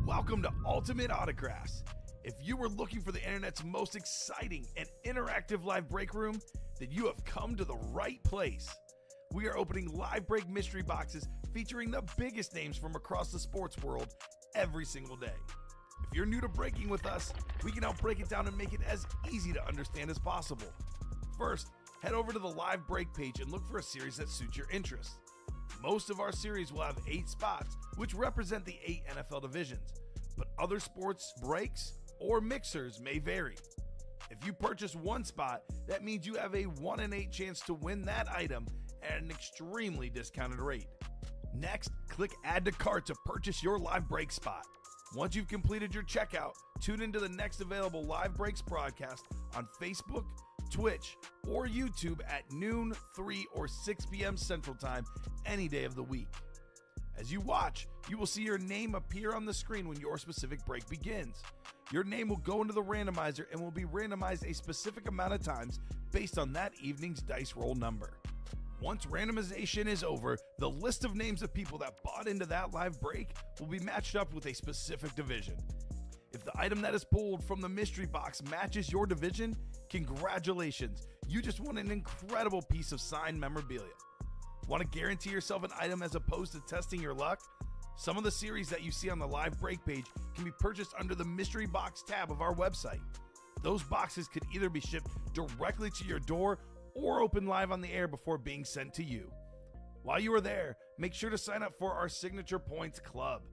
Welcome to Ultimate Autographs. If you were looking for the internet's most exciting and interactive live break room, then you have come to the right place. We are opening live break mystery boxes featuring the biggest names from across the sports world every single day. If you're new to breaking with us, we can help break it down and make it as easy to understand as possible. First, head over to the live break page and look for a series that suits your interests. Most of our series will have 8 spots, which represent the 8 NFL divisions, but other sports breaks or mixers may vary. If you purchase one spot, that means you have a 1 in 8 chance to win that item at an extremely discounted rate. Next, click Add to Cart to purchase your live break spot. Once you've completed your checkout, tune into the next available live breaks broadcast on Facebook, Twitch, or YouTube at noon, 3, or 6 p.m. Central Time any day of the week. As you watch, you will see your name appear on the screen when your specific break begins. Your name will go into the randomizer and will be randomized a specific amount of times based on that evening's dice roll number. Once randomization is over, the list of names of people that bought into that live break will be matched up with a specific division. If the item that is pulled from the mystery box matches your division, congratulations, you just won an incredible piece of signed memorabilia. Want to guarantee yourself an item as opposed to testing your luck? Some of the series that you see on the live break page can be purchased under the mystery box tab of our website. Those boxes could either be shipped directly to your door or open live on the air before being sent to you. While you are there, make sure to sign up for our Signature Points Club.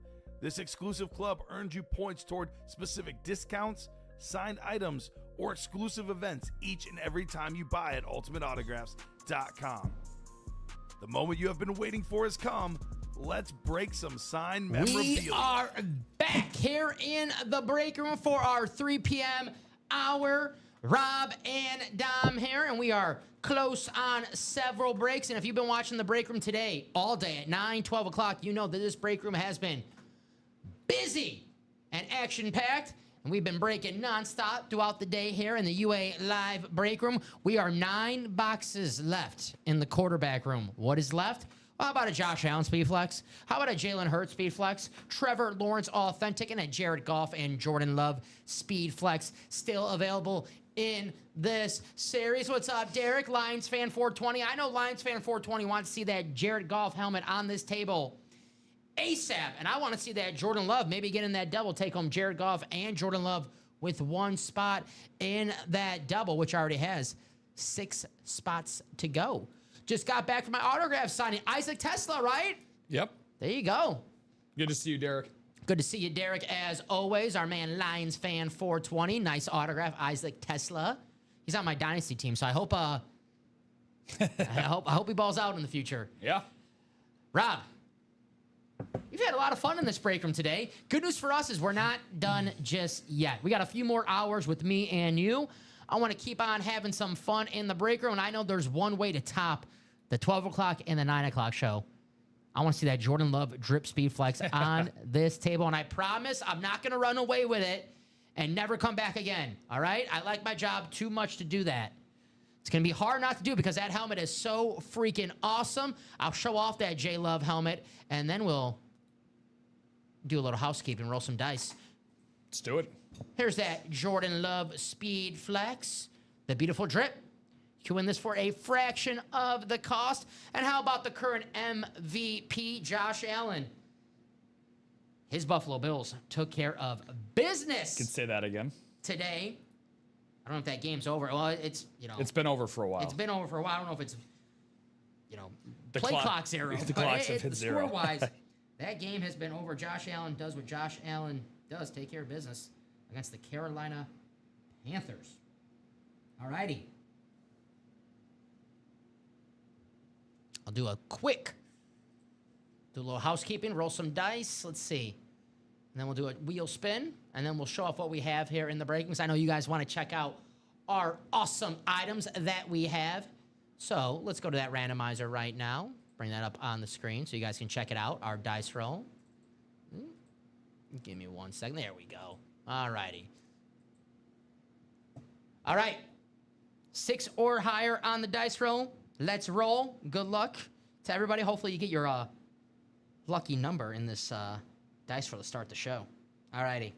This exclusive club earns you points toward specific discounts, signed items, or exclusive events each and every time you buy at ultimateautographs.com. The moment you have been waiting for has come. Let's break some signed memorabilia. We are back here in the break room for our 3 p.m. hour. Rob and Dom here, and we are close on several breaks. And if you've been watching the break room today, all day at 9, 12 o'clock, you know that this break room has been busy and action-packed. And we've been breaking nonstop throughout the day here in the UA Live break room. We are 9 boxes left in the quarterback room. What is left? Well, how about a Josh Allen speed flex? How about a Jalen Hurts speed flex? Trevor Lawrence authentic and a Jared Goff and Jordan Love speed flex still available in this series. What's up, Derek? Lions fan 420. I know Lions fan 420 wants to see that Jared Goff helmet on this table ASAP, and I want to see that Jordan Love maybe get in that double, take home Jared Goff and Jordan Love with one spot in that double, which already has 6 spots to go. Just got back from my autograph signing. Isaac Tesla, right? Yep. There you go. Good to see you, Derek. Good to see you, Derek, as always. Our man, Lions fan 420. Nice autograph, Isaac Tesla. He's on my dynasty team, so I hope I hope he balls out in the future. Yeah. Rob, you've had a lot of fun in this break room today. Good news for us is we're not done just yet. We got a few more hours with me and you. I want to keep on having some fun in the break room, and I know there's one way to top the 12 o'clock and the 9 o'clock show. I want to see that Jordan Love drip speed flex on this table, and I promise I'm not going to run away with it and never come back again, all right? I like my job too much to do that. It's going to be hard not to do because that helmet is so freaking awesome. I'll show off that J Love helmet, and then we'll do a little housekeeping, roll some dice. Let's do it. Here's that Jordan Love speed flex, the beautiful drip. You can win this for a fraction of the cost. And how about the current MVP, Josh Allen? His Buffalo Bills took care of business. Can say that again. Today. I don't know if that game's over. Well, it's, It's been over for a while. It's been over for a while. I don't know if it's, The play clock zero. The clocks have hit zero. Score-wise, that game has been over. Josh Allen does what Josh Allen does, take care of business against the Carolina Panthers. All righty. I'll do a little housekeeping, roll some dice. Let's see. And then we'll do a wheel spin, and then we'll show off what we have here in the breakings. I know you guys want to check out our awesome items that we have. So let's go to that randomizer right now. Bring that up on the screen so you guys can check it out, our dice roll. Give me 1 second. There we go. All righty. All right. 6 or higher on the dice roll. Let's roll. Good luck to everybody. Hopefully you get your lucky number in this dice roll to start the show. All righty.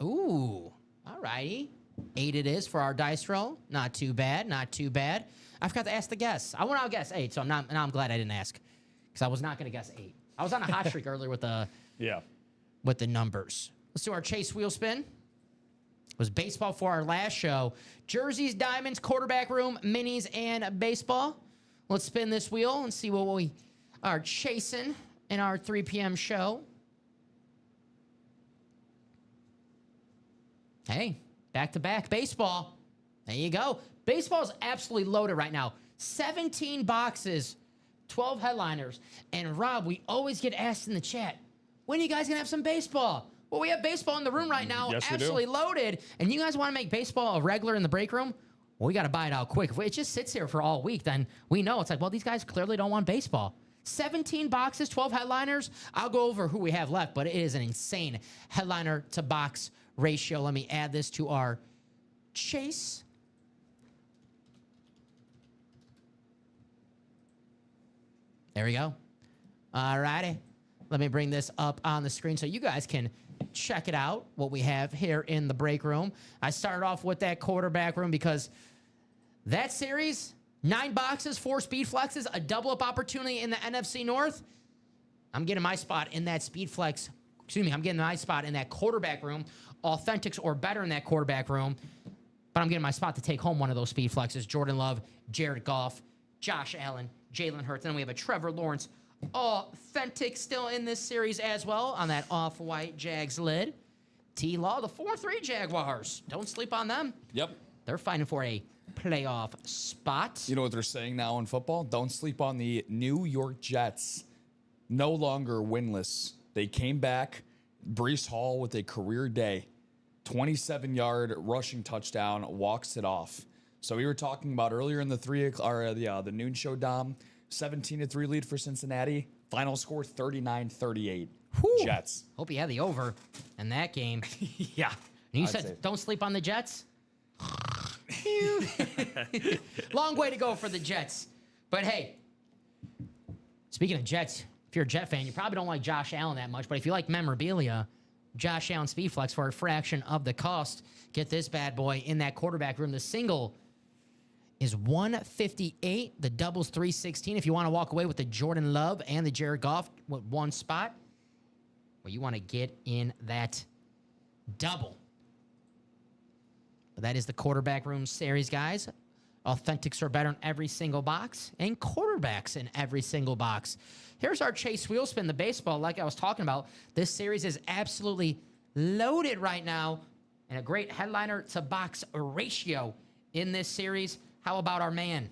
Ooh. All righty. 8 it is for our dice roll. Not too bad. Not too bad. I forgot to ask the guess. I went out guess 8, so now I'm glad I didn't ask because I was not going to guess 8. I was on a hot streak earlier with the numbers. Let's do our chase wheel spin. It was baseball for our last show. Jerseys, diamonds, quarterback room, minis, and baseball. Let's spin this wheel and see what we are chasing in our 3 p.m. show. Hey, back-to-back baseball. There you go. Baseball is absolutely loaded right now. 17 boxes, 12 headliners. And Rob, we always get asked in the chat, when are you guys going to have some baseball? Well, we have baseball in the room right now, yes, absolutely loaded. And you guys want to make baseball a regular in the break room? Well, we got to buy it out quick. If it just sits here for all week, then we know it's like, well, these guys clearly don't want baseball. 17 boxes, 12 headliners. I'll go over who we have left, but it is an insane headliner to box ratio. Let me add this to our chase. There we go. All righty. Let me bring this up on the screen so you guys can check it out, what we have here in the break room. I started off with that quarterback room because that series, 9 boxes, 4 speed flexes, a double-up opportunity in the NFC North. I'm getting my spot in that speed flex. I'm getting my spot in that quarterback room. Authentics or better in that quarterback room. But I'm getting my spot to take home one of those speed flexes. Jordan Love, Jared Goff, Josh Allen, Jalen Hurts. And then we have a Trevor Lawrence authentic still in this series as well on that off-white Jags lid. T-Law, the 4-3 Jaguars. Don't sleep on them. Yep. They're fighting for a playoff spot. You know what they're saying now in football? Don't sleep on the New York Jets. No longer winless. They came back. Breece Hall with a career day. 27-yard rushing touchdown, walks it off. So we were talking about earlier in the noon show, Dom, 17-3 lead for Cincinnati. Final score 39-38. Jets. Hope you had the over in that game. Yeah. And you said don't sleep on the Jets? Long way to go for the Jets. But hey, speaking of Jets, if you're a Jet fan, you probably don't like Josh Allen that much. But if you like memorabilia, Josh Allen Speedflex for a fraction of the cost. Get this bad boy in that quarterback room. The single is $158. The double's $316. If you want to walk away with the Jordan Love and the Jared Goff with one spot, well, you want to get in that double. But that is the quarterback room series, guys. Authentics are better in every single box, and quarterbacks in every single box. Here's our chase wheel spin, the baseball, like I was talking about. This series is absolutely loaded right now, and a great headliner to box ratio in this series. How about our man,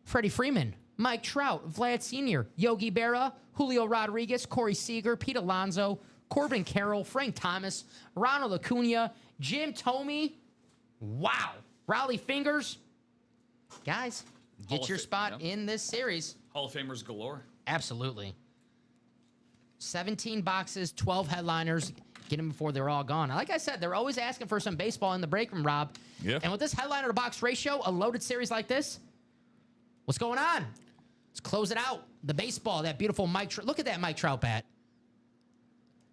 Freddie Freeman, Mike Trout, Vlad Sr., Yogi Berra, Julio Rodriguez, Corey Seager, Pete Alonso, Corbin Carroll, Frank Thomas, Ronald Acuna, Jim Thome. Wow. Raleigh Fingers. Guys, get your spot in this series. Hall of Famers galore. Absolutely. 17 boxes, 12 headliners. Get them before they're all gone. Like I said, they're always asking for some baseball in the break room, Rob. Yeah. And with this headliner to box ratio, a loaded series like this, what's going on? Let's close it out. The baseball, that beautiful Mike Trout. Look at that Mike Trout bat.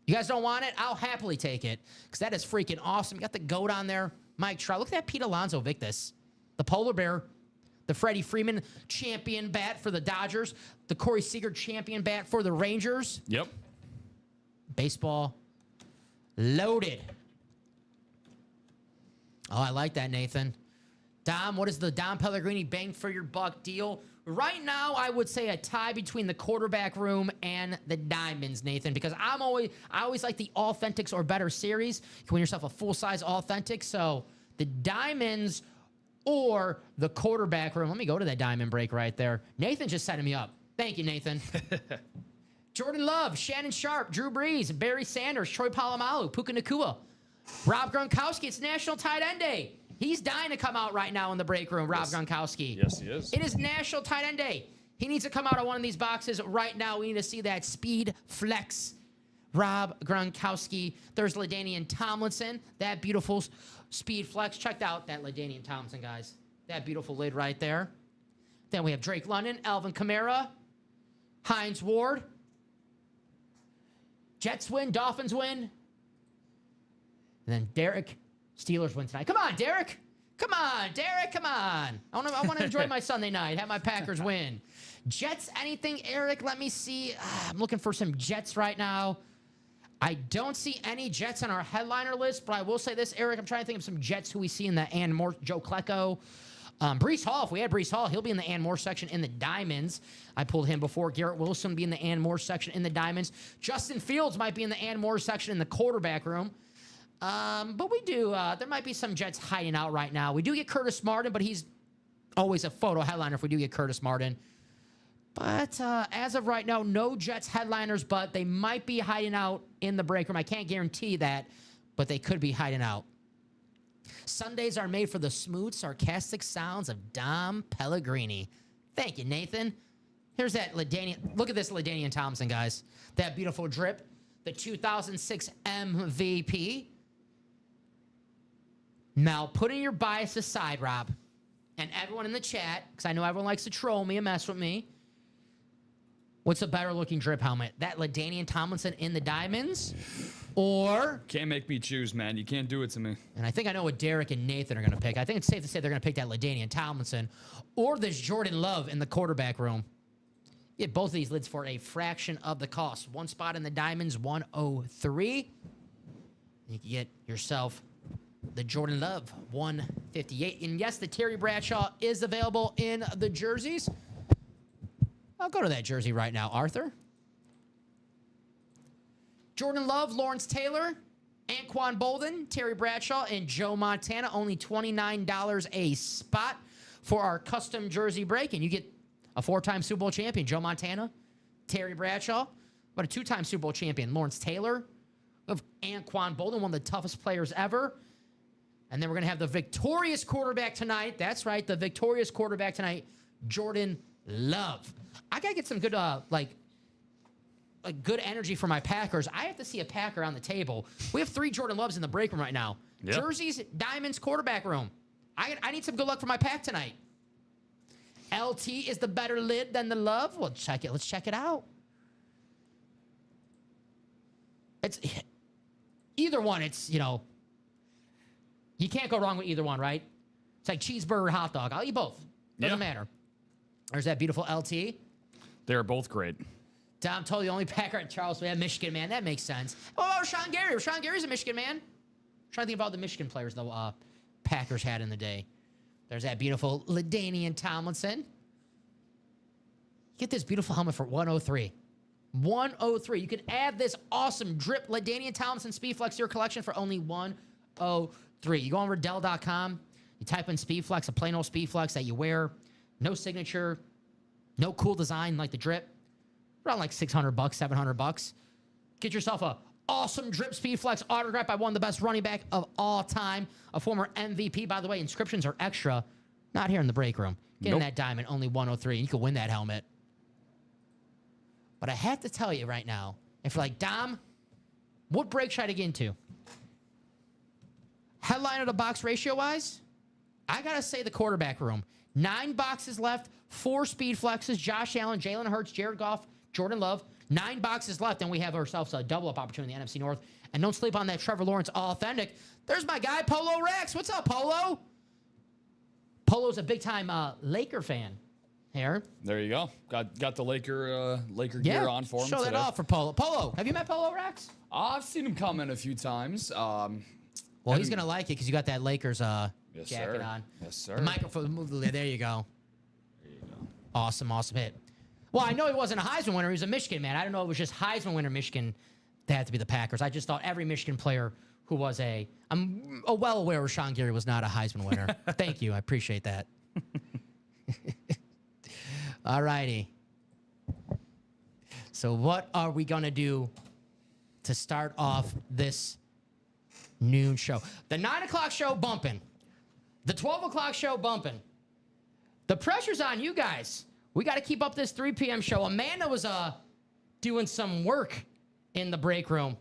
You guys don't want it? I'll happily take it because that is freaking awesome. You got the goat on there. Mike Trout. Look at that Pete Alonso Victus. The polar bear. The Freddie Freeman champion bat for the Dodgers. The Corey Seager champion bat for the Rangers. Yep. Baseball loaded. Oh, I like that, Nathan. Dom, what is the Dom Pellegrini bang for your buck deal? Right now, I would say a tie between the quarterback room and the diamonds, Nathan, because I always like the authentics or better series. You can win yourself a full-size authentic. So the diamonds or the quarterback room. Let me go to that diamond break right there. Nathan just setting me up. Thank you, Nathan. Jordan Love, Shannon Sharp, Drew Brees, Barry Sanders, Troy Polamalu, Puka Nacua, Rob Gronkowski. It's National Tight End Day. He's dying to come out right now in the break room, Rob Gronkowski. Yes, he is. It is National Tight End Day. He needs to come out of one of these boxes right now. We need to see that speed flex. Rob Gronkowski. There's LaDainian Tomlinson. That beautiful speed flex. Check out that LaDainian Tomlinson, guys. That beautiful lid right there. Then we have Drake London, Alvin Kamara, Hines Ward. Jets win, Dolphins win. And then Derek, Steelers win tonight. Come on, Derek. Come on, Derek. Come on. I want to enjoy my Sunday night. Have my Packers win. Jets, anything, Eric? Let me see. I'm looking for some Jets right now. I don't see any Jets on our headliner list, but I will say this, Eric. I'm trying to think of some Jets who we see in the Ann Moore, Joe Klecko. Breece Hall, if we had Breece Hall, he'll be in the Ann Moore section in the Diamonds. I pulled him before. Garrett Wilson will be in the Ann Moore section in the Diamonds. Justin Fields might be in the Ann Moore section in the quarterback room. But we do, there might be some Jets hiding out right now. We do get Curtis Martin, but he's always a photo headliner if we do get Curtis Martin. But as of right now, no Jets headliners, but they might be hiding out in the break room. I can't guarantee that, but they could be hiding out. Sundays are made for the smooth, sarcastic sounds of Dom Pellegrini. Thank you, Nathan. Here's that LaDainian. Look at this LaDainian Tomlinson, guys. That beautiful drip. The 2006 MVP. Now, putting your bias aside, Rob, and everyone in the chat, because I know everyone likes to troll me and mess with me. What's a better looking drip helmet? That LaDainian Tomlinson in the Diamonds? Or... Can't make me choose, man. You can't do it to me. And I think I know what Derek and Nathan are going to pick. I think it's safe to say they're going to pick that LaDainian Tomlinson. Or this Jordan Love in the quarterback room. You get both of these lids for a fraction of the cost. One spot in the Diamonds, 103. You can get yourself the Jordan Love, 158. And yes, the Terry Bradshaw is available in the jerseys. I'll go to that jersey right now, Arthur. Jordan Love, Lawrence Taylor, Anquan Bolden, Terry Bradshaw, and Joe Montana. Only $29 a spot for our custom jersey break. And you get a 4-time Super Bowl champion, Joe Montana, Terry Bradshaw, but a 2-time Super Bowl champion, Lawrence Taylor, of Anquan Bolden, one of the toughest players ever. And then we're going to have the victorious quarterback tonight. That's right, the victorious quarterback tonight, Jordan Love. I got to get some good, good energy for my Packers. I have to see a Packer on the table. We have 3 Jordan Loves in the break room right now. Yep. Jerseys, Diamonds, quarterback room. I need some good luck for my Pack tonight. LT is the better lid than the Love. Well, check it. Let's check it out. It's either one. It's, you can't go wrong with either one, right? It's like cheeseburger, hot dog. I'll eat both. Doesn't matter. There's that beautiful LT. They're both great. Dom told you the only Packer at Charles. We have Michigan, man. That makes sense. What about Sean Gary? Sean Gary's a Michigan man. I'm trying to think about the Michigan players the Packers had in the day. There's that beautiful LaDainian Tomlinson. Get this beautiful helmet for 103. 103. You can add this awesome drip LaDainian Tomlinson Speedflex to your collection for only 103. You go on Riddell.com. You type in Speedflex, a plain old Speedflex that you wear. No signature. No cool design like the drip. Around like $600, $700. Get yourself a awesome drip Speedflex autographed by one of the best running back of all time. A former MVP, by the way. Inscriptions are extra. Not here in the break room. Get in that diamond, only 103. You can win that helmet. But I have to tell you right now, if you're like, Dom, what break should I get into? Headline to box ratio-wise, I got to say the quarterback room. 9 boxes left, 4 speed flexes, Josh Allen, Jalen Hurts, Jared Goff, Jordan Love. 9 boxes left, and we have ourselves a double-up opportunity in the NFC North. And don't sleep on that Trevor Lawrence Authentic. There's my guy, Polo Rex. What's up, Polo? Polo's a big-time Laker fan here. There you go. Got the Laker gear on for him show today. that off for Polo. Polo, have you met Polo Rex? I've seen him come in a few times. Well, he's going to like it because you got that Lakers yes, jacket sir. on. Yes, sir. The microphone moved. There you go. There you go. Awesome hit. Well, I know he wasn't a Heisman winner. He was a Michigan man. I don't know if it was just Heisman winner Michigan. They had to be the Packers. I just thought every Michigan player who was I'm well aware Sean Gary was not a Heisman winner. Thank you. I appreciate that. All righty. So what are we going to do to start off this noon show? The 9 o'clock show bumping. The 12 o'clock show bumping. The pressure's on you guys. We got to keep up this 3 p.m. show. Amanda was doing some work in the break room.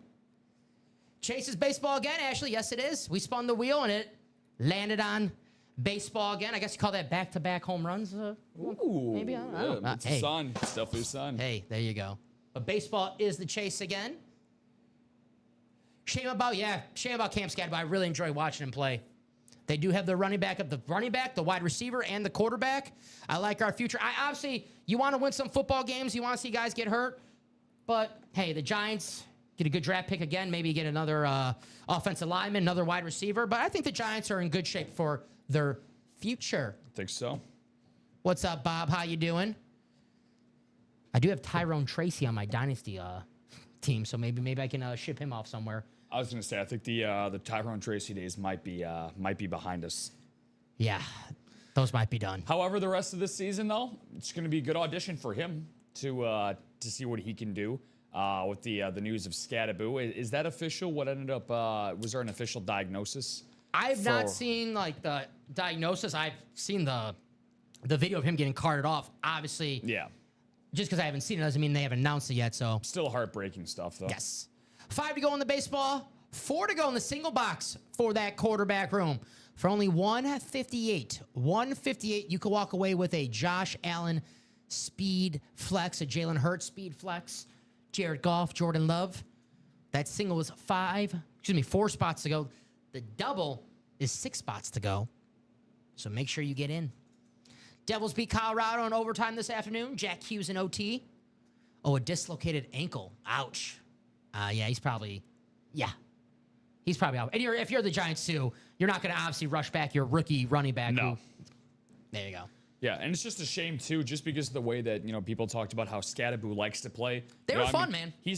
Chase's baseball again, Ashley. Yes, it is. We spun the wheel, and it landed on Baseball again. I guess you call that back-to-back home runs. Ooh, maybe. I don't know. It's the sun. It's definitely the sun. Hey, there you go. But baseball is the chase again. Shame about Cam Scatterbo. I really enjoy watching him play. They do have the running back, the wide receiver, and the quarterback. I like our future. Obviously, you want to win some football games. You want to see guys get hurt. But, hey, the Giants get a good draft pick again. Maybe get another offensive lineman, another wide receiver. But I think the Giants are in good shape for their future. I think so. What's up, Bob? How you doing? I do have Tyrone Tracy on my Dynasty team, so maybe I can ship him off somewhere. I was going to say, I think the Tyrone Tracy days might be behind us. Yeah, those might be done. However, the rest of this season, though, it's going to be a good audition for him to see what he can do with the news of Scatterbo. Is that official? What ended up? Was there an official diagnosis? I've not seen like the diagnosis. I've seen the video of him getting carted off. Obviously, yeah. Just because I haven't seen it doesn't mean they haven't announced it yet. So Still heartbreaking stuff, though. yes. 5 to go in the baseball, 4 to go in the single box for that quarterback room. For only $158, you could walk away with a Josh Allen speed flex, a Jalen Hurts speed flex, Jared Goff, Jordan Love. That single was 4 spots to go. The double is 6 spots to go. So make sure you get in. Devils beat Colorado in overtime this afternoon. Jack Hughes in OT. Oh, a dislocated ankle. Ouch. Yeah, he's probably out. And if you're the Giants too, you're not going to obviously rush back your rookie running back. No. There you go. Yeah, and it's just a shame too, just because of the way that people talked about how Scatterbo likes to play. They were fun, man. I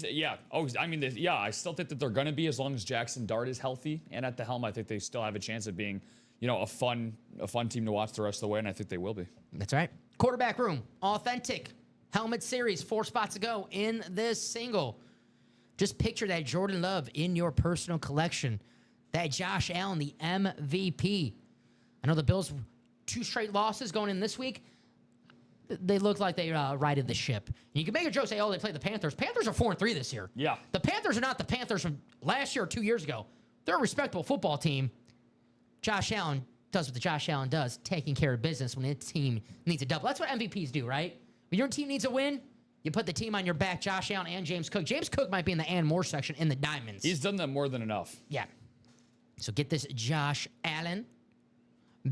still think that they're going to be, as long as Jackson Dart is healthy and at the helm. I think they still have a chance of being, a fun team to watch the rest of the way, and I think they will be. That's right. Quarterback room, authentic helmet series, 4 spots to go in this single. Just picture that Jordan Love in your personal collection. That Josh Allen, the MVP. I know the Bills, 2 straight losses going in this week. They look like they righted the ship. And you can make a joke, say, they played the Panthers. Panthers are 4-3 this year. Yeah. The Panthers are not the Panthers from last year or 2 years ago. They're a respectable football team. Josh Allen does what the Josh Allen does, taking care of business when its team needs a double. That's what MVPs do, right? When your team needs a win, you put the team on your back, Josh Allen and James Cook. James Cook might be in the and more section in the diamonds. He's done that more than enough. Yeah. So get this Josh Allen.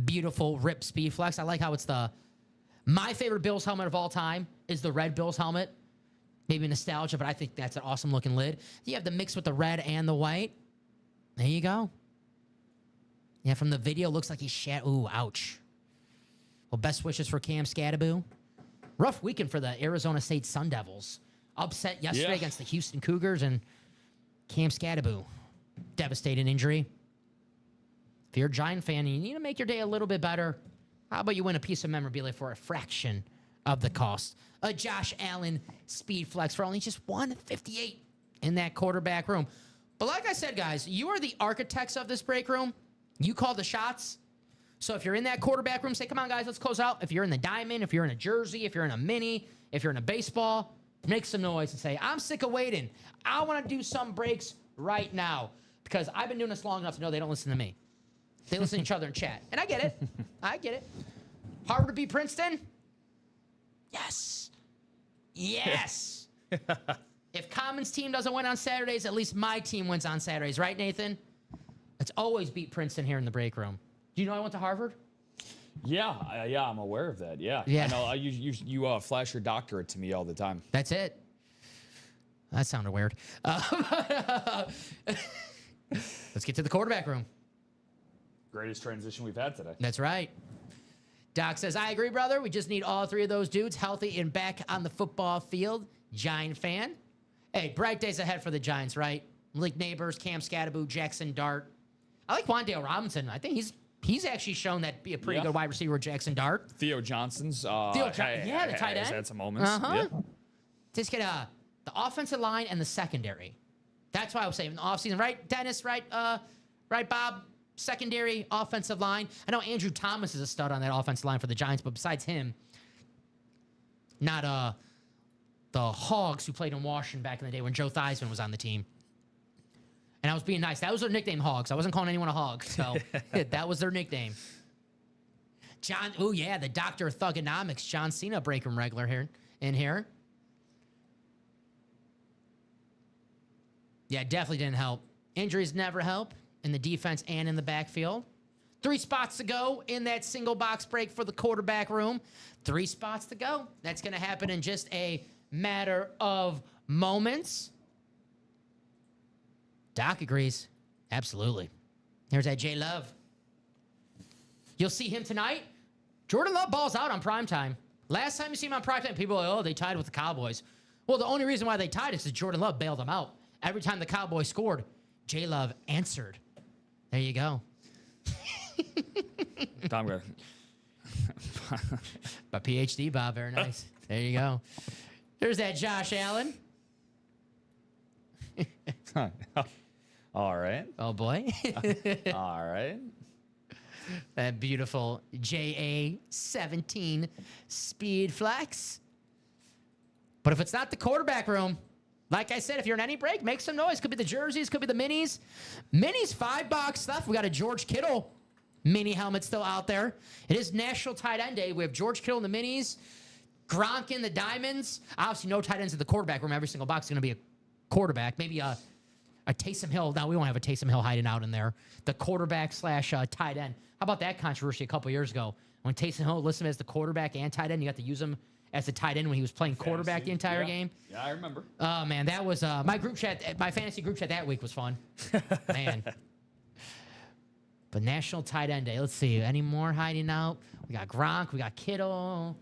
Beautiful rip speed flex. I like how it's my favorite Bills helmet of all time is the red Bills helmet. Maybe nostalgia, but I think that's an awesome looking lid. You have the mix with the red and the white. There you go. Yeah, from the video, looks like he's ooh, ouch. Well, best wishes for Cam Scatterbo. Rough weekend for the Arizona State Sun Devils. Upset yesterday against the Houston Cougars, and Cam Scatterbo, devastating injury. If you're a Giant fan and you need to make your day a little bit better, how about you win a piece of memorabilia for a fraction of the cost? A Josh Allen speed flex for only just $158 in that quarterback room. But like I said, guys, you are the architects of this break room. You call the shots. So if you're in that quarterback room, say, come on, guys, let's close out. If you're in the diamond, if you're in a jersey, if you're in a mini, if you're in a baseball, make some noise and say, I'm sick of waiting. I want to do some breaks right now because I've been doing this long enough to know they don't listen to me. They listen to each other in chat. And I get it. I get it. Harvard beat Princeton? Yes. Yes. If Common's team doesn't win on Saturdays, at least my team wins on Saturdays. Right, Nathan? Let's always beat Princeton here in the break room. Do you know I went to Harvard? Yeah, I'm aware of that. Yeah. Yeah. I know. You flash your doctorate to me all the time. That's it. That sounded weird. Let's get to the quarterback room. Greatest transition we've had today. That's right. Doc says, I agree, brother. We just need all 3 of those dudes healthy and back on the football field. Giant fan. Hey, bright days ahead for the Giants, right? Malik Neighbors, Cam Scatterbo, Jackson Dart. I like Wandale Robinson. I think he's actually shown that be a pretty good wide receiver with Jackson Dart. Theo Johnson's. The tight end. Has had some moments. Yeah. Just get the offensive line and the secondary. That's why I was saying in the offseason, right, Dennis? Right, right, Bob? Secondary, offensive line. I know Andrew Thomas is a stud on that offensive line for the Giants, but besides him, not the Hogs who played in Washington back in the day when Joe Theismann was on the team. And I was being nice. That was their nickname, Hogs. I wasn't calling anyone a hog, so that was their nickname. The Doctor of Thugonomics, John Cena break room regular here in here. Yeah, definitely didn't help. Injuries never help in the defense and in the backfield. 3 spots to go in that single box break for the quarterback room. 3 spots to go. That's going to happen in just a matter of moments. Doc agrees. Absolutely. Here's that J Love. You'll see him tonight. Jordan Love balls out on primetime. Last time you see him on primetime, people are like, oh, they tied with the Cowboys. Well, the only reason why they tied is because Jordan Love bailed them out. Every time the Cowboys scored, J Love answered. There you go. Tom good. But PhD, Bob, very nice. There you go. There's that Josh Allen. All right. Oh, boy. All right. That beautiful JA-17 speed flex. But if it's not the quarterback room, like I said, if you're in any break, make some noise. Could be the jerseys, could be the minis. Minis, $5 stuff. We got a George Kittle mini helmet still out there. It is National Tight End Day. We have George Kittle in the minis, Gronk in the diamonds. Obviously, no tight ends in the quarterback room. Every single box is going to be a quarterback. Maybe a Taysom Hill. No, we won't have a Taysom Hill hiding out in there. The quarterback / tight end. How about that controversy a couple years ago when Taysom Hill listed him as the quarterback and tight end? You got to use him as the tight end when he was playing quarterback the entire game. Yeah, I remember. Oh, man, that was my group chat. My fantasy group chat that week was fun. Man. But National Tight End Day. Let's see. Any more hiding out? We got Gronk. We got Kittle.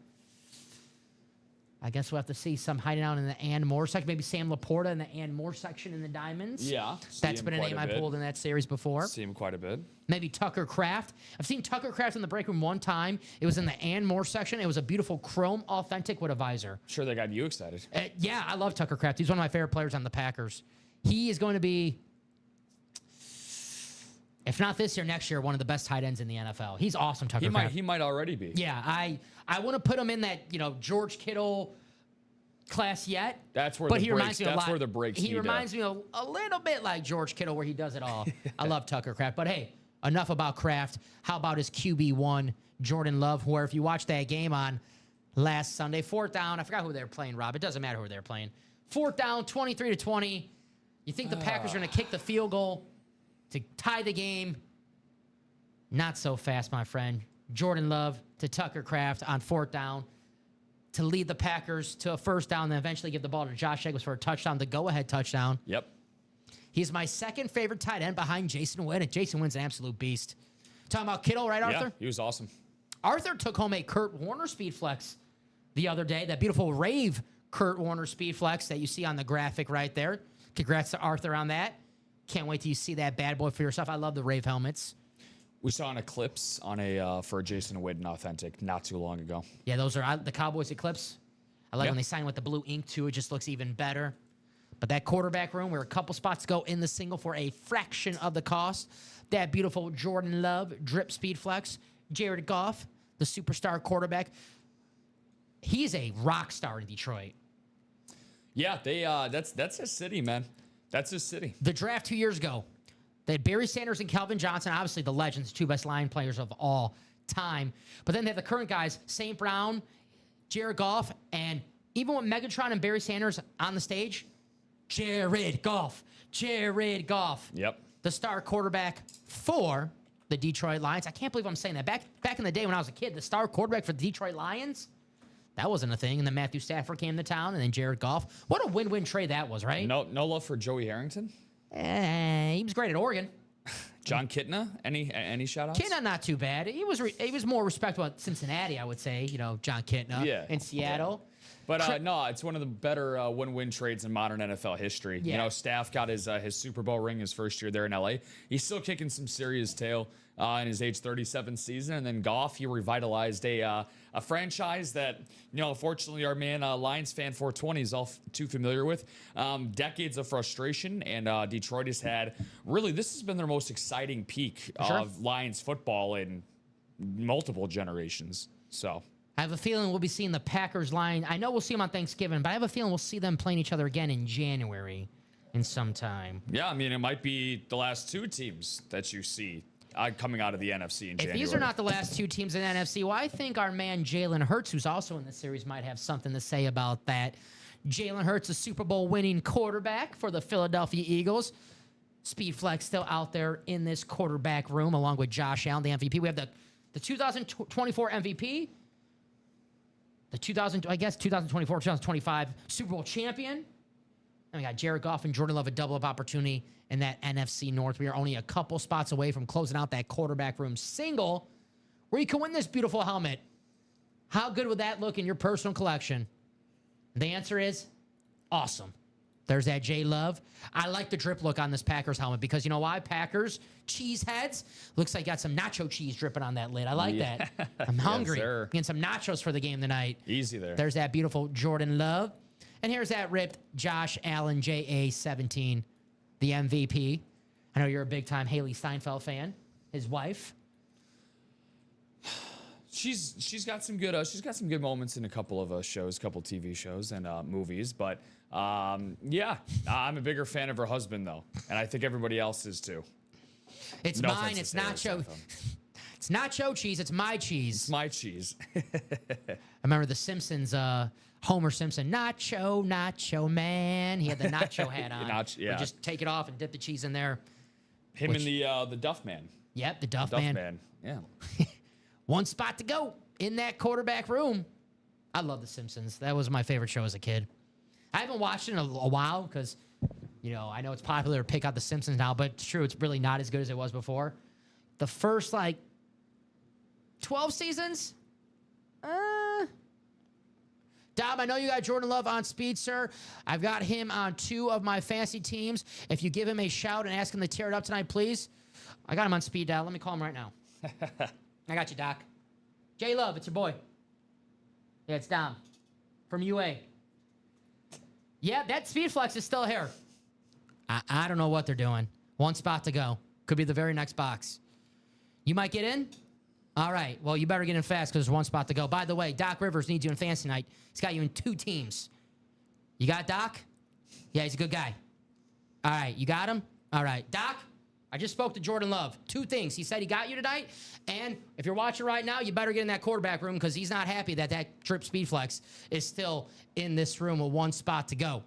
I guess we'll have to see some hiding out in the and more section. Maybe Sam Laporta in the and more section in the diamonds. Yeah. That's been a name I pulled in that series before. See him quite a bit. Maybe Tucker Kraft. I've seen Tucker Kraft in the break room one time. It was in the and more section. It was a beautiful chrome authentic with a visor. Sure, that got you excited. Yeah, I love Tucker Kraft. He's one of my favorite players on the Packers. He is going to be, if not this year, next year, one of the best tight ends in the NFL. He's awesome, Tucker Kraft. He might already be. Yeah, I want to put him in that, George Kittle class yet. That's where but the breaks. That's where the breaks. He reminds me a little bit like George Kittle, where he does it all. I love Tucker Kraft, but hey, enough about Kraft. How about his QB1, Jordan Love? Where if you watch that game on last Sunday, 4th down. I forgot who they were playing. Rob, it doesn't matter who they're playing. 4th down, 23-20. You think the Packers are going to kick the field goal to tie the game? Not so fast, my friend. Jordan Love to Tucker Kraft on 4th down to lead the Packers to a 1st down, then eventually give the ball to Josh Jacobs for a touchdown, the go-ahead touchdown. Yep. He's my second favorite tight end behind Jason Witten, and Jason Witten's an absolute beast. Talking about Kittle, right, Arthur? Yeah, he was awesome. Arthur took home a Kurt Warner speed flex the other day, that beautiful rave Kurt Warner speed flex that you see on the graphic right there. Congrats to Arthur on that. Can't wait till you see that bad boy for yourself. I love the rave helmets. We saw an Eclipse on for a Jason Witten authentic not too long ago. Yeah, those are the Cowboys Eclipse. I like when they sign with the blue ink too. It just looks even better. But that quarterback room, we're a couple spots to go in the single for a fraction of the cost. That beautiful Jordan Love drip speed flex. Jared Goff, the superstar quarterback. He's a rock star in Detroit. Yeah, that's his city, man. That's his city. The draft 2 years ago, they had Barry Sanders and Calvin Johnson, obviously the legends, 2 best line players of all time. But then they have the current guys, St. Brown, Jared Goff, and even with Megatron and Barry Sanders on the stage, Jared Goff. Yep. The star quarterback for the Detroit Lions. I can't believe I'm saying that. Back in the day when I was a kid, the star quarterback for the Detroit Lions, that wasn't a thing. And then Matthew Stafford came to town, and then Jared Goff. What a win-win trade that was, right? No love for Joey Harrington? He was great at Oregon. John Kitna? Any shout-outs? Kitna, not too bad. He was more respectable at Cincinnati, I would say. John Kitna in Seattle. But no, it's one of the better win-win trades in modern NFL history. Yeah. Staff got his Super Bowl ring his first year there in LA. He's still kicking some serious tail in his age 37 season. And then Goff, he revitalized a franchise that, unfortunately our man Lions fan 420 is all too familiar with. Decades of frustration, and Detroit has had this has been their most exciting peak of Lions football in multiple generations. So I have a feeling we'll be seeing the Packers line. I know we'll see them on Thanksgiving, but I have a feeling we'll see them playing each other again in January in some time. Yeah, I mean, it might be the last 2 teams that you see coming out of the NFC in January. If these are not the last two teams in NFC, well, I think our man Jalen Hurts, who's also in the series, might have something to say about that. Jalen Hurts, a Super Bowl winning quarterback for the Philadelphia Eagles. Speed Flex still out there in this quarterback room, along with Josh Allen, the MVP. We have the 2024 MVP, the 2024, 2025 Super Bowl champion. And we got Jared Goff and Jordan Love, a double-up opportunity in that NFC North. We are only a couple spots away from closing out that quarterback room single where you can win this beautiful helmet. How good would that look in your personal collection? The answer is awesome. There's that J Love. I like the drip look on this Packers helmet because you know why? Packers, cheese heads. Looks like got some nacho cheese dripping on that lid. I like that. I'm hungry. Yes, getting some nachos for the game tonight. Easy there. There's that beautiful Jordan Love. And here's that ripped Josh Allen, JA17, the MVP. I know you're a big-time Haley Steinfeld fan. His wife. She's got some good moments in a couple of shows, couple TV shows and movies, but yeah, I'm a bigger fan of her husband though, and I think everybody else is too. It's No mine. offense It's to Haley nacho. Steinfeld. It's nacho cheese. It's my cheese. It's my cheese. I remember The Simpsons. Homer Simpson, nacho man. He had the nacho hat on. Yeah. Would just take it off and dip the cheese in there. Him and the Duff Man. Yep, the Duff Duff man. Man. Yeah. One spot to go in that quarterback room. I love The Simpsons. That was my favorite show as a kid. I haven't watched it in a while because, you know, I know it's popular to pick out The Simpsons now, but it's true. It's really not as good as it was before. The first, 12 seasons? Dom, I know you got Jordan Love on speed, sir. I've got him on 2 of my fantasy teams. If you give him a shout and ask him to tear it up tonight, please. I got him on speed dial. Let me call him right now. I got you, Doc. J Love, it's your boy. Yeah, it's Dom from UA. Yeah, that speed flex is still here. I don't know what they're doing. 1 spot to go. Could be the very next box. You might get in? All right. Well, you better get in fast because there's 1 spot to go. By the way, Doc Rivers needs you in fantasy night. He's got you in 2 teams. You got Doc? Yeah, he's a good guy. All right. You got him? All right. Doc, I just spoke to Jordan Love. 2 things. He said he got you tonight. And if you're watching right now, you better get in that quarterback room because he's not happy that Trip Speed Flex is still in this room with 1 spot to go.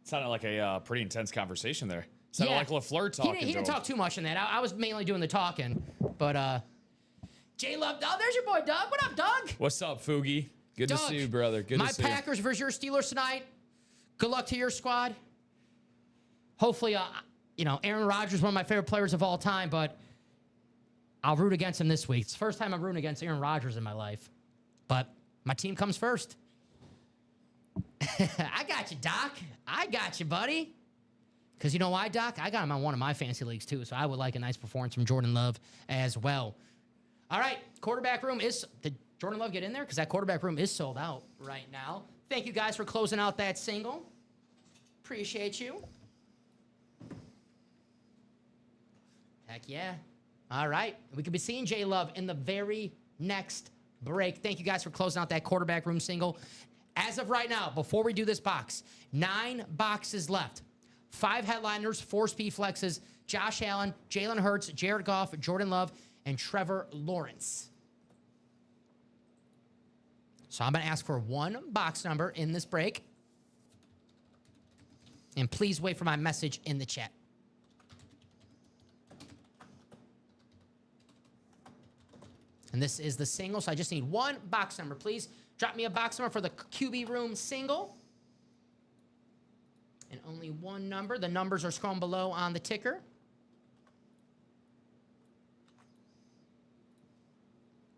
Sounded like a pretty intense conversation there. Sounded like LaFleur talking. He didn't talk too much in that. I was mainly doing the talking. But J Love, oh, there's your boy Doug. What up, Doug? What's up, Foogie? Good Doug, to see you, brother. Good to see you. My Packers versus your Steelers tonight. Good luck to your squad. Hopefully, Aaron Rodgers is one of my favorite players of all time, but I'll root against him this week. It's the first time I'm rooting against Aaron Rodgers in my life. But my team comes first. I got you, Doc. I got you, buddy. Because you know why, Doc? I got him on one of my fantasy leagues, too, so I would like a nice performance from Jordan Love as well. All right, quarterback room is... Did Jordan Love get in there? Because that quarterback room is sold out right now. Thank you guys for closing out that single. Appreciate you. Heck yeah. All right. We could be seeing J Love in the very next break. Thank you guys for closing out that quarterback room single. As of right now, before we do this box, 9 boxes left. 5 headliners, 4 speed flexes, Josh Allen, Jalen Hurts, Jared Goff, Jordan Love, and Trevor Lawrence. So I'm going to ask for 1 box number in this break. And please wait for my message in the chat. And this is the single, so I just need 1 box number. Please drop me a box number for the QB room single. And only 1 number. The numbers are scrolling below on the ticker.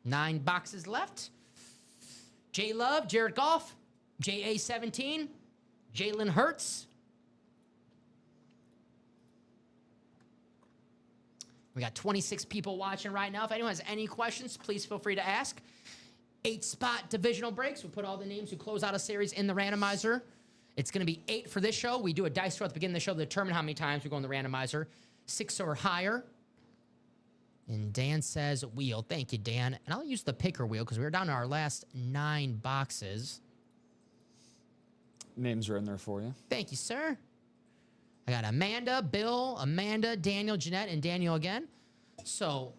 Nine boxes left. J Love, Jared Goff, JA17, Jalen Hurts. We got 26 people watching right now. If anyone has any questions, please feel free to ask. 8-spot divisional breaks. We put all the names who close out a series in the randomizer. It's going to be 8 for this show. We do a dice throw at the beginning of the show to determine how many times we go in the randomizer. 6 or higher. And Dan says wheel. Thank you, Dan. And I'll use the picker wheel because we're down to our last 9 boxes. Names are in there for you. Thank you, sir. I got Amanda, Bill, Amanda, Daniel, Jeanette, and Daniel again. So,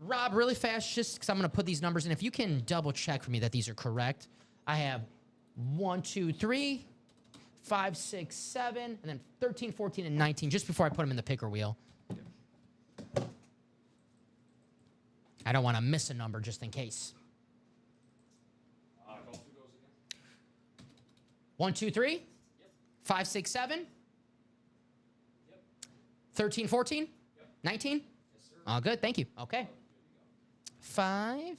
Rob, really fast, just because I'm going to put these numbers in. If you can double check for me that these are correct. I have 1, 2, 3, 5, 6, 7, and then 13, 14, and 19, just before I put them in the picker wheel. I don't want to miss a number just in case. 1, 2, 3, yep. 5, 6, 7, yep. 13, 14, yep. 19. Yes, sir. All good, thank you. Okay. 5,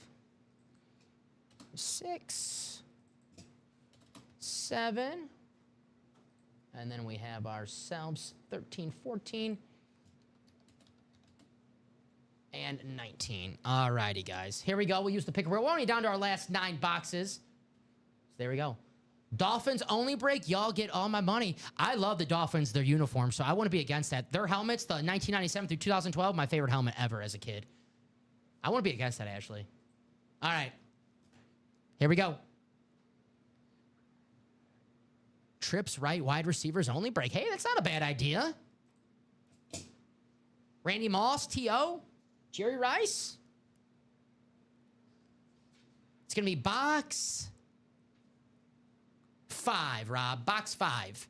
6, 7, and then we have ourselves 13, 14, and 19. All righty, guys. Here we go. We'll use the picker. We're only down to our last 9 boxes. So there we go. Dolphins only break. Y'all get all my money. I love the Dolphins, their uniforms, so I wouldn't be against that. Their helmets, the 1997 through 2012, my favorite helmet ever as a kid. I wouldn't be against that, actually. All right. Here we go. Trips right, wide receivers only break. Hey, that's not a bad idea. Randy Moss, T.O., Jerry Rice. It's going to be box 5, Rob. Box 5.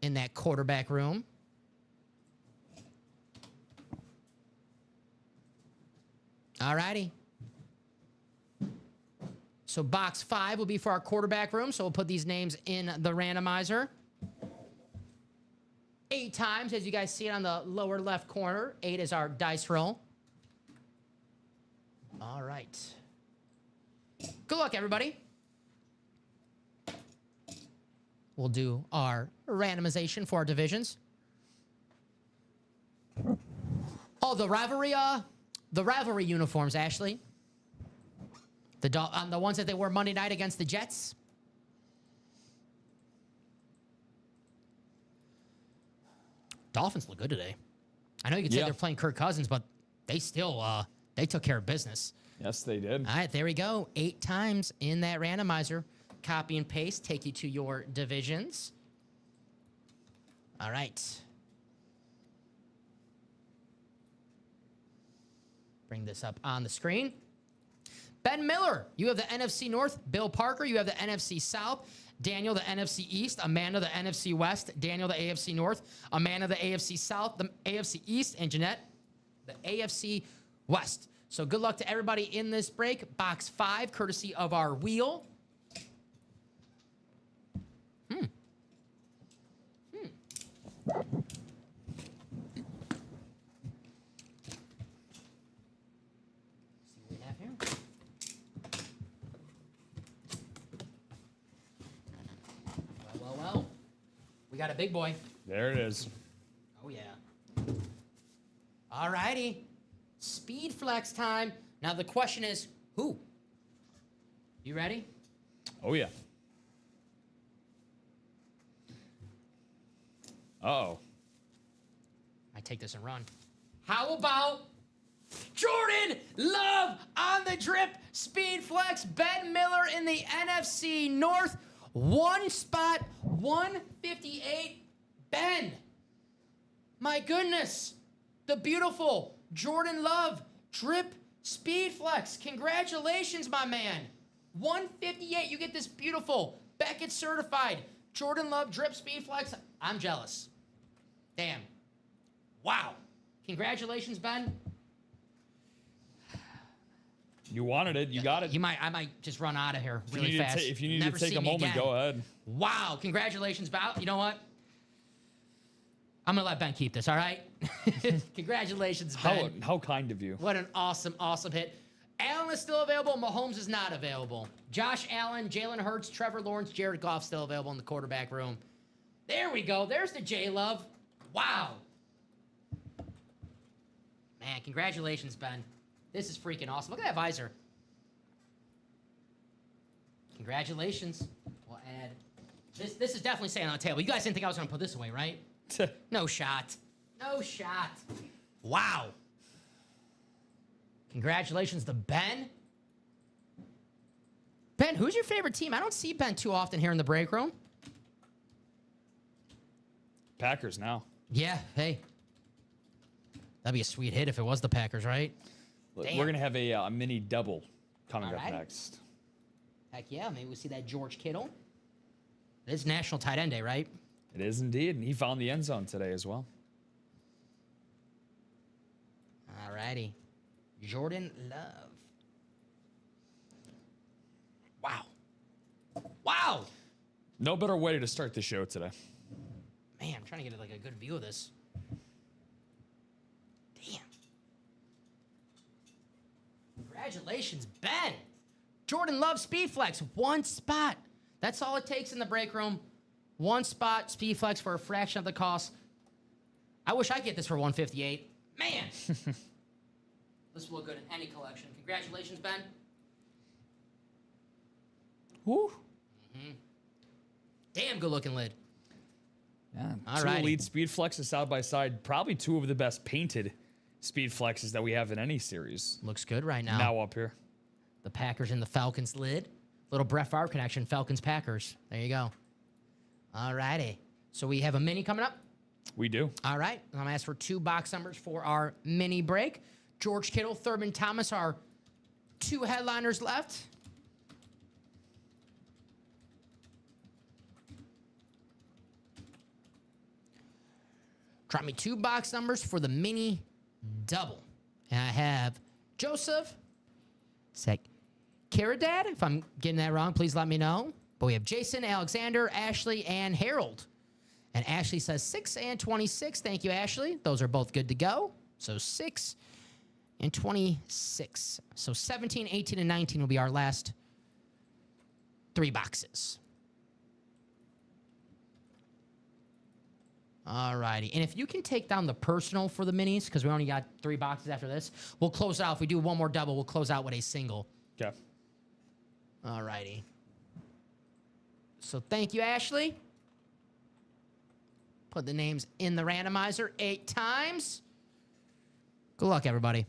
In that quarterback room. All righty. So box 5 will be for our quarterback room. So we'll put these names in the randomizer. 8 times, as you guys see it on the lower left corner. 8 is our dice roll. All right. Good luck, everybody. We'll do our randomization for our divisions. Oh, the rivalry uniforms, Ashley. The ones that they wore Monday night against the Jets. Dolphins look good today. I know you could say they're playing Kirk Cousins, but they still they took care of business. Yes, they did. All right, there we go. 8 times in that randomizer. Copy and paste, take you to your divisions. All right. Bring this up on the screen. Ben Miller, you have the NFC North. Bill Parker, you have the NFC South. Daniel, the NFC East. Amanda, the NFC West. Daniel, the AFC North. Amanda, the AFC South. The AFC East. And Jeanette, the AFC West. So good luck to everybody in this break. Box 5, courtesy of our wheel. See what we have here. Well. We got a big boy. There it is. Oh, yeah. All righty. Speed flex time. Now, the question is, who? You ready? Oh, yeah. Uh-oh. I take this and run. How about Jordan Love on the drip? Speed flex. Ben Miller in the NFC North. 1 spot, 158. Ben. My goodness. The beautiful Jordan Love drip speed flex. Congratulations, my man. 158. You get this beautiful Beckett certified Jordan Love drip speed flex. I'm jealous. Damn. Wow. Congratulations, Ben. You wanted it. You got it. I might just run out of here really fast. If you need to take a moment, go ahead. Wow. Congratulations, Ben. You know what? I'm going to let Ben keep this, all right? Congratulations, Ben. How kind of you. What an awesome, awesome hit. Allen is still available. Mahomes is not available. Josh Allen, Jalen Hurts, Trevor Lawrence, Jared Goff still available in the quarterback room. There we go. There's the J-Love. Wow. Man, congratulations, Ben. This is freaking awesome. Look at that visor. Congratulations. We'll add. This is definitely staying on the table. You guys didn't think I was going to put this away, right? No shot. No shot. Wow. Congratulations to Ben. Ben, who's your favorite team? I don't see Ben too often here in the break room. Packers now. Yeah, hey. That'd be a sweet hit if it was the Packers, right? Look, Damn. we're going to have a mini double coming up Alrighty. next. Heck yeah, maybe we see that George Kittle. It is National Tight End Day, right? It is indeed. And he found the end zone today as well. Alrighty. Jordan Love. Wow. Wow. No better way to start the show today. Man, I'm trying to get like a good view of this. Damn. Congratulations, Ben. Jordan Love Speed Flex. One spot. That's all it takes in the break room. One spot, Speed Flex for a fraction of the cost. I wish I could get this for 158. Man. This will look good in any collection. Congratulations, Ben. Woo. Damn good looking lid. Yeah. All Two righty. elite speed flexes side by side. Probably two of the best painted speed flexes that we have in any series. Looks good right now. Now up here. The Packers and the Falcons lid. Little Brett Favre connection. Falcons Packers. There you go. All righty. So we have a mini coming up. We do. All right. I'm going to ask for 2 box numbers for our mini break. George Kittle, Thurman Thomas are 2 headliners left. Drop me 2 box numbers for the mini double. And I have Joseph. Caradad. If I'm getting that wrong, please let me know. But we have Jason, Alexander, Ashley, and Harold. And Ashley says 6 and 26. Thank you, Ashley. Those are both good to go. So 6 and 26. So 17, 18, and 19 will be our last 3 boxes. All righty. And if you can take down the personal for the minis, because we only got 3 boxes after this, we'll close out. If we do one more double, we'll close out with a single. Okay. All righty. So thank you, Ashley. Put the names in the randomizer 8 times. Good luck, everybody.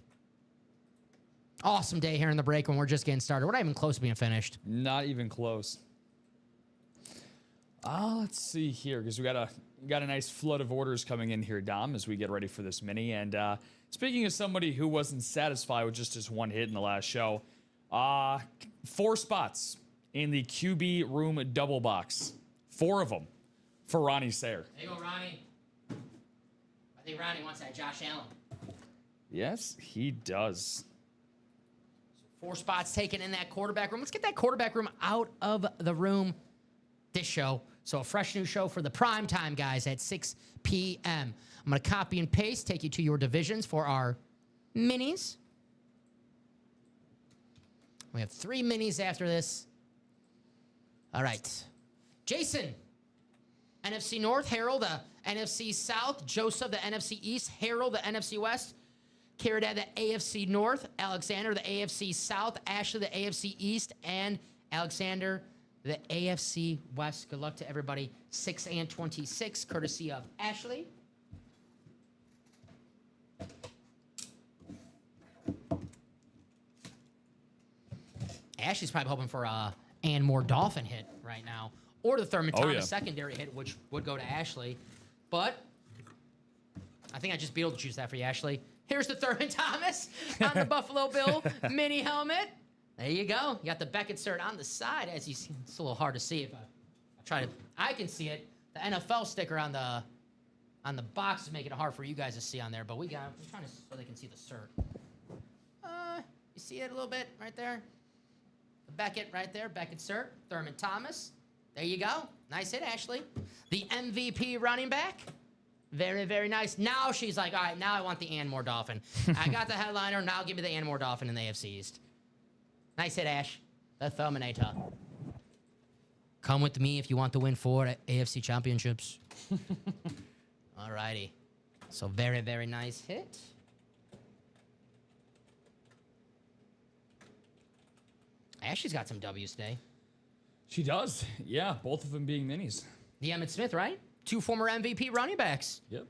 Awesome day here in the break when we're just getting started. We're not even close to being finished. Not even close. Let's see here, because we got a nice flood of orders coming in here, Dom, as we get ready for this mini. And speaking of somebody who wasn't satisfied with just his 1 hit in the last show, 4 spots in the QB room double box. 4 of them for Ronnie Sayer. There you go, Ronnie. I think Ronnie wants that Josh Allen. Yes, he does. 4 spots taken in that quarterback room. Let's get that quarterback room out of the room this show. So a fresh new show for the prime time guys at 6 p.m. I'm going to copy and paste, take you to your divisions for our minis. We have 3 minis after this. All right. Jason, NFC North. Harold, the NFC South. Joseph, the NFC East. Harold, the NFC West. Caradad, the AFC North. Alexander, the AFC South. Ashley, the AFC East. And Alexander, the AFC West. Good luck to everybody. 6 and 26, courtesy of Ashley. Ashley's probably hoping for a and more Dolphin hit right now, or the Thurman Thomas secondary hit, which would go to Ashley. But I think I just be able to choose that for you, Ashley. Here's the Thurman Thomas on the Buffalo Bill mini helmet. There you go. You got the Beckett cert on the side, as you see. It's a little hard to see if I try to. I can see it. The NFL sticker on the box is making it hard for you guys to see on there, but I'm trying to so they can see the cert. You see it a little bit right there? The Beckett right there, Beckett cert, Thurman Thomas. There you go. Nice hit, Ashley. The MVP running back. Very, very nice. Now she's like, all right, now I want the Anmore Dolphin. I got the headliner. Now give me the Anmore Dolphin in the AFC East. Nice hit, Ash. The Thuminator. Come with me if you want to win 4 AFC championships. All righty. So very, very nice hit. Ashley's got some W's today. She does. Yeah, both of them being minis. The Emmitt Smith, right? 2 former MVP running backs. Yep.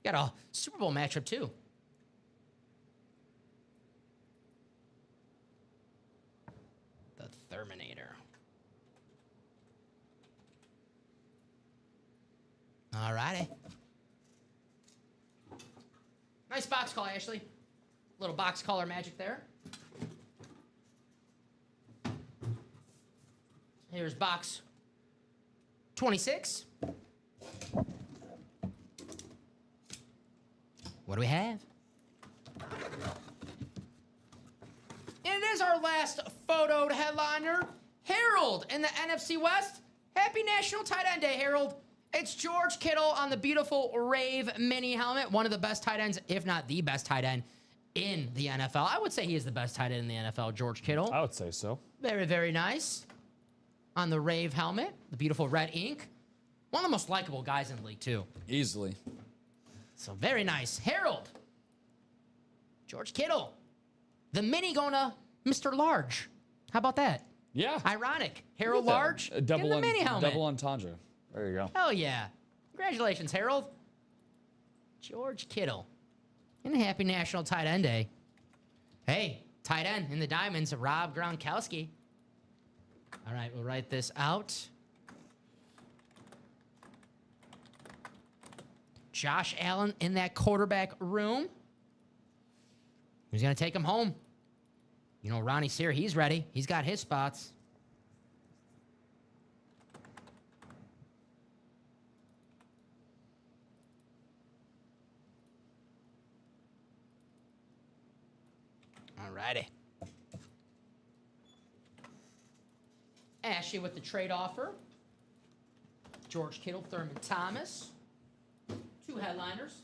Got a Super Bowl matchup, too. The Terminator. All righty. Nice box call, Ashley. Little box color magic there. Here's box 26. What do we have? And it is our last photoed headliner, Harold in the NFC West. Happy National Tight End Day, Harold. It's George Kittle on the beautiful Rave mini helmet. One of the best tight ends, if not the best tight end in the NFL. I would say he is the best tight end in the NFL, George Kittle. I would say so. Very, very nice. On the Rave helmet, the beautiful red ink. One of the most likable guys in the league, too. Easily. So very nice. Harold. George Kittle. The mini going to Mr. Large. How about that? Yeah. Ironic. Harold Large A double in the mini helmet. Double entendre. There you go. Hell yeah. Congratulations, Harold. George Kittle. And a happy National Tight End Day. Hey, tight end in the Diamonds, Rob Gronkowski. All right, we'll write this out. Josh Allen in that quarterback room. Who's going to take him home? You know, Ronnie's here. He's ready. He's got his spots. All righty. Ashley with the trade offer. George Kittle, Thurman Thomas. 2 headliners.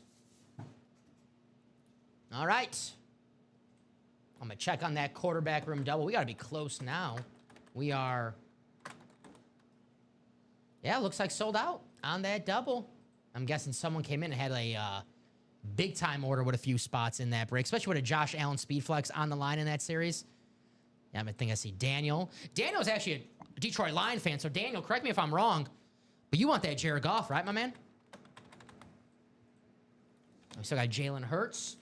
All right. I'm going to check on that quarterback room double. We got to be close now. We are... Yeah, looks like sold out on that double. I'm guessing someone came in and had a big-time order with a few spots in that break, especially with a Josh Allen speed flex on the line in that series. Yeah, I think I see Daniel. Daniel's actually a Detroit Lion fan, so Daniel, correct me if I'm wrong, but you want that Jared Goff, right, my man? We still got Jalen Hurts.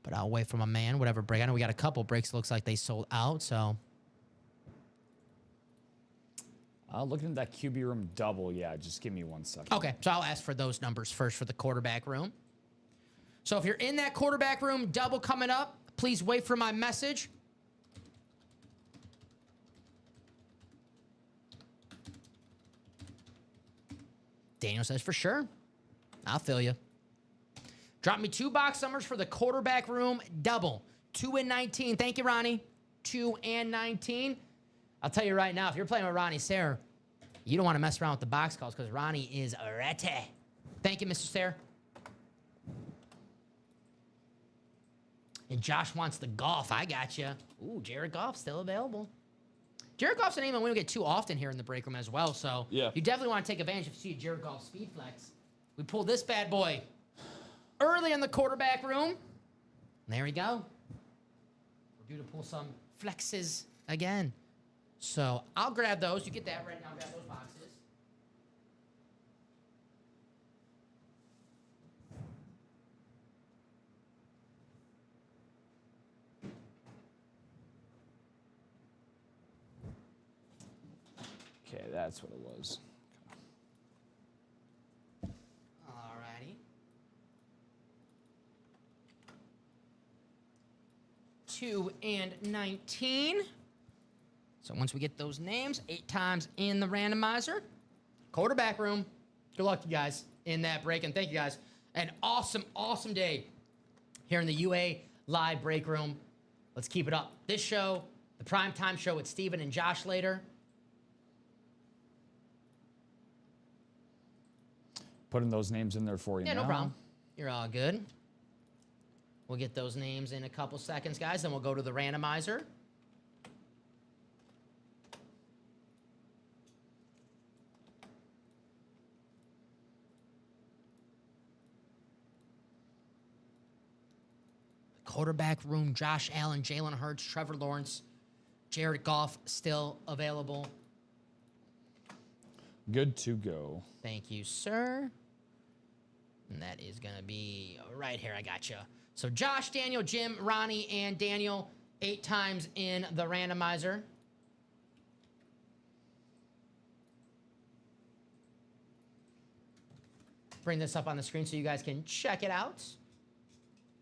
But I'll wait for my man, whatever break. I know we got a couple breaks. Looks like they sold out, so. Looking at that QB room double, yeah, just give me 1 second. Okay, so I'll ask for those numbers first for the quarterback room. So if you're in that quarterback room double coming up, please wait for my message. Daniel says, for sure. I'll fill you. Drop me 2 box numbers for the quarterback room double. 2 and 19. Thank you, Ronnie. 2 and 19. I'll tell you right now, if you're playing with Ronnie Sayre, you don't want to mess around with the box calls because Ronnie is ready. Thank you, Mr. Sayre. And Josh wants the golf. I got you. Ooh, Jared Goff still available. Jared Goff's a name that we don't get too often here in the break room as well, so yeah. You definitely want to take advantage if you see a Jared Goff speed flex. We pulled this bad boy early in the quarterback room. There we go. We're due to pull some flexes again. So I'll grab those. You get that right now. Grab those boxes. Okay, that's what it was. Alrighty. 2 and 19. So once we get those names, 8 times in the randomizer. Quarterback room. Good luck, you guys, in that break. And thank you, guys. An awesome, awesome day here in the UA Live break room. Let's keep it up. This show, the primetime show with Steven and Josh later. Putting those names in there for you now. Yeah, no problem. You're all good. We'll get those names in a couple seconds, guys. Then we'll go to the randomizer. Quarterback room, Josh Allen, Jalen Hurts, Trevor Lawrence, Jared Goff still available. Good to go. Thank you, sir. And that is going to be right here. I got you. So Josh, Daniel, Jim, Ronnie, and Daniel, 8 times in the randomizer. bring this up on the screen so you guys can check it out.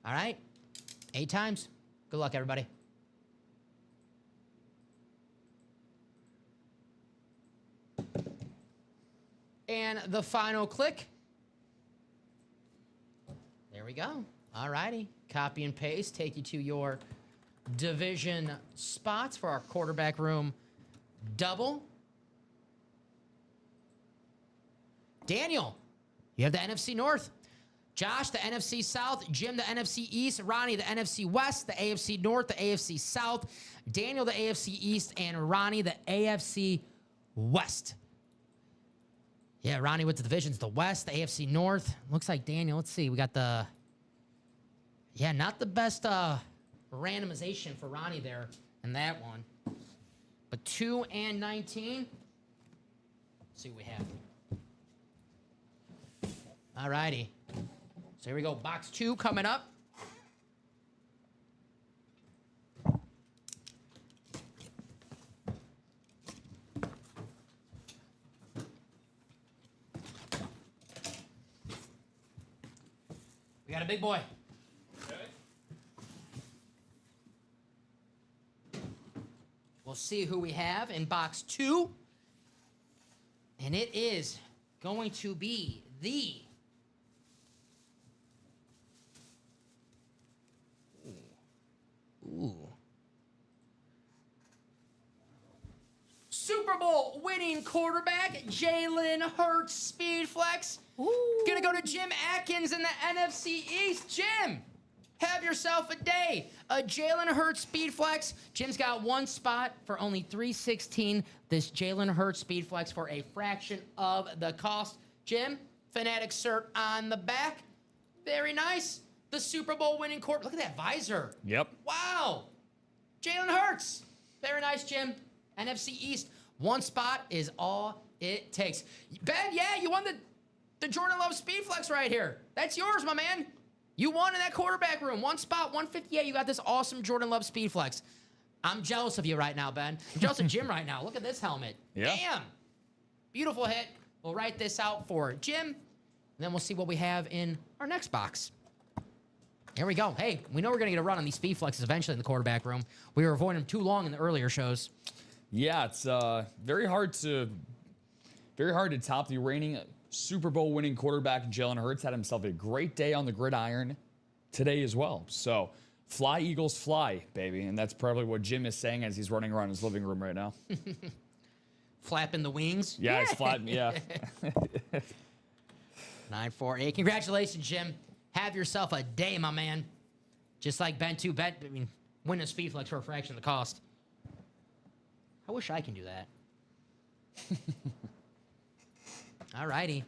All right. 8 times. Good luck, everybody. And the final click. There we go. All righty. Copy and paste. Take you to your division spots for our quarterback room double. Daniel, you have the NFC North. Josh, the NFC South. Jim, the NFC East. Ronnie, the NFC West. The AFC North, the AFC South. Daniel, the AFC East. And Ronnie, the AFC West. Yeah, Ronnie with the divisions. The West, the AFC North. Looks like Daniel. Let's see. We got the... Yeah, not the best randomization for Ronnie there in that one. But 2 and 19. Let's see what we have. All righty. So here we go. Box 2 coming up. We got a big boy. Okay. We'll see who we have in box 2. And it is going to be the... Ooh. Super Bowl winning quarterback, Jalen Hurts, speed flex. Ooh. Gonna go to Jim Atkins in the NFC East. Jim, have yourself a day. A Jalen Hurts speed flex. Jim's got 1 spot for only $316. This Jalen Hurts speed flex for a fraction of the cost. Jim, Fanatic cert on the back. Very nice. The Super Bowl winning quarterback. Look at that visor. Yep. Wow. Jalen Hurts. Very nice, Jim. NFC East. 1 spot is all it takes. Ben, yeah, you won the Jordan Love speed flex right here. That's yours, my man. You won in that quarterback room. 1 spot, 158. You got this awesome Jordan Love speed flex. I'm jealous of you right now, Ben. I'm jealous of Jim right now. Look at this helmet. Yeah. Damn. Beautiful hit. We'll write this out for Jim, and then we'll see what we have in our next box. Here we go. Hey, we know we're going to get a run on these speed flexes eventually in the quarterback room. We were avoiding them too long in the earlier shows. Yeah, it's very hard to top the reigning Super Bowl winning quarterback Jalen Hurts. Had himself a great day on the gridiron today as well. So fly, Eagles, fly, baby. And that's probably what Jim is saying as he's running around his living room right now. Flapping the wings. Yeah, he's flapping, yeah. 948. Congratulations, Jim. Have yourself a day, my man. Just like Ben, too. Ben, I mean, win a speed flex for a fraction of the cost. I wish I can do that. All righty.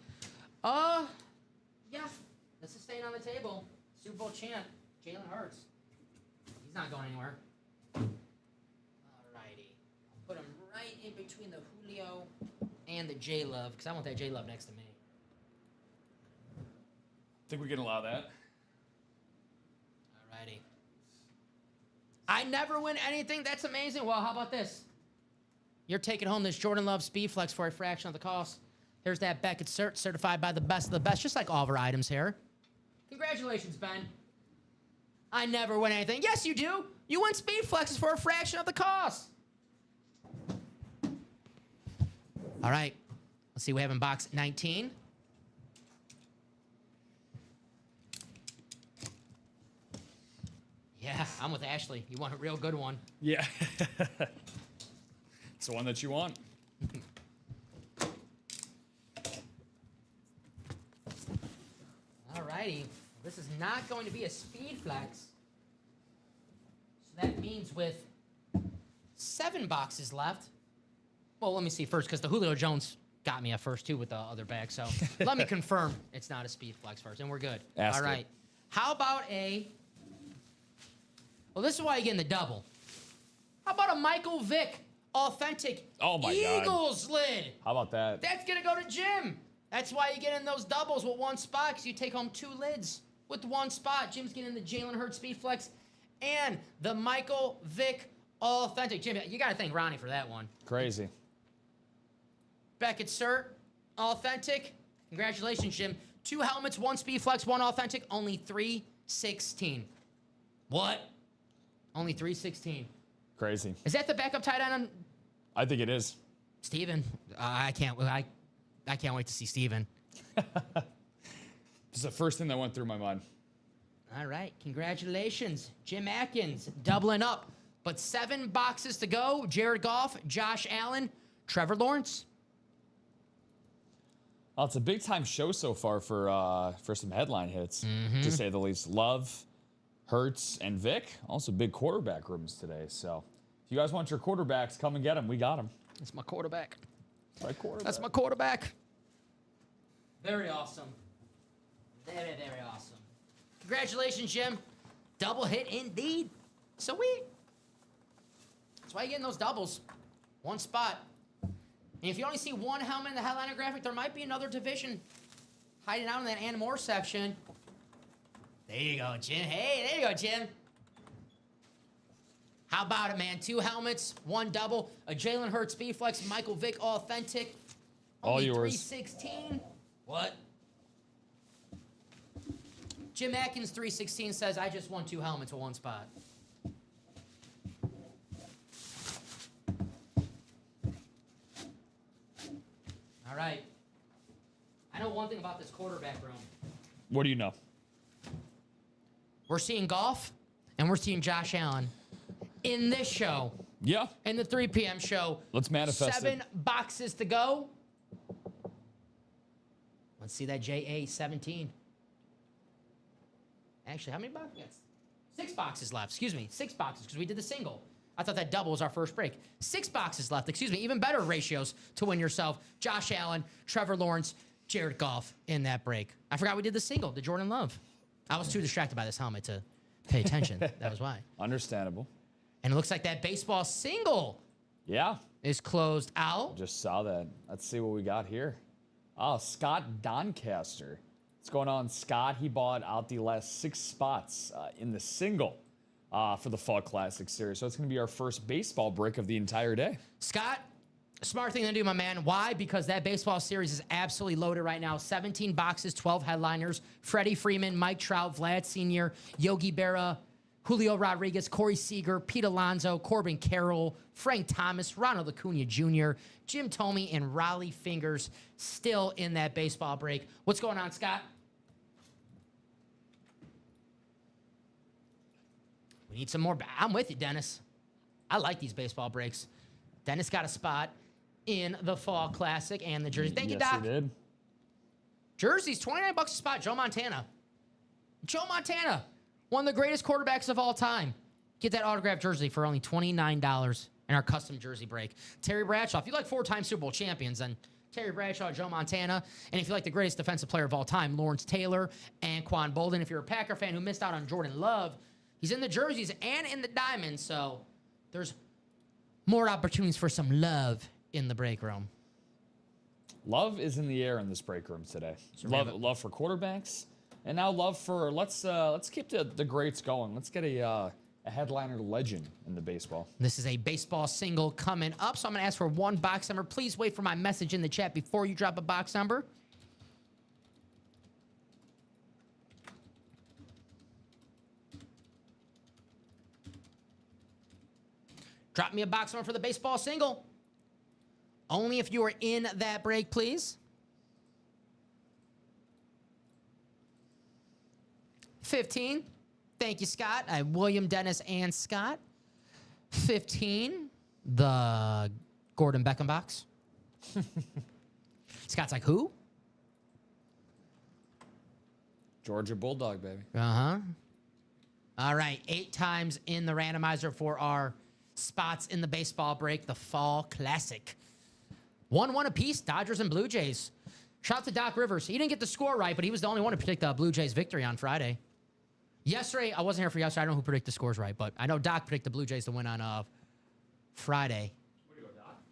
Yeah. This is staying on the table. Super Bowl champ, Jalen Hurts. He's not going anywhere. All righty. I'll put him right in between the Julio and the J-Love, because I want that J-Love next to me. Think we can allow that? Alrighty. I never win anything. That's amazing. Well, how about this? You're taking home this Jordan Love speed flex for a fraction of the cost. There's that Beckett cert, certified by the best of the best, just like all of our items here. Congratulations, Ben. I never win anything. Yes, you do. You win speed flexes for a fraction of the cost. All right. Let's see what we have in box 19. Yeah, I'm with Ashley. You want a real good one. Yeah. It's the one that you want. All righty. This is not going to be a speed flex. So that means with 7 boxes left. Well, let me see first, because the Julio Jones got me at first, too, with the other bag. So let me confirm it's not a speed flex first, and we're good. Ask all right. it. How about a... Well, this is why you get in the double. How about a Michael Vick authentic Eagles lid? How about that? That's going to go to Jim. That's why you get in those doubles with 1 spot, because you take home 2 lids with 1 spot. Jim's getting the Jalen Hurts speed flex and the Michael Vick authentic. Jim, you got to thank Ronnie for that one. Crazy. Beckett cert, authentic. Congratulations, Jim. 2 helmets, 1 speed flex, 1 authentic, only $316. What? Only $316. Crazy. Is that the backup tight end on I think it is. Steven? I can't wait to see Steven. It's the first thing that went through my mind. All right, congratulations. Jim Atkins doubling up. But 7 boxes to go. Jared Goff, Josh Allen, Trevor Lawrence. Well, it's a big-time show so far for some headline hits, to say the least. Love, Hurts, and Vic. Also big quarterback rooms today. So if you guys want your quarterbacks, come and get them. We got them. That's my quarterback. That's my quarterback. Very awesome. Very, very awesome. Congratulations, Jim. Double hit indeed. Sweet. That's why you're getting those doubles. 1 spot. And if you only see 1 helmet in the headliner graphic, there might be another division hiding out in that and more section. There you go, Jim. Hey, there you go, Jim. How about it, man? 2 helmets, 1 double, a Jalen Hurts speed flex, Michael Vick authentic. All Only yours. $316. What? Jim Atkins 316 says, I just won 2 helmets with 1 spot. All right. I know one thing about this quarterback room. What do you know? We're seeing Goff, and we're seeing Josh Allen in this show. Yeah. In the 3 p.m. show. Let's manifest 7 it. boxes to go. Let's see that JA17. Actually, how many boxes? Yes. 6 boxes left. Excuse me. 6 boxes because we did the single. I thought that double was our first break. 6 boxes left. Excuse me. Even better ratios to win yourself. Josh Allen, Trevor Lawrence, Jared Goff in that break. I forgot we did the single, the Jordan Love. I was too distracted by this helmet to pay attention. That was why. Understandable. And it looks like that baseball single Yeah. is closed out. Just saw that. Let's see what we got here. Oh, Scott Doncaster. What's going on, Scott? He bought out the last 6 spots in the single for the Fall Classic Series. So it's going to be our first baseball break of the entire day. Scott, smart thing to do, my man. Why? Because that baseball series is absolutely loaded right now. 17 boxes, 12 headliners. Freddie Freeman, Mike Trout, Vlad Sr., Yogi Berra, Julio Rodriguez, Corey Seager, Pete Alonso, Corbin Carroll, Frank Thomas, Ronald Acuna Jr., Jim Thome, and Raleigh Fingers still in that baseball break. What's going on, Scott? We need some more. I'm with you, Dennis. I like these baseball breaks. Dennis got a spot in the Fall Classic and the jersey. Thank you, Doc. Yes, he did. Jerseys, $29 a spot. Joe Montana. Joe Montana, one of the greatest quarterbacks of all time. Get that autographed jersey for only $29 in our custom jersey break. Terry Bradshaw, if you like 4-time Super Bowl champions, then Terry Bradshaw, Joe Montana. And if you like the greatest defensive player of all time, Lawrence Taylor and Quan Bolden. If you're a Packer fan who missed out on Jordan Love, he's in the jerseys and in the diamonds, so there's more opportunities for some love in the break room. Love is in the air in this break room today. Love for quarterbacks, and now love for let's keep the greats going. Let's get a headliner legend in the baseball. This is a baseball single coming up, so I'm going to ask for 1 box number. Please wait for my message in the chat before you drop a box number. Drop me a box number for the baseball single. Only if you are in that break, please. 15. Thank you, Scott. I have William, Dennis, and Scott. 15. The Gordon Beckham box. Scott's like, who? Georgia Bulldog, baby. Uh-huh. All right. 8 times in the randomizer for our spots in the baseball break, the Fall Classic. 1-1 apiece, Dodgers and Blue Jays. Shout out to Doc Rivers. He didn't get the score right, but he was the only one to predict the Blue Jays victory on Friday. Yesterday, I wasn't here for yesterday. I don't know who predicted the scores right, but I know Doc predicted the Blue Jays to win on Friday. Way to go, Doc.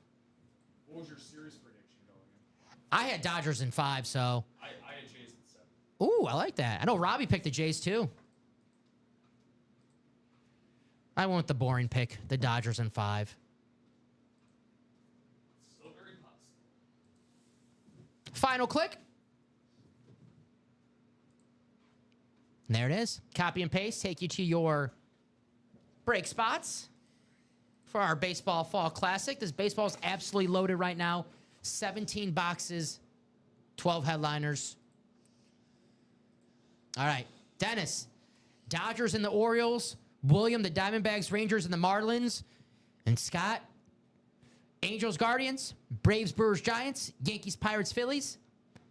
What was your series prediction going in? I had Dodgers in 5, so. I had Jays in 7. Ooh, I like that. I know Robbie picked the Jays, too. I went with the boring pick, the Dodgers in 5. Still very possible. Final click. There it is. Copy and paste. Take you to your break spots for our Baseball Fall Classic. This baseball is absolutely loaded right now. 17 boxes, 12 headliners. All right. Dennis, Dodgers and the Orioles. William, the Diamondbacks, Rangers, and the Marlins. And Scott, Angels, Guardians. Braves, Brewers, Giants. Yankees, Pirates, Phillies.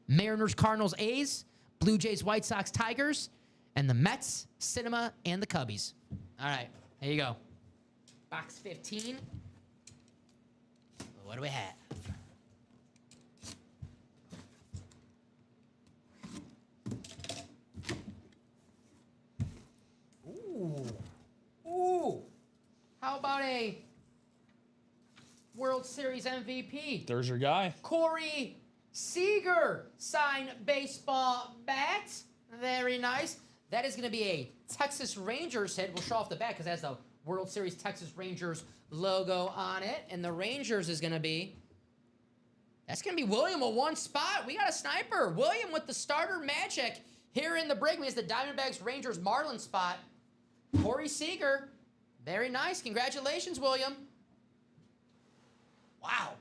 Mariners, Cardinals, A's. Blue Jays, White Sox, Tigers. And the Mets, Cinema, and the Cubbies. All right. There you go. Box 15. What do we have? Ooh. How about a World Series MVP? There's your guy. Corey Seager signed baseball bat. Very nice. That is going to be a Texas Rangers hit. We'll show off the bat because it has the World Series Texas Rangers logo on it. And the Rangers is going to be... That's going to be William with one spot. We got a sniper. William with the starter magic here in the break. Means the Diamondbacks, Rangers, Marlins spot. Corey Seager. Very nice. Congratulations, William. Wow.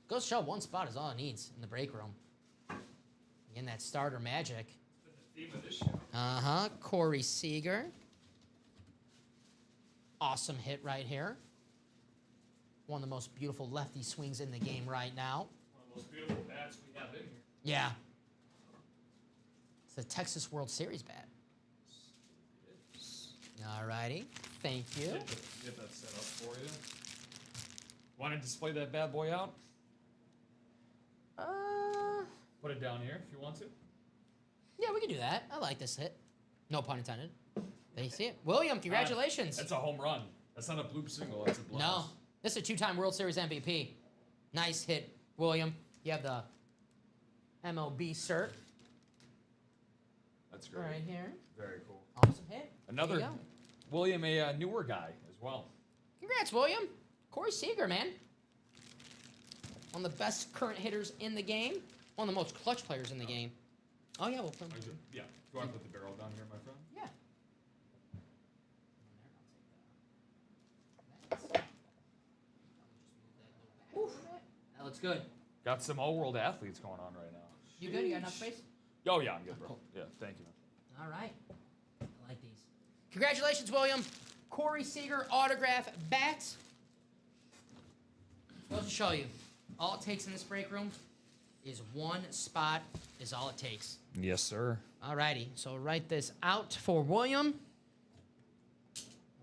Goes to show one spot is all it needs in the break room. Again, that starter magic. Corey Seager. Awesome hit right here. One of the most beautiful lefty swings in the game right now. One of the most beautiful bats we have in here. Yeah. It's the Texas World Series bat. All righty. Thank you. Get that set up for you. Want to display that bad boy out? Put it down here if you want to. Yeah, we can do that. I like this hit. No pun intended. There you see it. William, congratulations. That's a home run. That's not a bloop single. That's a blast. No. This is a two-time World Series MVP. Nice hit, William. You have the MLB cert. That's great. Right here. Very cool. Awesome hit. Another There you go. William, a newer guy as well. Congrats, William. Corey Seager, man. One of the best current hitters in the game. One of the most clutch players in the game. Oh, yeah, we'll put him. Yeah. Do you want to put the barrel down here, my friend? Yeah. Oof. That looks good. Got some all-world athletes going on right now. You good? You got enough space? Oh, yeah, I'm good, bro. Cool. Yeah, thank you. All right. I like these. Congratulations, William. Corey Seager autograph bats. Goes to show you. All it takes in this break room is one spot is all it takes. Yes, sir. All righty. So write this out for William.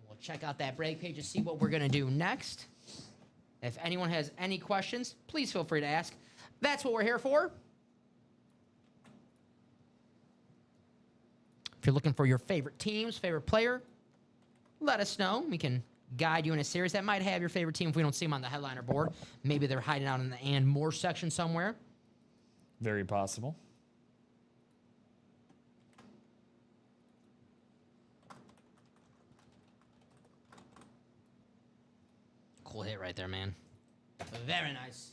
We'll check out that break page and see what we're going to do next. If anyone has any questions, please feel free to ask. That's what we're here for. If you're looking for your favorite teams, favorite player, let us know. We can guide you in a series that might have your favorite team if we don't see them on the headliner board. Maybe they're hiding out in the and more section somewhere. Very possible. Cool hit right there, man. Very nice.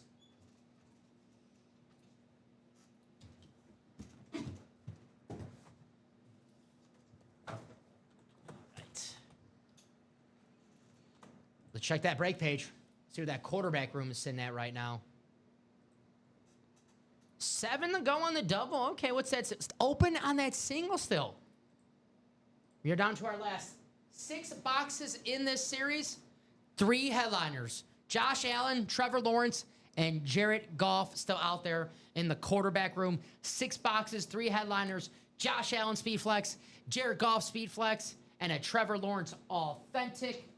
Let's check that break page. See where that quarterback room is sitting at right now. 7 to go on the double. Okay, what's that? It's open on that single still. We are down to our last 6 boxes in this series. 3 headliners. Josh Allen, Trevor Lawrence, and Jared Goff still out there in the quarterback room. 6 boxes, 3 headliners. Josh Allen speed flex, Jared Goff speed flex, and a Trevor Lawrence authentic.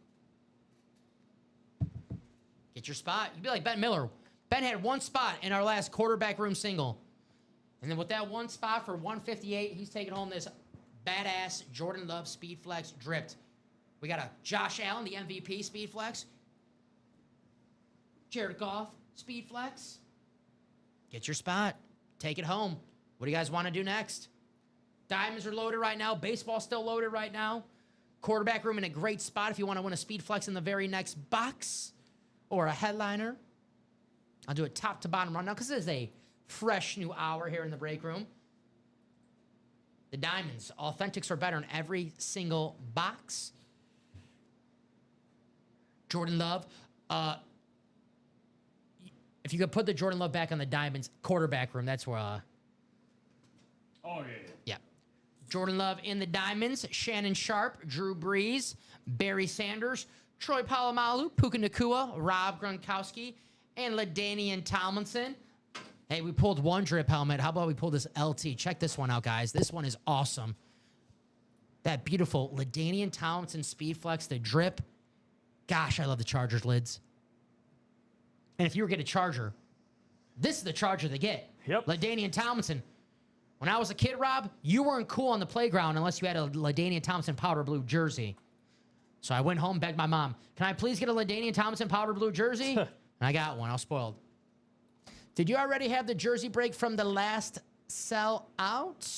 Get your spot. You'd be like Ben Miller. Ben had 1 spot in our last quarterback room single. And then with that 1 spot for 158, he's taking home this badass Jordan Love speed flex dripped. We got a Josh Allen, the MVP speed flex. Jared Goff speed flex. Get your spot. Take it home. What do you guys want to do next? Diamonds are loaded right now. Baseball's still loaded right now. Quarterback room in a great spot if you want to win a speed flex in the very next box. Or a headliner. I'll do a top to bottom run now because it is a fresh new hour here in the break room. The Diamonds. Authentics are better in every single box. Jordan Love. If you could put the Jordan Love back on the Diamonds quarterback room, that's where. Oh, yeah. Yeah. Jordan Love in the Diamonds. Shannon Sharp, Drew Brees, Barry Sanders, Troy Polamalu, Puka Nacua, Rob Gronkowski, and LaDainian Tomlinson. Hey, we pulled one drip helmet. How about we pull this LT? Check this one out, guys. This one is awesome. That beautiful LaDainian Tomlinson Speed Flex, the drip. Gosh, I love the Chargers lids. And if you were to get a Charger, this is the Charger they get. Yep. LaDainian Tomlinson. When I was a kid, Rob, you weren't cool on the playground unless you had a LaDainian Tomlinson powder blue jersey. So I went home, begged my mom, can I please get a LaDainian Tomlinson powder blue jersey? And I got one. I was spoiled. Did you already have the jersey break from the last sell out?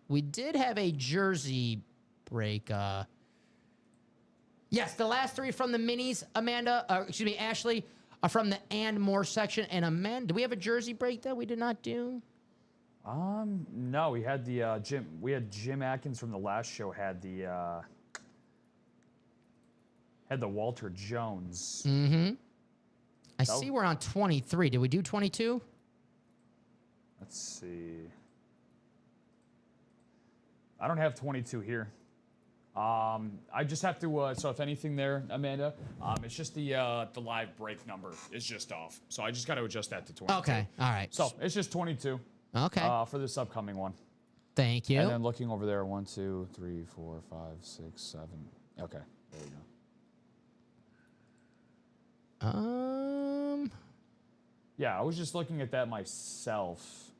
We did have a jersey break. Yes, the last three from the minis, Ashley, are from the and more section. And Amanda, do we have a jersey break that we did not do? No, we had the Jim. We had Jim Atkins from the last show. Had the Walter Jones. Mm-hmm. I see we're on 23. Did we do 22? Let's see. I don't have 22 here. I just have to. So if anything there, Amanda, it's just the live break number is just off. So I just got to adjust that to 22. Okay. All right. So it's just 22. Okay. For this upcoming one. Thank you. And then looking over there, 1, 2, 3, 4, 5, 6, 7. Okay. There you go. Yeah, I was just looking at that myself.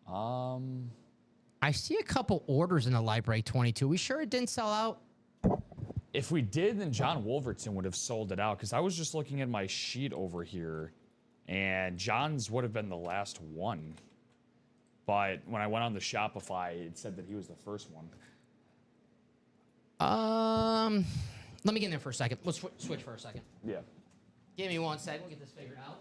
I see a couple orders in the live break 22. We sure it didn't sell out? If we did, then John Wolverton would have sold it out because I was just looking at my sheet over here, and John's would have been the last one. But when I went on the Shopify, it said that he was the first one. Let me get in there for a second. Let's switch for a second. Yeah. Give me 1 second. We'll get this figured out.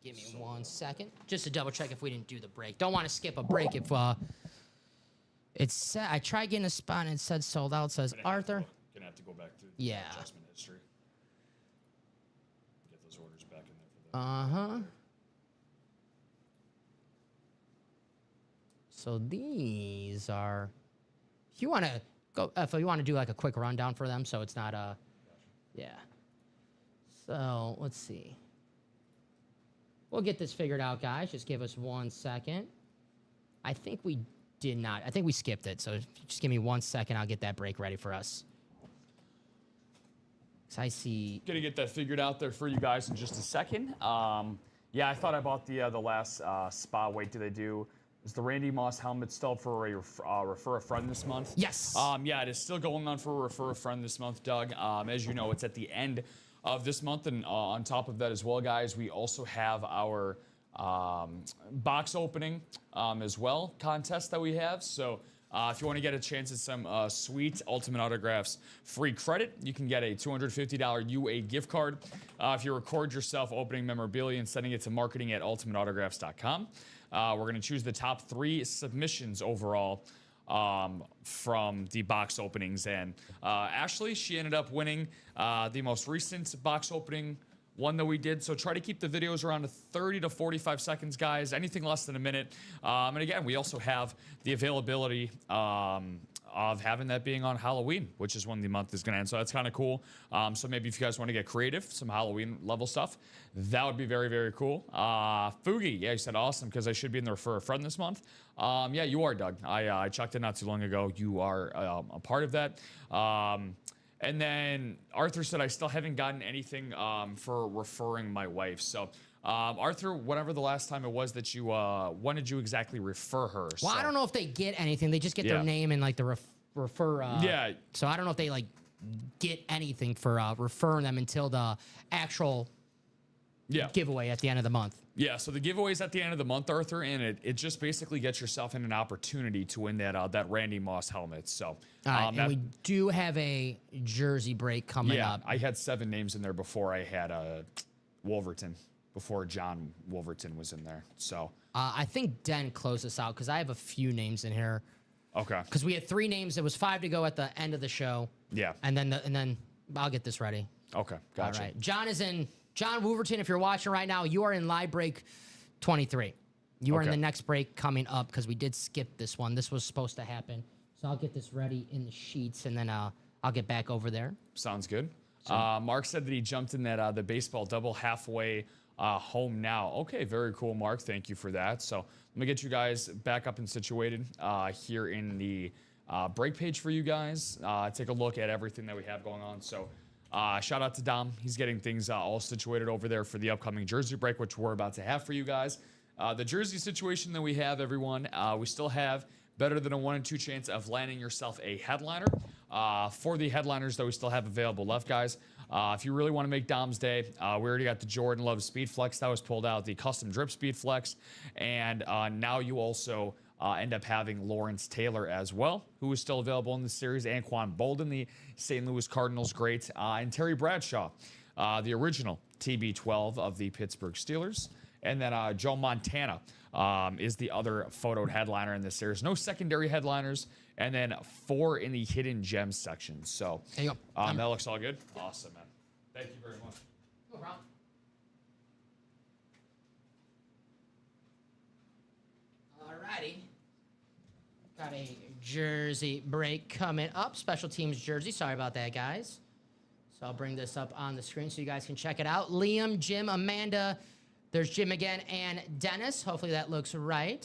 Give me 1 second. Just to double check if we didn't do the break. Don't want to skip a break if it said I tried getting a spot and it said sold out. It says Arthur. Gonna have to go back through the adjustment history. Get those orders back in there for that. So these are if you want to go if you want to do like a quick rundown for them so it's not yeah. So let's see. We'll get this figured out, guys. Just give us 1 second. I think we did not. I think we skipped it. So just give me 1 second. I'll get that break ready for us. So I see. Gonna get that figured out there for you guys in just a second. Yeah, I thought I bought the last spa. Wait, do they do? Is the Randy Moss helmet still for a refer a friend this month? Yes. Yeah, it is still going on for a refer a friend this month, Doug. As you know, it's at the end of this month, and on top of that as well, guys, we also have our box opening as well contest that we have. So if you want to get a chance at some sweet Ultimate Autographs free credit, you can get a $250 UA gift card if you record yourself opening memorabilia and sending it to marketing@ultimateautographs.com. We're going to choose the top 3 submissions overall from the box openings. And Ashley, she ended up winning the most recent box opening one that we did. So try to keep the videos around 30 to 45 seconds, guys. Anything less than a minute. And again, we also have the availability of having that being on Halloween, which is when the month is going to end. So that's kind of cool. So maybe if you guys want to get creative, some Halloween level stuff, that would be very, very cool. Fugi, yeah, you said awesome because I should be in there for a friend this month. Yeah, you are, Doug. I checked it not too long ago. You are a part of that. And then Arthur said, I still haven't gotten anything for referring my wife. So, Arthur, whatever the last time it was that you, when did you exactly refer her? Well, I don't know if they get anything. They just get their name and like the refer. Yeah. So I don't know if they like get anything for referring them until the actual giveaway at the end of the month. Yeah, so the giveaway is at the end of the month, Arthur, and it just basically gets yourself in an opportunity to win that Randy Moss helmet. So, all right, and we do have a jersey break coming up. I had 7 names in there before I had Wolverton. before John Wolverton was in there. So I think Den closed us out because I have a few names in here. okay, Because we had 3 names. There was 5 to go at the end of the show. yeah, And then I'll get this ready. okay, gotcha. All right. John is in. John Wolverton, if you're watching right now, you are in live break 23. You are in Okay. the next break coming up because we did skip this one. This was supposed to happen. So I'll get this ready in the sheets, and then I'll get back over there. Sounds good. Mark said that he jumped in that the baseball double halfway home now. Okay, very cool, Mark. Thank you for that. So let me get you guys back up and situated here in the break page for you guys. Take a look at everything that we have going on. So shout out to Dom. He's getting things all situated over there for the upcoming jersey break, which we're about to have for you guys. The jersey situation that we have, everyone, we still have better than a 1 in 2 chance of landing yourself a headliner. For the headliners that we still have available left, guys, if you really want to make Dom's day, we already got the Jordan Love Speed Flex that was pulled out, the custom drip Speed Flex, and now you also end up having Lawrence Taylor as well, who is still available in the series, Anquan Bolden, the St. Louis Cardinals great, and Terry Bradshaw, the original TB12 of the Pittsburgh Steelers. And then Joe Montana is the other photoed headliner in this series. No secondary headliners. And then 4 in the hidden gems section. So There you go. that looks all good. Awesome, man. Thank you very much. No problem. Alrighty. Got a jersey break coming up. Special teams jersey. Sorry about that, guys. So I'll bring this up on the screen so you guys can check it out. Liam, Jim, Amanda. There's Jim again and Dennis. Hopefully that looks right.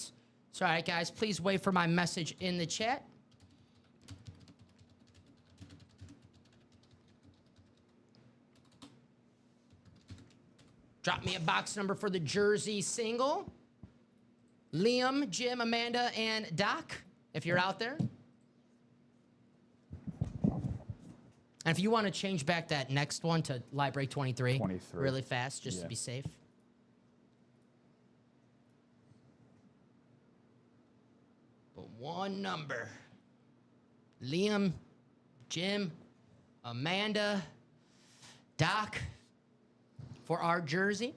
So, all right, guys, please wait for my message in the chat. Drop me a box number for the jersey single. Liam, Jim, Amanda, and Doc, if you're out there. And if you want to change back that next one to Live Break 23, 23. really fast, just Yeah. to be safe. But one number. Liam, Jim, Amanda, Doc for our jersey.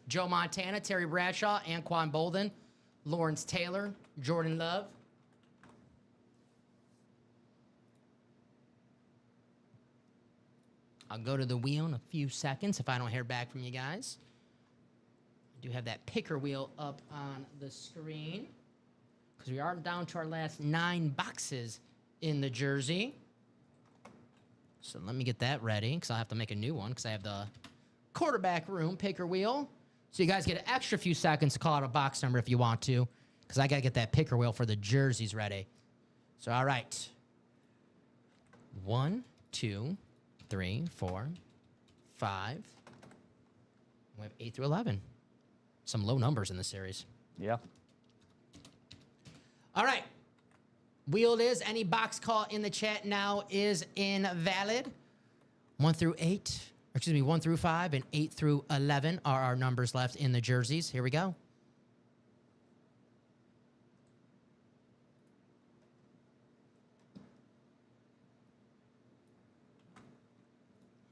Joe Montana, Terry Bradshaw, Anquan Bolden, Lawrence Taylor, Jordan Love. I'll go to the wheel in a few seconds if I don't hear back from you guys. I do have that picker wheel up on the screen because we are down to our last 9 boxes in the jersey. So let me get that ready because I'll have to make a new one because I have the quarterback room picker wheel. So you guys get an extra few seconds to call out a box number if you want to because I got to get that picker wheel for the jerseys ready. So, all right. 1, 2, 3, 4, 5. We have 8 through 11. Some low numbers in the series. Yeah. All right. Wheel it is. Any box call in the chat now is invalid. 1 through 8. Excuse me, 1 through 5 and 8 through 11 are our numbers left in the jerseys. Here we go.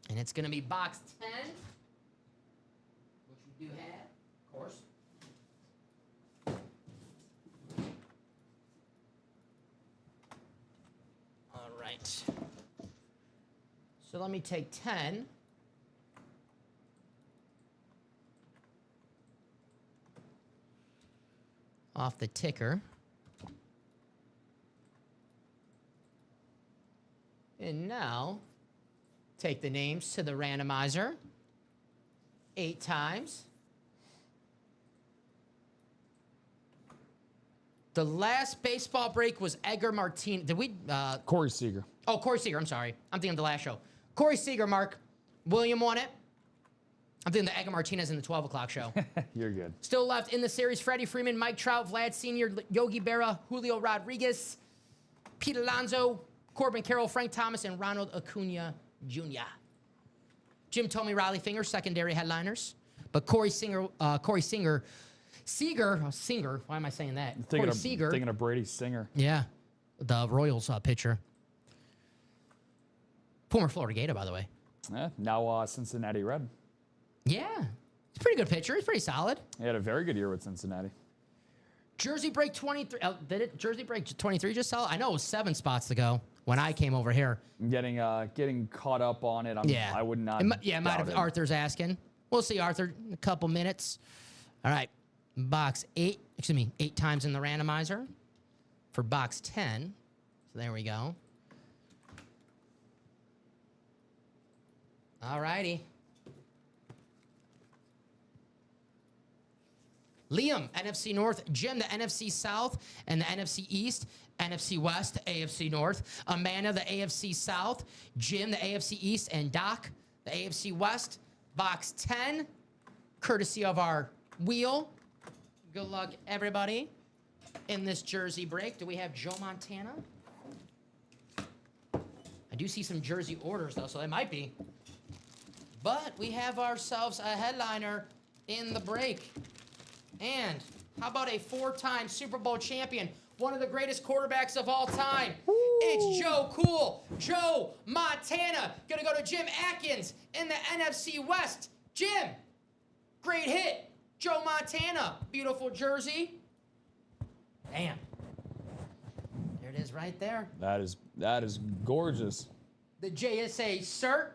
And it's going to be box 10, which we do have, of course. All right. So let me take 10. Off the ticker. And now, take the names to the randomizer 8 times. The last baseball break was Edgar Martinez. Did we? Corey Seager. Oh, Corey Seager. I'm sorry. I'm thinking of the last show. Corey Seager, Mark. William won it. I'm thinking the Edgar Martinez in the 12 o'clock show. You're good. Still left in the series, Freddie Freeman, Mike Trout, Vlad Sr., Yogi Berra, Julio Rodriguez, Pete Alonso, Corbin Carroll, Frank Thomas, and Ronald Acuna Jr. Jim Tomey, Riley Finger, secondary headliners. But Singer, why am I saying that? Corey Seager. Thinking of Brady Singer. Yeah, the Royals pitcher. Former Florida Gator, by the way. Now Cincinnati Red. Yeah. He's a pretty good pitcher. He's pretty solid. He had a very good year with Cincinnati. Jersey break 23. Did it? Jersey break 23 just sell? I know it was 7 spots to go when I came over here. I'm getting caught up on it. I would not. It might have. Arthur's asking. We'll see, Arthur, in a couple minutes. All right. Box 8. 8 times in the randomizer for box 10. So there we go. All righty. Liam, NFC North. Jim, the NFC South and the NFC East. NFC West, AFC North. Amanda, the AFC South. Jim, the AFC East. And Doc, the AFC West. Box 10, courtesy of our wheel. Good luck, everybody, in this jersey break. Do we have Joe Montana? I do see some jersey orders, though, so it might be. But we have ourselves a headliner in the break. And how about a 4-time Super Bowl champion, one of the greatest quarterbacks of all time? Woo. It's Joe Cool, Joe Montana. Gonna go to Jim Atkins in the NFC West. Jim, great hit. Joe Montana, beautiful jersey. Damn. There it is right there. That is gorgeous. The JSA cert.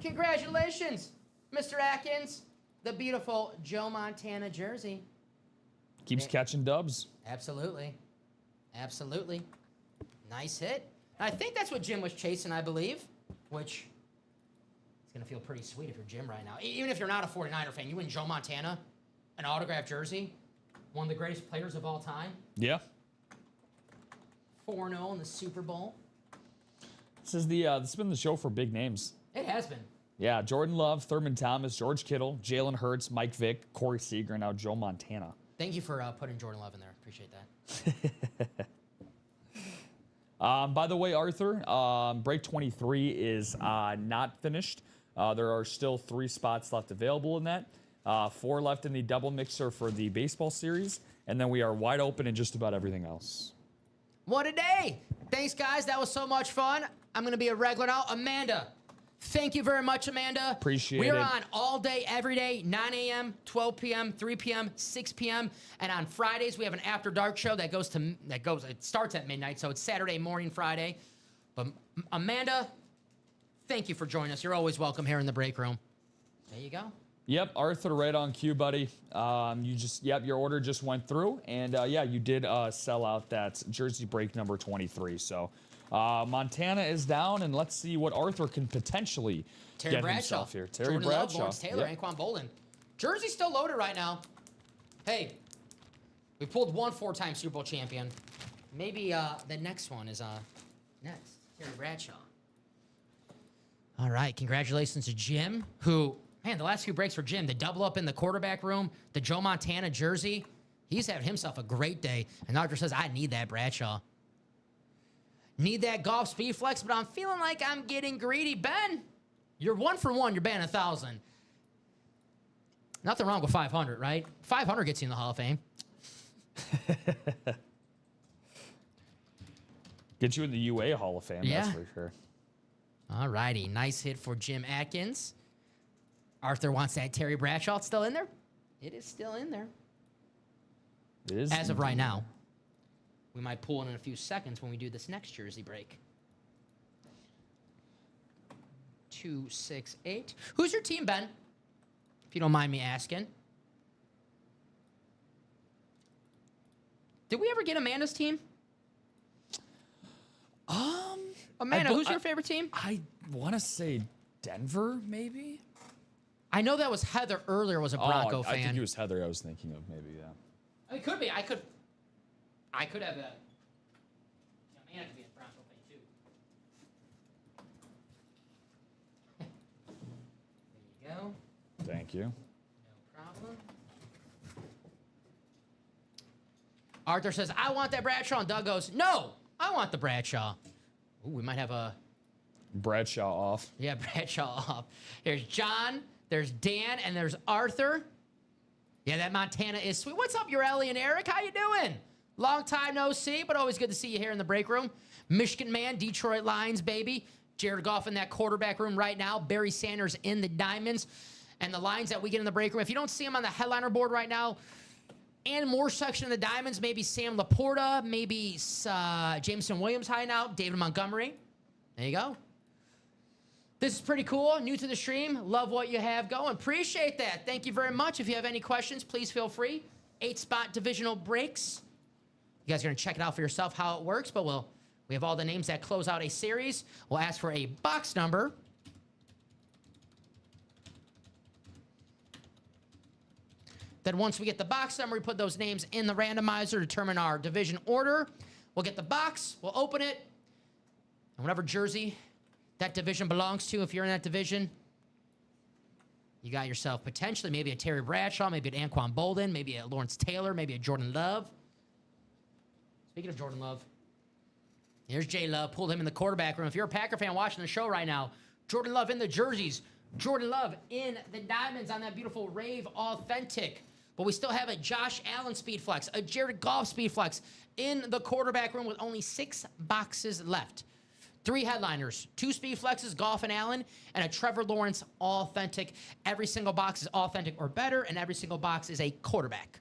Congratulations, Mr. Atkins. The beautiful Joe Montana jersey. Keeps catching dubs. Absolutely. Absolutely. Nice hit. And I think that's what Jim was chasing, I believe, which it's going to feel pretty sweet if you're Jim right now. Even if you're not a 49er fan, you win Joe Montana, an autographed jersey, one of the greatest players of all time. Yeah. 4-0 in the Super Bowl. This has been the show for big names. It has been. Yeah, Jordan Love, Thurman Thomas, George Kittle, Jalen Hurts, Mike Vick, Corey Seager, and now Joe Montana. Thank you for putting Jordan Love in there. Appreciate that. By the way, Arthur, break 23 is not finished. There are still 3 spots left available in that. 4 left in the double mixer for the baseball series, and then we are wide open in just about everything else. What a day. Thanks, guys. That was so much fun. I'm going to be a regular now. Amanda, thank you very much, Amanda. Appreciate it. We're on all day, every day, 9 a.m., 12 p.m., 3 p.m., 6 p.m., and on Fridays we have an after dark show it starts at midnight, so it's Saturday morning, Friday. But Amanda, thank you for joining us. You're always welcome here in the break room. There you go. Yep, Arthur, right on cue, buddy. Your order just went through, and you did sell out that jersey break number 23. So Montana is down, and let's see what Arthur can potentially get himself here. Terry Jordan Bradshaw, Love, Lawrence Taylor, Anquan Bolden. Jersey's still loaded right now. Hey, we pulled one 4-time Super Bowl champion. Maybe the next one is next. Terry Bradshaw. All right, congratulations to Jim, who... Man, the last few breaks for Jim, the double up in the quarterback room, the Joe Montana jersey. He's having himself a great day. And Doctor says, I need that Bradshaw. Need that golf speed flex, but I'm feeling like I'm getting greedy. Ben, you're 1 for 1. You're batting 1,000. Nothing wrong with 500, right? 500 gets you in the Hall of Fame. Get you in the UA Hall of Fame, Yeah. that's for sure. All righty. Nice hit for Jim Atkins. Arthur wants that Terry Bradshaw. It's still in there? It is still in there. It is. As of right now. We might pull in a few seconds when we do this next jersey break. 268. Who's your team, Ben? If you don't mind me asking. Did we ever get Amanda's team? Amanda, who's your favorite team? I want to say Denver, maybe? I know that was Heather earlier was a Bronco fan. I think it was Heather I was thinking of, maybe, yeah. It could be. I could have that. Amanda could be a Bronco fan, too. There you go. Thank you. No problem. Arthur says, I want that Bradshaw. And Doug goes, no, I want the Bradshaw. Ooh, we might have a... Bradshaw off. Yeah, Bradshaw off. There's John, there's Dan, and there's Arthur. Yeah, that Montana is sweet. What's up, Ureli and Eric? How you doing? Long time no see, but always good to see you here in the break room. Michigan man, Detroit Lions, baby. Jared Goff in that quarterback room right now. Barry Sanders in the Diamonds. And the lines that we get in the break room, if you don't see them on the headliner board right now, and more section of the diamonds, maybe Sam Laporta, maybe Jameson Williams hiding out, David Montgomery. There you go. This is pretty cool. New to the stream. Love what you have going. Appreciate that. Thank you very much. If you have any questions, please feel free. 8-spot divisional breaks. You guys are going to check it out for yourself how it works, but we have all the names that close out a series. We'll ask for a box number. Then once we get the box number, we put those names in the randomizer to determine our division order. We'll get the box, we'll open it, and whatever jersey that division belongs to, if you're in that division, you got yourself potentially maybe a Terry Bradshaw, maybe an Anquan Bolden, maybe a Lawrence Taylor, maybe a Jordan Love. Speaking of Jordan Love, here's J Love, pulled him in the quarterback room. If you're a Packer fan watching the show right now, Jordan Love in the jerseys, Jordan Love in the diamonds on that beautiful Rave Authentic. But we still have a Josh Allen speed flex, a Jared Goff speed flex in the quarterback room with only 6 boxes left. 3 headliners, 2 speed flexes, Goff and Allen, and a Trevor Lawrence Authentic. Every single box is authentic or better, and every single box is a quarterback.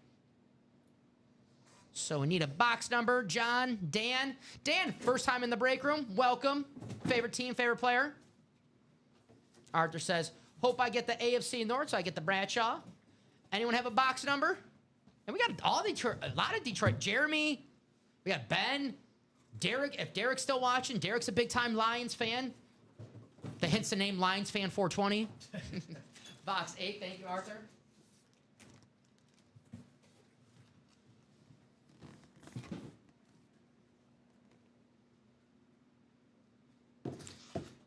So we need a box number. John, Dan. Dan, first time in the break room. Welcome. Favorite team, favorite player? Arthur says, hope I get the AFC North, so I get the Bradshaw. Anyone have a box number? And we got all Detroit, a lot of Detroit. Jeremy, we got Ben, Derek. If Derek's still watching, Derek's a big-time Lions fan. The hence the name Lions Fan 420. Box 8, thank you, Arthur.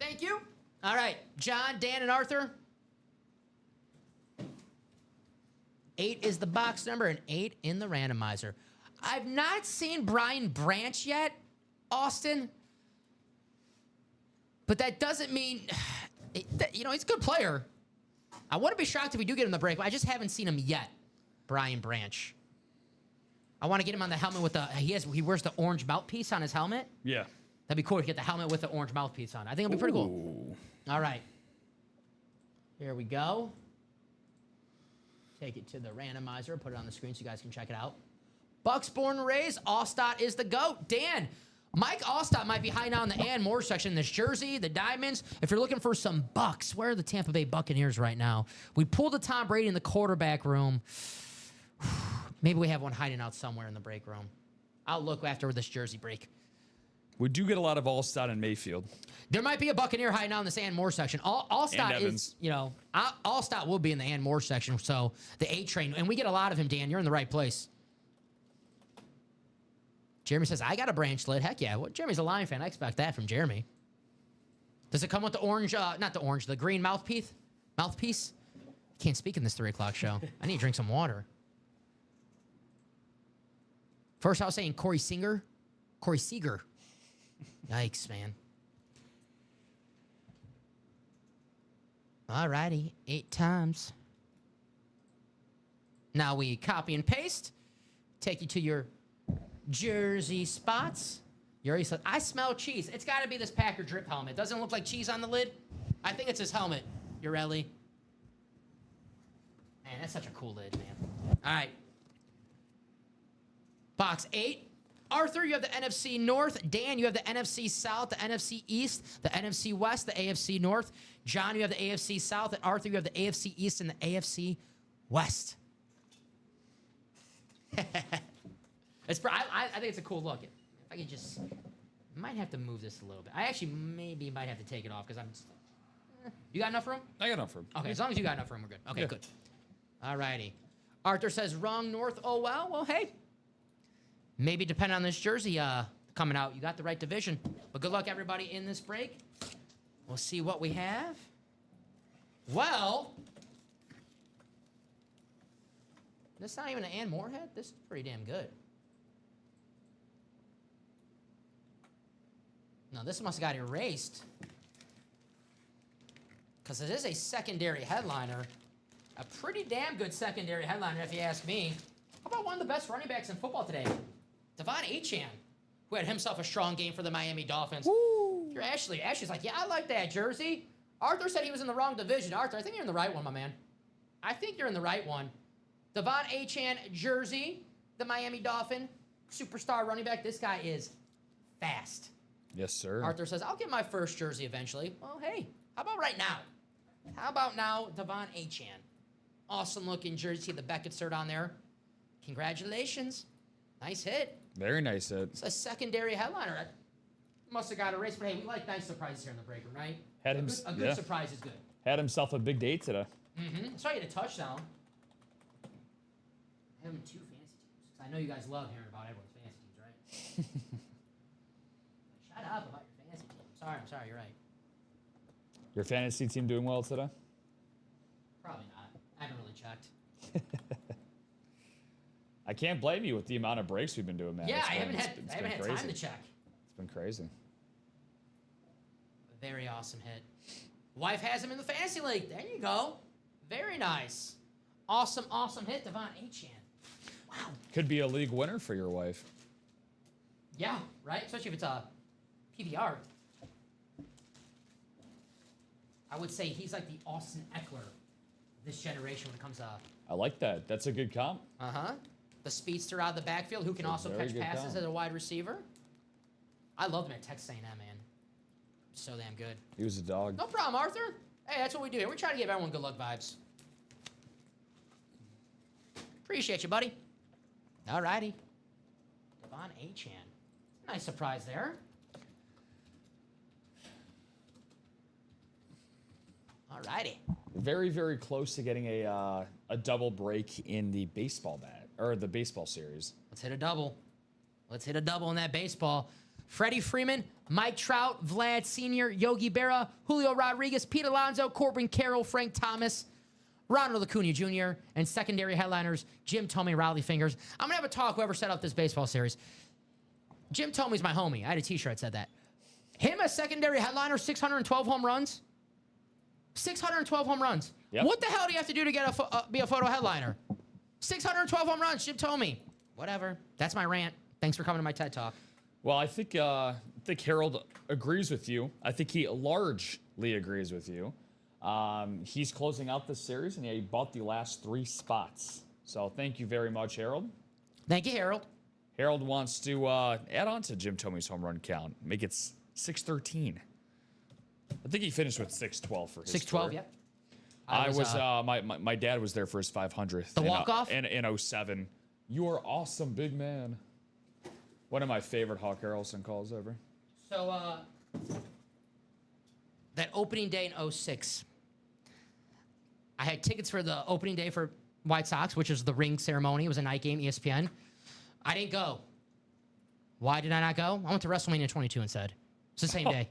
Thank you. All right, John, Dan, and Arthur. 8 is the box number and 8 in the randomizer. I've not seen Brian Branch yet, Austin. But that doesn't mean, he's a good player. I wouldn't be shocked if we do get him the break, but I just haven't seen him yet, Brian Branch. I want to get him on the helmet with he wears the orange mouthpiece on his helmet. Yeah. That'd be cool to get the helmet with the orange mouthpiece on. I think it'll be pretty cool. All right. Here we go. Take it to the randomizer. Put it on the screen so you guys can check it out. Bucks born and raised. Allstott is the GOAT. Dan, Mike Allstott might be hiding out in the Ann Moore section in this jersey, the diamonds. If you're looking for some Bucks, where are the Tampa Bay Buccaneers right now? We pulled a Tom Brady in the quarterback room. Maybe we have one hiding out somewhere in the break room. I'll look after this jersey break. We do get a lot of Allstott and Mayfield. There might be a Buccaneer hiding out in this Ann Moore section. Allstott is, Allstott will be in the Ann Moore section, so the A train. And we get a lot of him, Dan. You're in the right place. Jeremy says, I got a branchlet. Heck yeah. Well, Jeremy's a Lion fan. I expect that from Jeremy. Does it come with the orange, the green mouthpiece? Mouthpiece? Can't speak in this 3 o'clock show. I need to drink some water. First, I was saying Corey Seager. Yikes, man. All righty, 8 times. Now we copy and paste. Take you to your jersey spots. Yuri said, I smell cheese. It's got to be this Packer drip helmet. Doesn't look like cheese on the lid. I think it's his helmet, Urelli. Man, that's such a cool lid, man. All right. Box 8. Arthur, you have the NFC North. Dan, you have the NFC South, the NFC East, the NFC West, the AFC North. John, you have the AFC South. And Arthur, you have the AFC East and the AFC West. I think it's a cool look. If I could just... might have to move this a little bit. I actually maybe might have to take it off because I'm just... You got enough room? I got enough room. Okay, as long as you got enough room, we're good. Okay, good. All righty. Arthur says, wrong North. Oh, well. Well, hey. Maybe depending on this jersey coming out, you got the right division. But good luck, everybody, in this break. We'll see what we have. Well, this is not even an Ann Moorhead. This is pretty damn good. No, this must have got erased. Because it is a secondary headliner. A pretty damn good secondary headliner, if you ask me. How about one of the best running backs in football today? Devon Achane, who had himself a strong game for the Miami Dolphins. Woo. You're Ashley. Ashley's like, yeah, I like that jersey. Arthur said he was in the wrong division. Arthur, I think you're in the right one, my man. I think you're in the right one. Devon Achane jersey, the Miami Dolphin, superstar running back. This guy is fast. Yes, sir. Arthur says, I'll get my first jersey eventually. Well, hey, how about right now? How about now, Devon Achane? Awesome looking jersey. See the Beckett cert on there. Congratulations. Nice hit. Very nice hit. It's a secondary headliner. I must have got a race, but hey, we like nice surprises here in the break room, right? Had him, A good surprise is good. Had himself a big day today. Mm-hmm. Saw you had a touchdown. I have him in 2 fantasy teams. I know you guys love hearing about everyone's fantasy teams, right? Shut up about your fantasy team. I'm sorry, you're right. Your fantasy team doing well today? Probably not. I haven't really checked. I can't blame you with the amount of breaks we've been doing, man. Yeah, I haven't had time to check. It's been crazy. A very awesome hit. Wife has him in the fantasy league. There you go. Very nice. Awesome hit, Devon Achane. Wow. Could be a league winner for your wife. Yeah, right? Especially if it's a PPR. I would say he's like the Austin Eckler of this generation when it comes to... I like that. That's a good comp. Uh-huh. The speedster out of the backfield who can also catch passes comp. as a wide receiver. I loved him at Texas A&M, man. So damn good. He was a dog. No problem, Arthur. Hey, that's what we do here. We try to give everyone good luck vibes. Appreciate you, buddy. All righty. Devon Achane. Nice surprise there. All righty. Very, very close to getting a double break in the baseball bat or the baseball series. Let's hit a double. Let's hit a double in that baseball. Freddie Freeman, Mike Trout, Vlad Sr., Yogi Berra, Julio Rodriguez, Pete Alonso, Corbin Carroll, Frank Thomas, Ronald Acuna Jr., and secondary headliners Jim Thome, Rowley Fingers. I'm going to have a talk whoever set up this baseball series. Jim Thome's my homie. I had a t-shirt that said that. Him as secondary headliner, 612 home runs. 612 home runs. Yep. What the hell do you have to do to get be a photo headliner? 612 home runs, Jim Thome. Whatever. That's my rant. Thanks for coming to my TED Talk. Well, I think Harold agrees with you. I think he largely agrees with you. He's closing out this series, and he bought the last 3 spots. So thank you very much, Harold. Thank you, Harold. Harold wants to add on to Jim Thome's home run count, make it 613. I think he finished with 612 for his 612, career. yep. I was my dad was there for his 500th. The walk-off? In 07. You are awesome, big man. One of my favorite Hawk Harrelson calls ever. So, that opening day in 06, I had tickets for the opening day for White Sox, which was the ring ceremony. It was a night game, ESPN. I didn't go. Why did I not go? I went to WrestleMania 22 instead. It's the same day.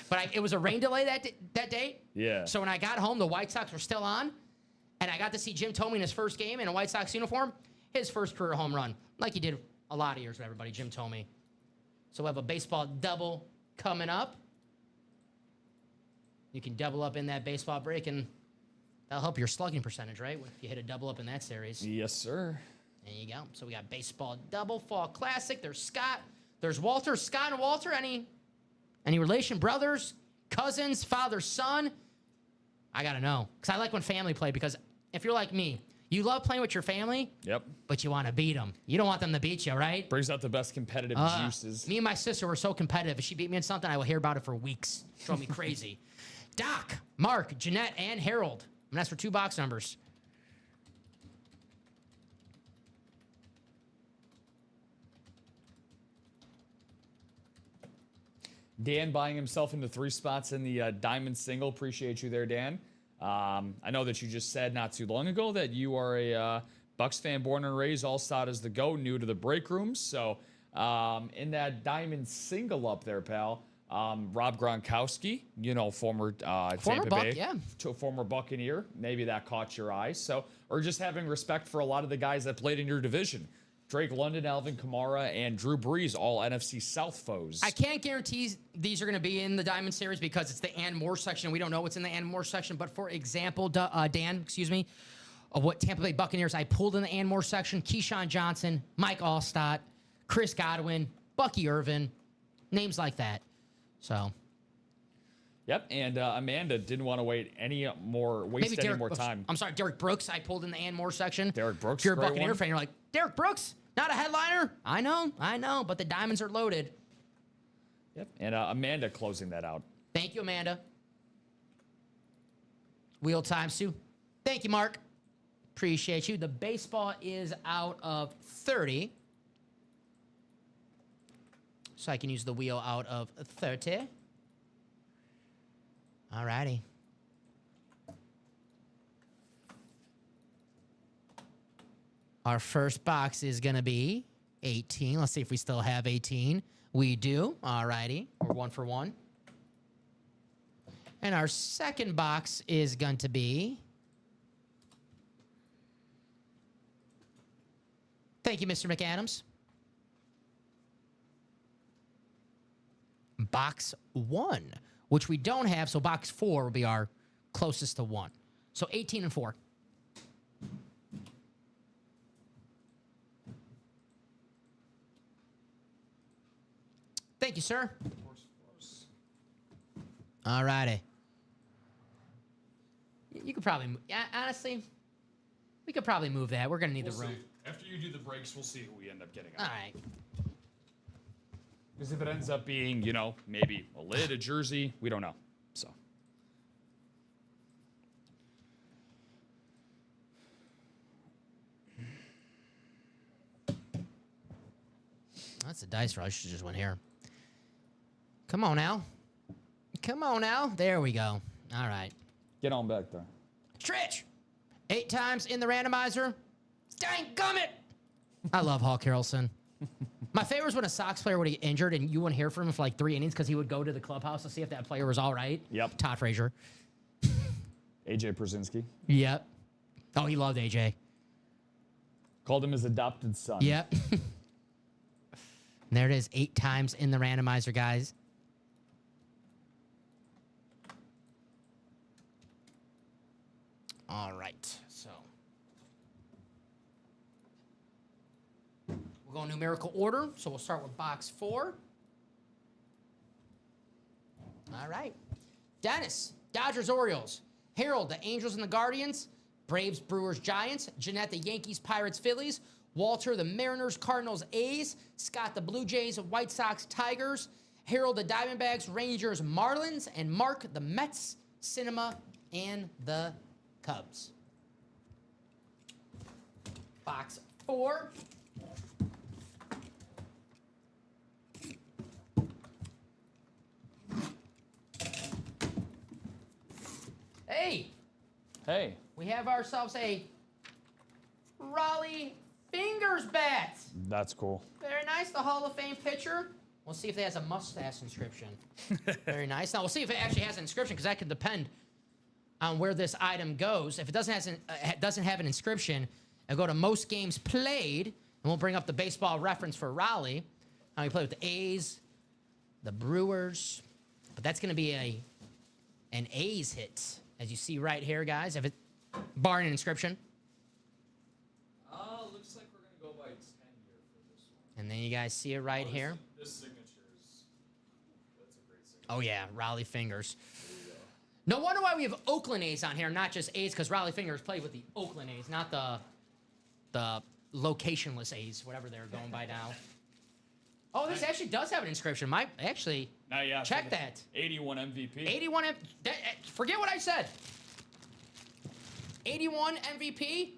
But it was a rain delay that day. Yeah. So when I got home, the White Sox were still on, and I got to see Jim Thome in his first game in a White Sox uniform, his first career home run, like he did a lot of years with everybody, Jim Thome. So we have a baseball double coming up. You can double up in that baseball break, and that'll help your slugging percentage, right? If you hit a double up in that series. Yes, sir. There you go. So we got baseball double, fall classic. There's Scott. There's Walter. Scott and Walter, any relation, brothers, cousins, father, son? I got to know. Because I like when family play, because if you're like me, you love playing with your family, Yep. but you want to beat them. You don't want them to beat you, right? Brings out the best competitive juices. Me and my sister were so competitive. If she beat me in something, I will hear about it for weeks. Drove me crazy. Doc, Mark, Jeanette, and Harold. I'm going to ask for 2 box numbers. Dan buying himself into 3 spots in the Diamond Single. Appreciate you there, Dan. I know that you just said not too long ago that you are a Bucks fan born and raised, all stout as the go, new to the break rooms. So in that Diamond Single up there, pal, Rob Gronkowski, former Tampa Buck, Bay, yeah. former Buccaneer. Maybe that caught your eye. So, or just having respect for a lot of the guys that played in your division. Drake London, Alvin Kamara, and Drew Brees, all NFC South foes. I can't guarantee these are going to be in the Diamond Series because it's the and more section. We don't know what's in the and more section. But for example, Dan, of what Tampa Bay Buccaneers I pulled in the and more section: Keyshawn Johnson, Mike Allstott, Chris Godwin, Bucky Irvin, names like that. So, Yep, and Amanda didn't want to waste any more time. I'm sorry, Derek Brooks. I pulled in the and more section. Derek Brooks, If you're a great Buccaneer one. fan, you're like, Derek Brooks, not a headliner. I know, but the diamonds are loaded. Yep, and Amanda closing that out. Thank you, Amanda. Wheel time, Sue. Thank you, Mark. Appreciate you. The baseball is out of 30. So I can use the wheel out of 30. All righty. Our first box is going to be 18. Let's see if we still have 18. We do. All righty. We're 1 for 1. And our second box is going to be... Thank you, Mr. McAdams. Box 1, which we don't have, so box 4 will be our closest to 1. So 18 and 4. Thank you, sir. Of course. All righty. You could probably, honestly, we could probably move that. We're going to need the room. See. After you do the breaks, we'll see who we end up getting. All right. Because if it ends up being, maybe a lid, a jersey, we don't know. So. That's a dice roll. I should just went here. Come on now. Come on now. There we go. All right. Get on back there. Stretch. 8 times in the randomizer. Dang gummit. I love Hawk Harrelson. My favorite was when a Sox player would get injured and you wouldn't hear from him for like 3 innings because he would go to the clubhouse to see if that player was all right. Yep. Todd Frazier. AJ Przinsky. Yep. Oh, he loved AJ. Called him his adopted son. Yep. There it is. 8 times in the randomizer, guys. All right. So we'll go in numerical order. So we'll start with box 4. All right. Dennis, Dodgers, Orioles. Harold, the Angels and the Guardians. Braves, Brewers, Giants. Jeanette, the Yankees, Pirates, Phillies. Walter, the Mariners, Cardinals, A's. Scott, the Blue Jays, White Sox, Tigers. Harold, the Diamondbacks, Rangers, Marlins. And Mark, the Mets, Cinema, and the Cubs. Box 4. Hey! Hey. We have ourselves a Raleigh Fingers bat. That's cool. Very nice. The Hall of Fame pitcher. We'll see if it has a mustache inscription. Very nice. Now, we'll see if it actually has an inscription because that could depend on where this item goes. If it doesn't have an inscription, I'll go to most games played, and we'll bring up the baseball reference for Raleigh. How we play with the A's, the Brewers. But that's going to be an A's hit, as you see right here, guys. If it barring an inscription. Looks like we're going to go by 10 here for this one. And then you guys see it right here. This signature is, that's a great signature. Oh, yeah, Raleigh Fingers. No wonder why we have Oakland A's on here, not just A's, because Raleigh Fingers played with the Oakland A's, not the locationless A's, whatever they're going by now. Oh, this actually does have an inscription. Now, yeah, Check that. 81 MVP. 81 forget what I said. 81 MVP.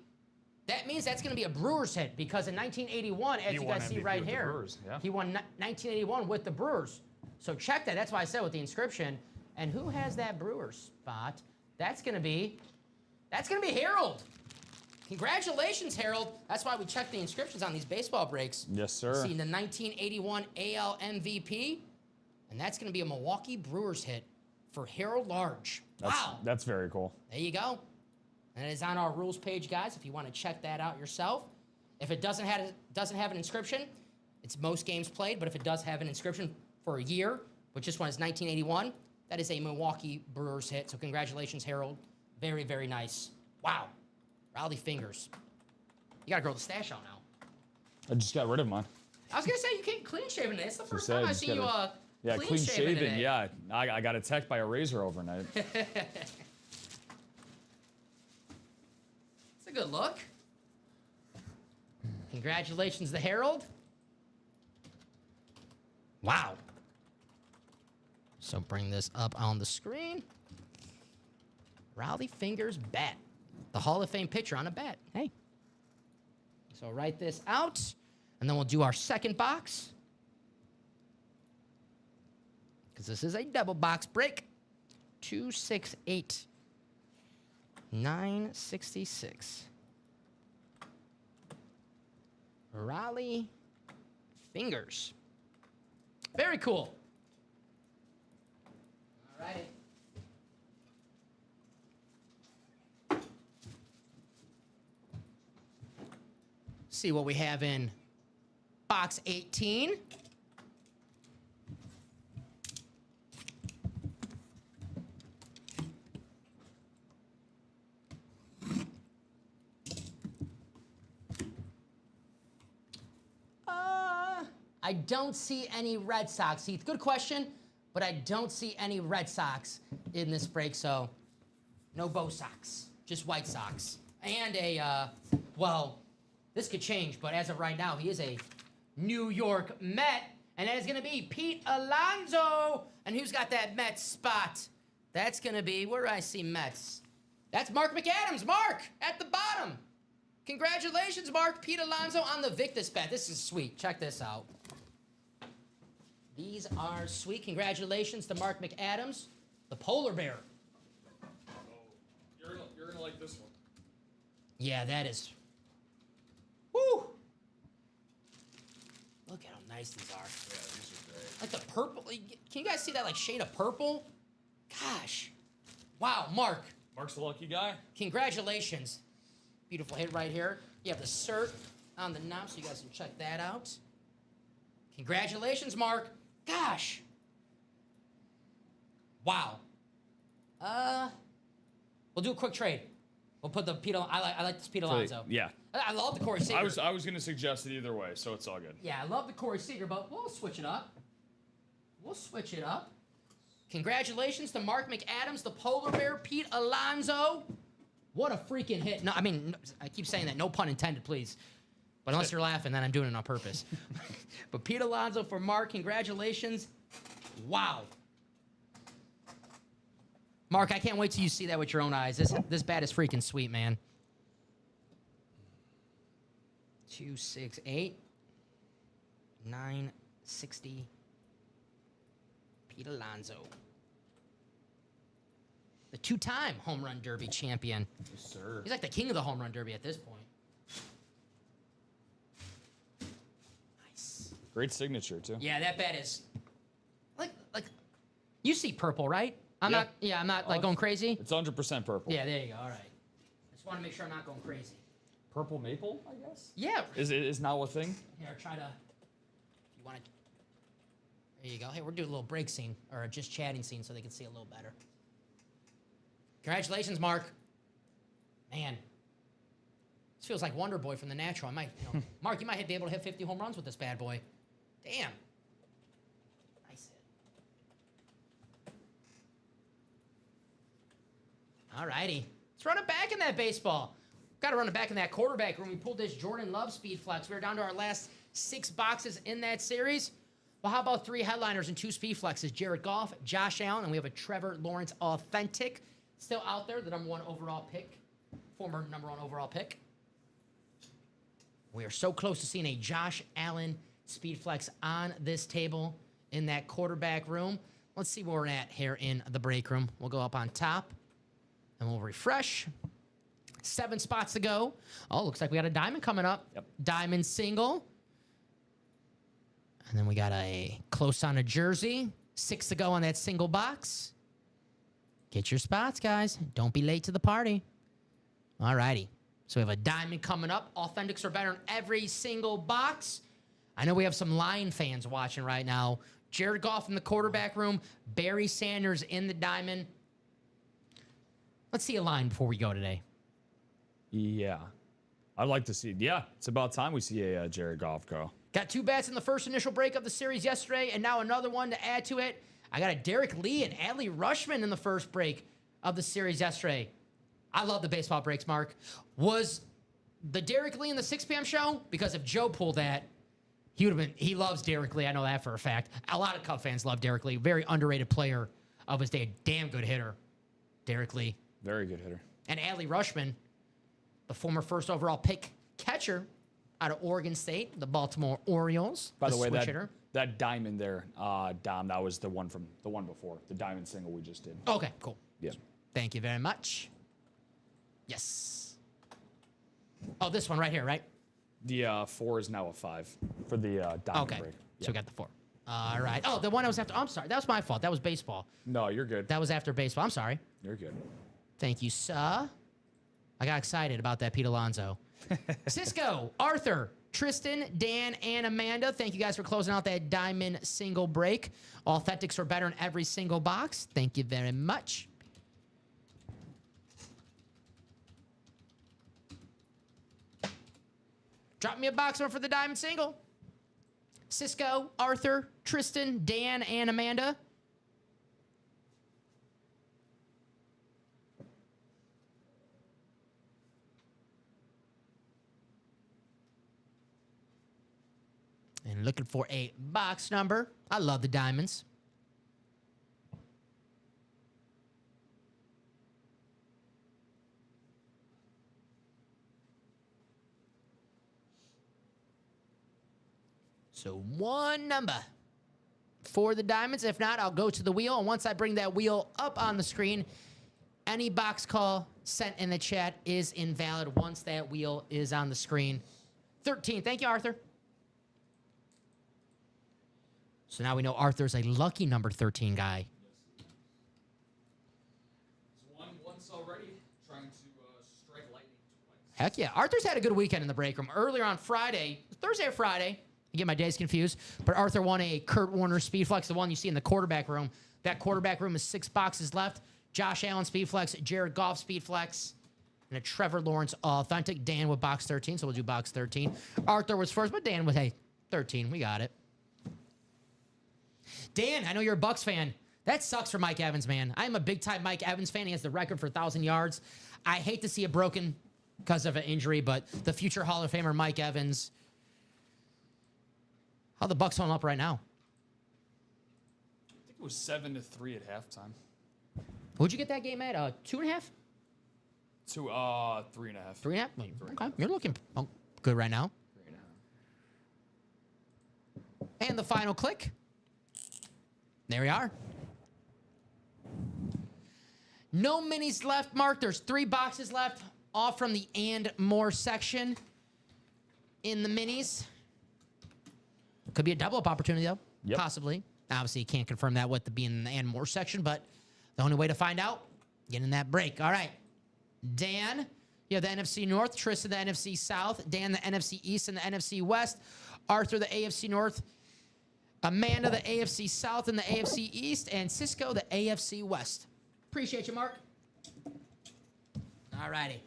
That means that's going to be a Brewers hit because in 1981, as you guys see right here, Brewers, yeah. he won 1981 with the Brewers. So check that. That's why I said with the inscription. And who has that Brewers spot? That's going to be Harold. Congratulations, Harold. That's why we check the inscriptions on these baseball breaks. Yes, sir. See the 1981 AL MVP. And that's going to be a Milwaukee Brewers hit for Harold Large. Wow. That's very cool. There you go. And it is on our rules page, guys, if you want to check that out yourself. If it doesn't have an inscription, it's most games played. But if it does have an inscription for a year, which this one is 1981, that is a Milwaukee Brewers hit. So congratulations, Harold. Very, very nice. Wow. Raleigh Fingers. You got to grow the stash out now. I just got rid of mine. I was going to say, you can't clean shaven. It's the first said, time I've just seen you Yeah, Clean clean shaven shaven. today. Yeah, I got attacked by a razor overnight. It's a good look. Congratulations, the Herald. Wow. So bring this up on the screen. Rowdy Fingers bat. The Hall of Fame picture on a bat. Hey. So write this out, and then we'll do our second box. Because this is a double box break. 268. 966. Raleigh Fingers. Very cool. All righty. See what we have in box 18. I don't see any Red Sox, Heath. Good question, but I don't see any Red Sox in this break, so no Bo Sox, just White Sox. And well, this could change, but as of right now, he is a New York Met, and that is going to be Pete Alonso. And who's got that Mets spot? That's going to be, where do I see Mets? That's Mark McAdams. Mark, at the bottom. Congratulations, Mark. Pete Alonso on the Victus bet. This is sweet. Check this out. These are sweet. Congratulations to Mark McAdams, the polar bear. Oh, you're gonna like this one. Yeah, that is. Woo! Look at how nice these are. Yeah, these are great. Like the purple. Can you guys see that like shade of purple? Gosh. Wow, Mark. Mark's the lucky guy. Congratulations. Beautiful hit right here. You have the cert on the knob, so you guys can check that out. Congratulations, Mark. Gosh. Wow. We'll do a quick trade. We'll put the Pete. I like this Pete Alonso. Yeah. I love the Corey Seager. I was gonna suggest it either way, so it's all good. Yeah, I love the Corey Seager, but we'll switch it up. We'll switch it up. Congratulations to Mark McAdams, the polar bear, Pete Alonso. What a freaking hit. No, I mean, I keep saying that. No pun intended, please. But unless you're laughing, then I'm doing it on purpose. But Pete Alonso for Mark, congratulations. Wow. Mark, I can't wait till you see that with your own eyes. This bat is freaking sweet, man. 268. 960. Pete Alonso. The two-time home run derby champion. Yes, sir. He's like the king of the home run derby at this point. Nice. Great signature too. Yeah, that bat is like you see purple, right? I'm not like going crazy. It's 100% purple. Yeah, there you go. All right. I just want to make sure I'm not going crazy. Purple maple, I guess. Yeah. Is now a thing? Here, try to. If you want to. There you go. Hey, we're doing a little break scene or a just chatting scene so they can see a little better. Congratulations, Mark. Man, this feels like Wonder Boy from The Natural. Mark, you might be able to hit 50 home runs with this bad boy. Damn. Nice hit. All righty. Let's run it back in that baseball. Got to run it back in that quarterback room. We pulled this Jordan Love speed flex. We're down to our last 6 boxes in that series. Well, how about 3 headliners and 2 speed flexes? Jared Goff, Josh Allen, and we have a Trevor Lawrence authentic. Still out there, the #1 overall pick, former #1 overall pick. We are so close to seeing a Josh Allen speed flex on this table in that quarterback room. Let's see where we're at here in the break room. We'll go up on top, and we'll refresh. 7 spots to go. Oh, looks like we got a diamond coming up. Yep. Diamond single. And then we got a close on a jersey. 6 to go on that single box. Get your spots, guys. Don't be late to the party. All righty. So we have a diamond coming up. Authentics are better in every single box. I know we have some Lion fans watching right now. Jared Goff in the quarterback room. Barry Sanders in the diamond. Let's see a line before we go today. Yeah. I'd like to see. Yeah, it's about time we see a Jared Goff go. Got 2 bats in the first initial break of the series yesterday, and now another one to add to it. I got a Derek Lee and Adley Rutschman in the first break of the series yesterday. I love the baseball breaks, Mark. Was the Derek Lee in the 6 p.m. show? Because if Joe pulled that, he loves Derek Lee. I know that for a fact. A lot of Cub fans love Derek Lee. Very underrated player of his day. A damn good hitter, Derek Lee. Very good hitter. And Adley Rutschman, the former first overall pick catcher out of Oregon State, the Baltimore Orioles. By the way, that diamond there, Dom, that was the one before, the diamond single we just did. Okay, cool. Yeah. Thank you very much. Yes. Oh, this one right here, right? The 4 is now a 5 for the diamond break. So we got the 4. All right. Oh, the one I was after. I'm sorry. That was my fault. That was baseball. No, you're good. That was after baseball. I'm sorry. You're good. Thank you, sir. I got excited about that Pete Alonso. Cisco, Arthur, Tristan, Dan, and Amanda. Thank you guys for closing out that diamond single break. Authentics are better in every single box. Thank you very much. Drop me a box one for the diamond single. Cisco, Arthur, Tristan, Dan, and Amanda. And looking for a box number. I love the diamonds. So one number for the diamonds. If not, I'll go to the wheel. And once I bring that wheel up on the screen, any box call sent in the chat is invalid once that wheel is on the screen. 13. Thank you, Arthur. So now we know Arthur's a lucky number 13 guy. He's won once already, trying to strike lightning twice. Heck yeah. Arthur's had a good weekend in the break room. Earlier on Friday, Thursday or Friday, I get my days confused, but Arthur won a Kurt Warner Speedflex, the one you see in the quarterback room. That quarterback room is 6 boxes left. Josh Allen Speedflex, Jared Goff Speedflex, and a Trevor Lawrence Authentic. Dan with box 13, so we'll do box 13. Arthur was first, but Dan with, hey, 13. We got it. Dan, I know you're a Bucs fan. That sucks for Mike Evans, man. I'm a big-time Mike Evans fan. He has the record for 1,000 yards. I hate to see it broken because of an injury, but the future Hall of Famer Mike Evans. How the Bucs holding up right now? I think it was 7-3 at halftime. What'd you get that game at? 2.5? 3.5. 3.5? Okay, you're looking good right now. 3.5. And the final click. There we are. No minis left, Mark. There's 3 boxes left, all from the and more section in the minis. Could be a double-up opportunity, though. Yep. Possibly. Obviously, you can't confirm that with the being in the and more section, but the only way to find out, get in that break. All right. Dan, you have the NFC North. Tristan, the NFC South. Dan, the NFC East and the NFC West. Arthur, the AFC North. Amanda, the AFC South and the AFC East. And Cisco, the AFC West. Appreciate you, Mark. All righty.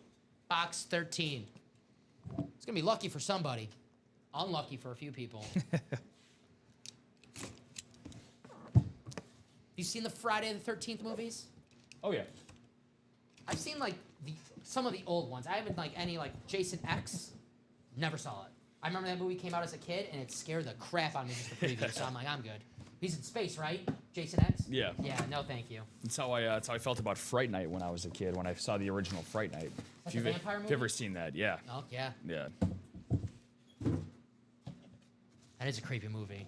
Box 13. It's going to be lucky for somebody. Unlucky for a few people. You seen the Friday the 13th movies? Oh, yeah. I've seen, like, some of the old ones. I haven't, like, any, like, Jason X. Never saw it. I remember that movie came out as a kid, and it scared the crap out of me just the preview. So I'm like, I'm good. He's in space, right? Jason X? Yeah. Yeah, no thank you. That's how I felt about Fright Night when I was a kid, when I saw the original Fright Night. That's a vampire movie? If you've ever seen that, yeah. Oh, yeah. Yeah. That is a creepy movie.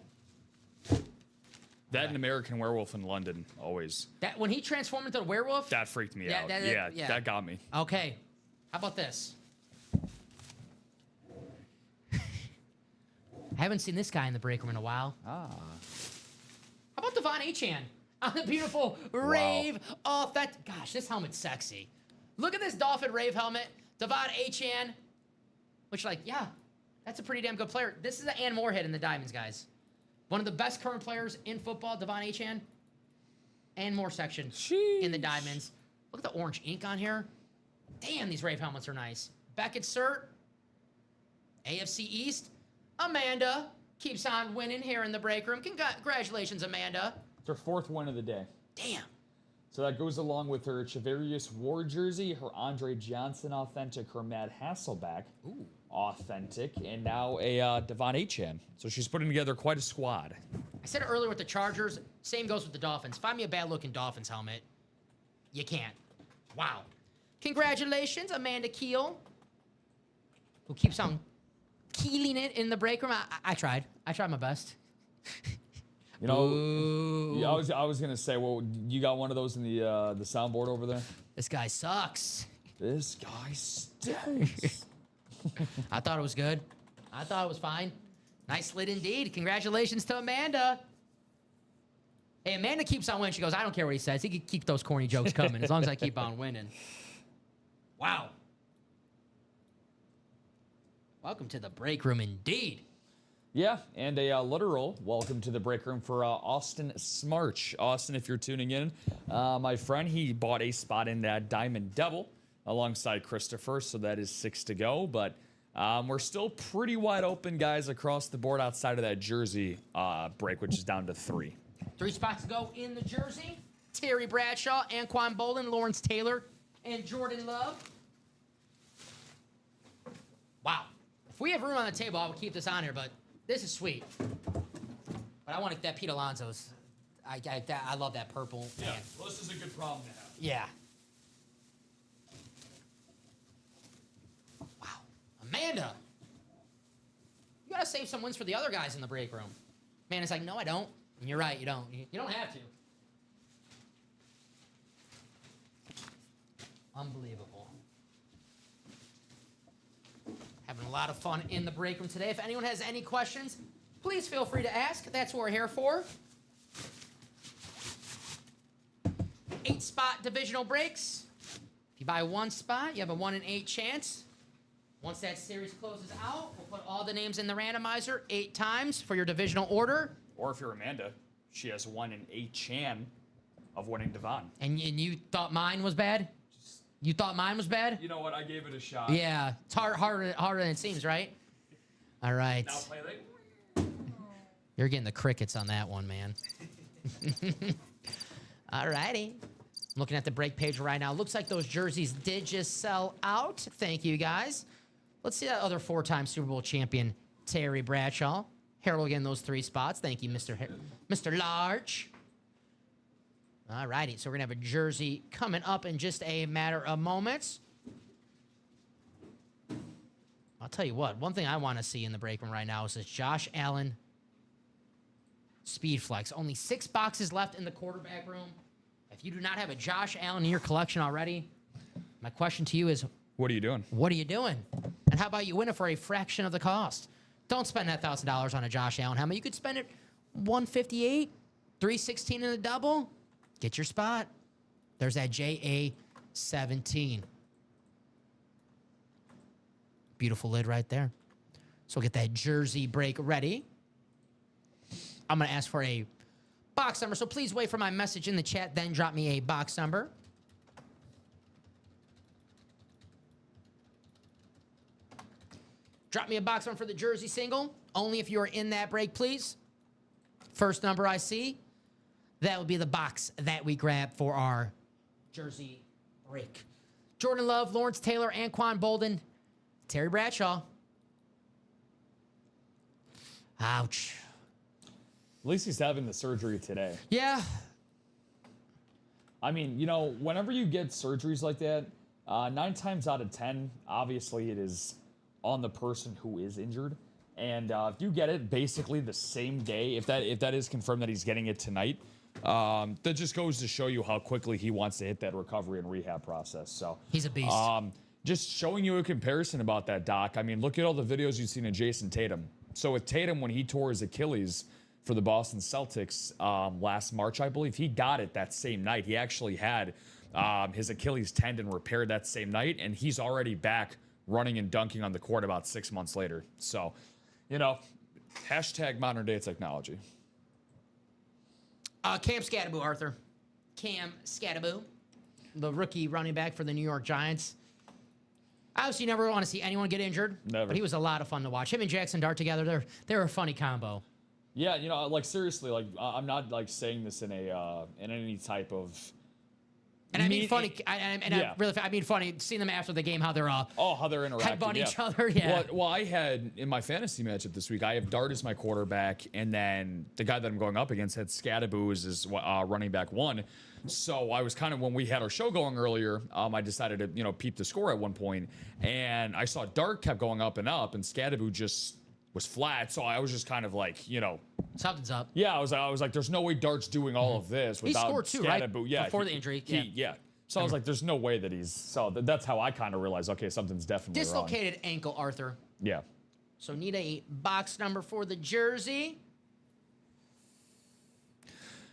That and American Werewolf in London, always. That when he transformed into a werewolf? That freaked me out. Yeah. That got me. Okay. How about this? I haven't seen this guy in the break room in a while. Ah. How about Devon Achane on the beautiful Rave? Oh, gosh, this helmet's sexy. Look at this Dolphin Rave helmet. Devon Achane, which, like, yeah, that's a pretty damn good player. This is an Ann Moorhead in the Diamonds, guys. One of the best current players in football, Devon Achane. And more section in the Diamonds. Look at the orange ink on here. Damn, these Rave helmets are nice. Beckett Cert. AFC East. Amanda. keeps on winning here in the break room. Congratulations, Amanda. It's her 4th win of the day. Damn. So that goes along with her Chavarius Ward jersey, her Andre Johnson authentic, her Matt Hasselbeck authentic, and now a Devon Achan. So she's putting together quite a squad. I said it earlier with the Chargers. Same goes with the Dolphins. Find me a bad-looking Dolphins helmet. You can't. Wow. Congratulations, Amanda Keel, who keeps on keeling it in the break room. I tried. I tried my best. You know, yeah, I was gonna say, well, you got one of those in the soundboard over there. This guy sucks. This guy stinks. I thought it was good. I thought it was fine. Nice lid indeed. Congratulations to Amanda. Hey, Amanda keeps on winning. She goes, I don't care what he says. He can keep those corny jokes coming as long as I keep on winning. Wow. Welcome to the break room indeed. Yeah, and a literal welcome to the break room for Austin Smarch. Austin, if you're tuning in, my friend, he bought a spot in that Diamond Devil alongside Christopher, so that is 6 to go. But we're still pretty wide open, guys, across the board outside of that jersey break, which is down to 3. 3 spots to go in the jersey. Terry Bradshaw, Anquan Bolden, Lawrence Taylor, and Jordan Love. Wow. If we have room on the table, I would keep this on here, but this is sweet. But I want that Pete Alonso's. I love that purple. Yeah, Man. well, this is a good problem to have. Yeah. Wow. Amanda. You got to save some wins for the other guys in the break room. Man, it's like, no, I don't. And you're right, you don't. You don't have to. Unbelievable. Having a lot of fun in the break room today. If anyone has any questions, please feel free to ask. That's what we're here for. 8-spot divisional breaks. If you buy 1 spot, you have a 1 in 8 chance. Once that series closes out, we'll put all the names in the randomizer 8 times for your divisional order. Or if you're Amanda, she has 1 in 8 chan of winning Devon. And you thought mine was bad? You thought mine was bad? You know what? I gave it a shot. Yeah, it's harder than it seems, right? All right. Now play like... You're getting the crickets on that one, man. All righty. I'm looking at the break page right now. Looks like those jerseys did just sell out. Thank you, guys. Let's see that other 4-time Super Bowl champion, Terry Bradshaw. Harold again, those 3 spots. Thank you, Mr. Large. All righty, so we're going to have a jersey coming up in just a matter of moments. I'll tell you what, one thing I want to see in the break room right now is this Josh Allen Speed Flex. Only 6 boxes left in the quarterback room. If you do not have a Josh Allen in your collection already, my question to you is, What are you doing? what are you doing? And how about you win it for a fraction of the cost? Don't spend that $1,000 on a Josh Allen helmet. You could spend it $158, $316 in a double. Get your spot. There's that JA-17. Beautiful lid right there. So we'll get that jersey break ready. I'm going to ask for a box number, so please wait for my message in the chat, then drop me a box number. Drop me a box number for the jersey single. Only if you are in that break, please. First number I see, that would be the box that we grab for our jersey break. Jordan Love, Lawrence Taylor, Anquan Bolden, Terry Bradshaw. Ouch. At least he's having the surgery today. Yeah. I mean, you know, whenever you get surgeries like that, 9 times out of 10, obviously it is on the person who is injured. And if you get it basically the same day, if that is confirmed that he's getting it tonight, that just goes to show you how quickly he wants to hit that recovery and rehab process. So he's a beast. Just showing you a comparison about that, Doc. I mean, look at all the videos you've seen of Jason Tatum. So with Tatum, when he tore his Achilles for the Boston Celtics last March, I believe, he got it that same night. He actually had his Achilles tendon repaired that same night, and he's already back running and dunking on the court about 6 months later. So, you know, hashtag modern day technology. Cam Scattaboo, Arthur. Cam Scattaboo, the rookie running back for the New York Giants. I obviously never want to see anyone get injured. Never. But he was a lot of fun to watch. Him and Jackson Dart together, they're a funny combo. Yeah, you know, like seriously, like I'm not like saying this in any type of. And I mean funny, I mean funny. Seeing them after the game, how they're how they're interacting, headbutt each other. Yeah. Well, I had in my fantasy matchup this week, I have Dart as my quarterback, and then the guy that I'm going up against had Scadaboo as running back 1. So I was kind of, when we had our show going earlier, I decided to peep the score at one point, and I saw Dart kept going up, and Scadaboo just was flat. So I was just kind of like, something's up. Yeah, I was like, there's no way Dart's doing all of this without he scored 2, Scadaboo. right? Yeah, Before the injury. Yeah. So I was like, there's no way that he's. So that's how I kind of realized, okay, something's definitely dislocated ankle, Arthur. Yeah. So need a box number for the jersey.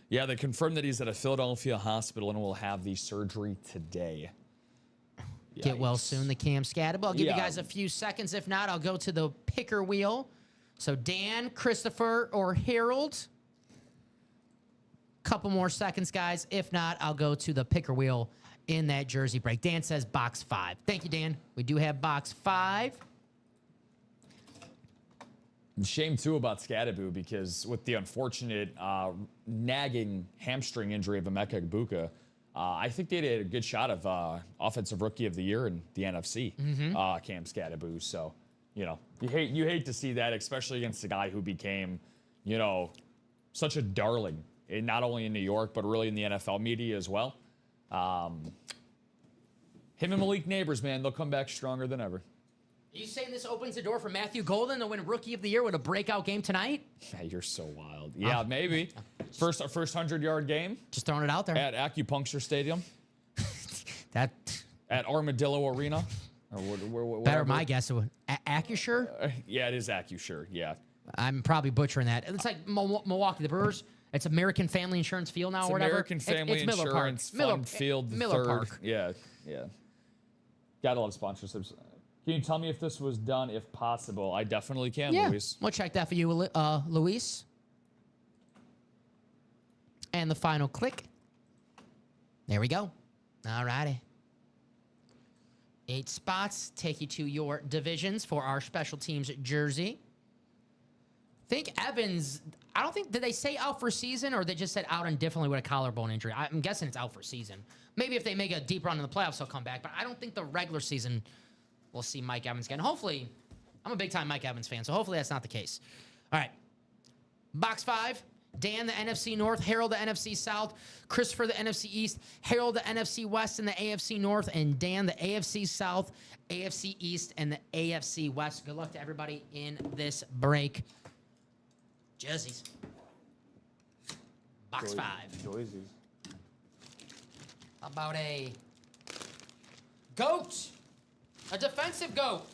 Yeah, they confirmed that he's at a Philadelphia hospital and will have the surgery today. Get well soon, the Cam Scadaboo. I'll give you Yeah. guys a few seconds. If not, I'll go to the picker wheel. So Dan, Christopher, or Harold. Couple more seconds, guys. If not, I'll go to the picker wheel in that jersey break. Dan says box 5. Thank you, Dan. We do have box 5. And shame, too, about Scadaboo, because with the unfortunate nagging hamstring injury of Emeka Egbuka, I think they had a good shot of Offensive Rookie of the Year in the NFC, Cam Scadaboo. So, you hate to see that, especially against a guy who became, such a darling, not only in New York, but really in the NFL media as well. Him and Malik Neighbors, man, they'll come back stronger than ever. Are you saying this opens the door for Matthew Golden to win Rookie of the Year with a breakout game tonight? Yeah, you're so wild. Yeah, maybe. First 100-yard game. Just throwing it out there. At Acupuncture Stadium. That At Armadillo Arena. Or whatever. better my guess. Accusure? Yeah, it is Accusure. Yeah. I'm probably butchering that. It's like Milwaukee, the Brewers. It's American Family Insurance Field now, It's or whatever. American Family it's Miller Park. Insurance Fund Field Miller third. Park. Yeah. Gotta love sponsorships. Can you tell me if this was done, if possible? I definitely can, Yeah, Luis. we'll check that for you, Luis. And the final click. There we go. All righty. 8 spots take you to your divisions for our special teams jersey. Think Evans, did they say out for season, or they just said out indefinitely with a collarbone injury? I'm guessing it's out for season. Maybe if they make a deep run in the playoffs, he'll come back. But I don't think the regular season we'll see Mike Evans again. Hopefully, I'm a big-time Mike Evans fan, so hopefully that's not the case. All right. Box 5, Dan, the NFC North, Harold, the NFC South, Christopher, the NFC East, Harold, the NFC West, and the AFC North, and Dan, the AFC South, AFC East, and the AFC West. Good luck to everybody in this break. Jerseys. Box 5. Jerseys. How about a GOAT? A defensive GOAT.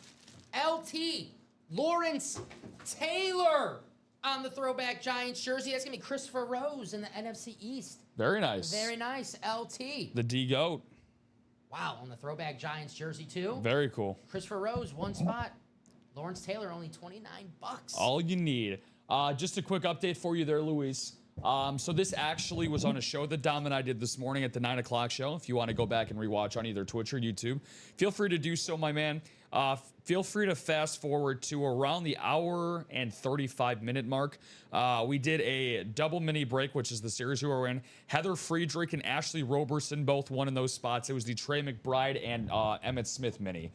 LT. Lawrence Taylor on the throwback Giants jersey. That's going to be Christopher Rose in the NFC East. Very nice. Very nice. LT. The D-Goat. Wow, on the throwback Giants jersey, too. Very cool. Christopher Rose, 1 spot. Lawrence Taylor, only $29. All you need. Just a quick update for you there, Luis. So this actually was on a show that Dom and I did this morning at the 9 o'clock show. If you want to go back and rewatch on either Twitch or YouTube, feel free to do so, my man. Feel free to fast forward to around the hour and 35-minute mark. We did a double mini break, which is the series we were in. Heather Friedrich and Ashley Roberson both won in those spots. It was the Trey McBride and Emmett Smith mini.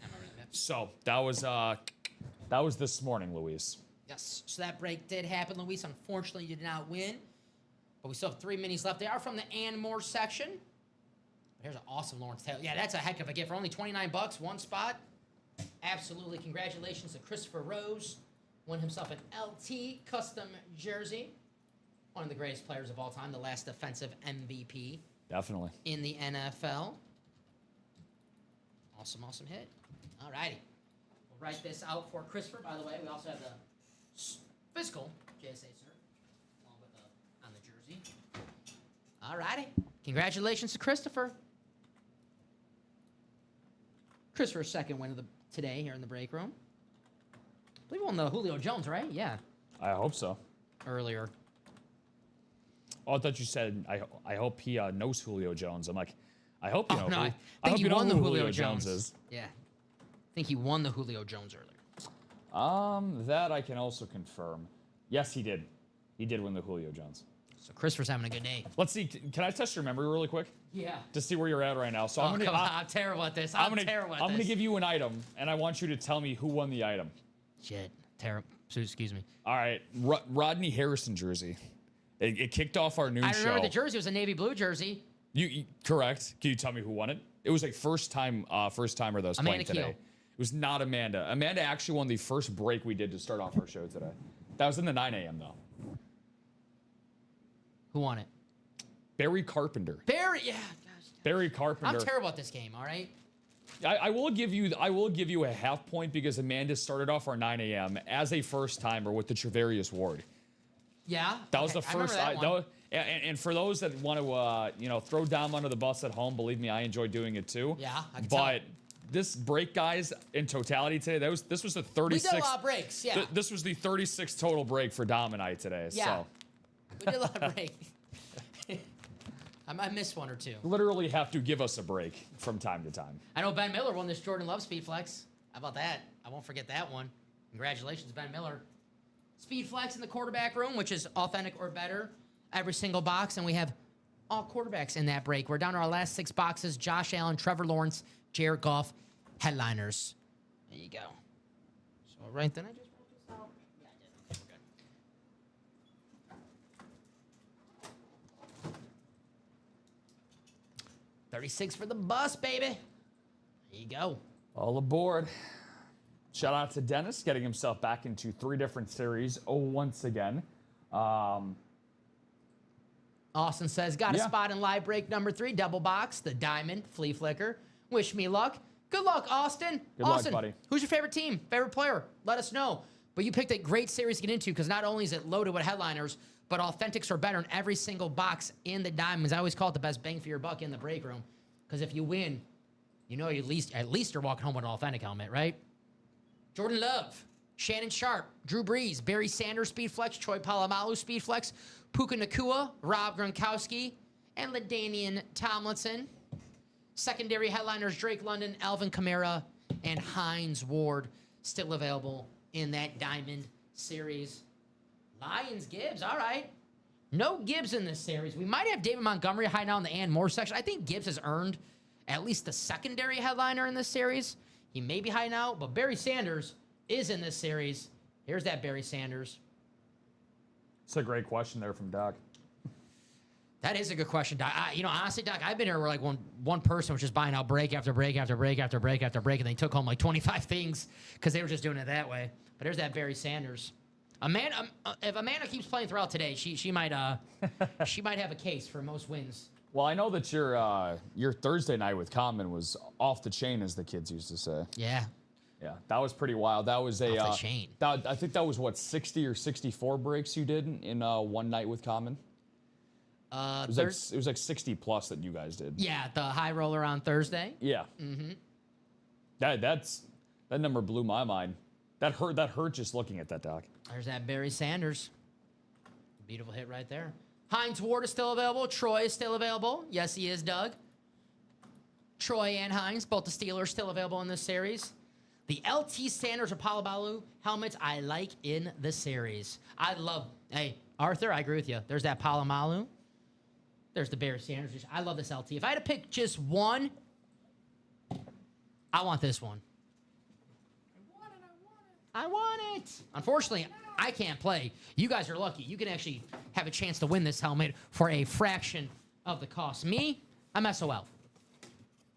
So that was this morning, Luis. Yes, so that break did happen. Luis, unfortunately, you did not win. But we still have 3 minis left. They are from the and more section. Here's an awesome Lawrence Taylor. Yeah, that's a heck of a gift for only $29, 1 spot. Absolutely. Congratulations to Christopher Rose. Won himself an LT custom jersey. One of the greatest players of all time, the last defensive MVP. Definitely. In the NFL. Awesome, awesome hit. All righty. We'll write this out for Christopher. By the way, we also have the physical JSA, sir. On the jersey. All righty. Congratulations to Christopher. Christopher's second win of today here in the break room. I believe we won the Julio Jones, right? Yeah. I hope so. Earlier. Oh, I thought you said, I hope he knows Julio Jones. I'm like, I hope you know. No, I think hope he you know won the who Julio Jones is. Yeah. think he won the Julio Jones earlier. That I can also confirm. Yes, he did. He did win the Julio Jones. So Christopher's having a good day. Let's see. Can I test your memory really quick? Yeah. To see where you're at right now. So I'm terrible at this. I'm terrible at this. I'm gonna give you an item, and I want you to tell me who won the item. Shit. Terrible. Excuse me. All right. Rodney Harrison jersey. It kicked off our new show. I remember the jersey was a navy blue jersey. You correct. Can you tell me who won it? It was like first timer that was playing today. Keel. It was not Amanda. Amanda actually won the first break we did to start off our show today. That was in the 9 a.m. though. Who won it? Barry Carpenter. Yeah. Barry Carpenter. I'm terrible at this game. All right. I will give you a half point because Amanda started off our 9 a.m. as a first timer with the Treverius Ward. Yeah. That was the first. And for those that want to throw Dom under the bus at home, believe me, I enjoy doing it too. Yeah. I can but tell. this break, guys, in totality today, this was the 36th. We did a lot of breaks. Yeah. This was the 36th total break for Dom and I today. Yeah. So. We did a lot of breaks. I might miss one or two. Literally have to give us a break from time to time. I know Ben Miller won this Jordan Love Speed Flex. How about that? I won't forget that one. Congratulations, Ben Miller. Speed Flex in the quarterback room, which is authentic or better. Every single box, and we have all quarterbacks in that break. We're down to our last 6 boxes. Josh Allen, Trevor Lawrence, Jared Goff, headliners. There you go. So right then, I just wrote this out. Yeah, I did. Okay, we're good. 36 for the bus, baby. There you go. All aboard. Shout out to Dennis getting himself back into 3 different series once again. Austin says, got a spot in live break number 3, double box, the diamond, flea flicker. Wish me luck. Good luck, Austin. Good luck, buddy. Who's your favorite team, favorite player? Let us know. But you picked a great series to get into because not only is it loaded with headliners, but authentics are better in every single box in the diamonds. I always call it the best bang for your buck in the break room because if you win, you know at least you're walking home with an authentic helmet, right? Jordan Love, Shannon Sharp, Drew Brees, Barry Sanders, Speed Flex, Troy Polamalu, Speed Flex, Puka Nacua, Rob Gronkowski, and LaDainian Tomlinson. Secondary headliners, Drake London, Alvin Kamara, and Hines Ward, still available in that Diamond Series. Lions Gibbs, all right. No Gibbs in this series. We might have David Montgomery hiding out in the and more section. I think Gibbs has earned at least the secondary headliner in this series. He may be hiding out, but Barry Sanders is in this series. Here's that Barry Sanders. It's a great question there from Doc. That is a good question, Doc. Honestly, Doc, I've been here where like one person was just buying out break after break after break after break after break, and they took home like 25 things because they were just doing it that way. But there's that Barry Sanders. If Amanda keeps playing throughout today, she might have a case for most wins. Well, I know that your Thursday night with Common was off the chain, as the kids used to say. Yeah. Yeah, that was pretty wild. That was off the chain. I think that was what 60 or 64 breaks you did in one night with Common. It was like 60 plus that you guys did. Yeah, the high roller on Thursday. Yeah. Mm-hmm. That number blew my mind. That hurt just looking at that, Doc. There's that Barry Sanders. Beautiful hit right there. Hines Ward is still available. Troy is still available. Yes, he is, Doug. Troy and Hines, both the Steelers, still available in this series. The LT Sanders or Palabalu helmets I like in the series. Hey, Arthur, I agree with you. There's that Palamalu. There's the Barry Sanders. I love this LT. If I had to pick just one, I want this one. I want it. Unfortunately, I can't play. You guys are lucky. You can actually have a chance to win this helmet for a fraction of the cost. Me, I'm SOL.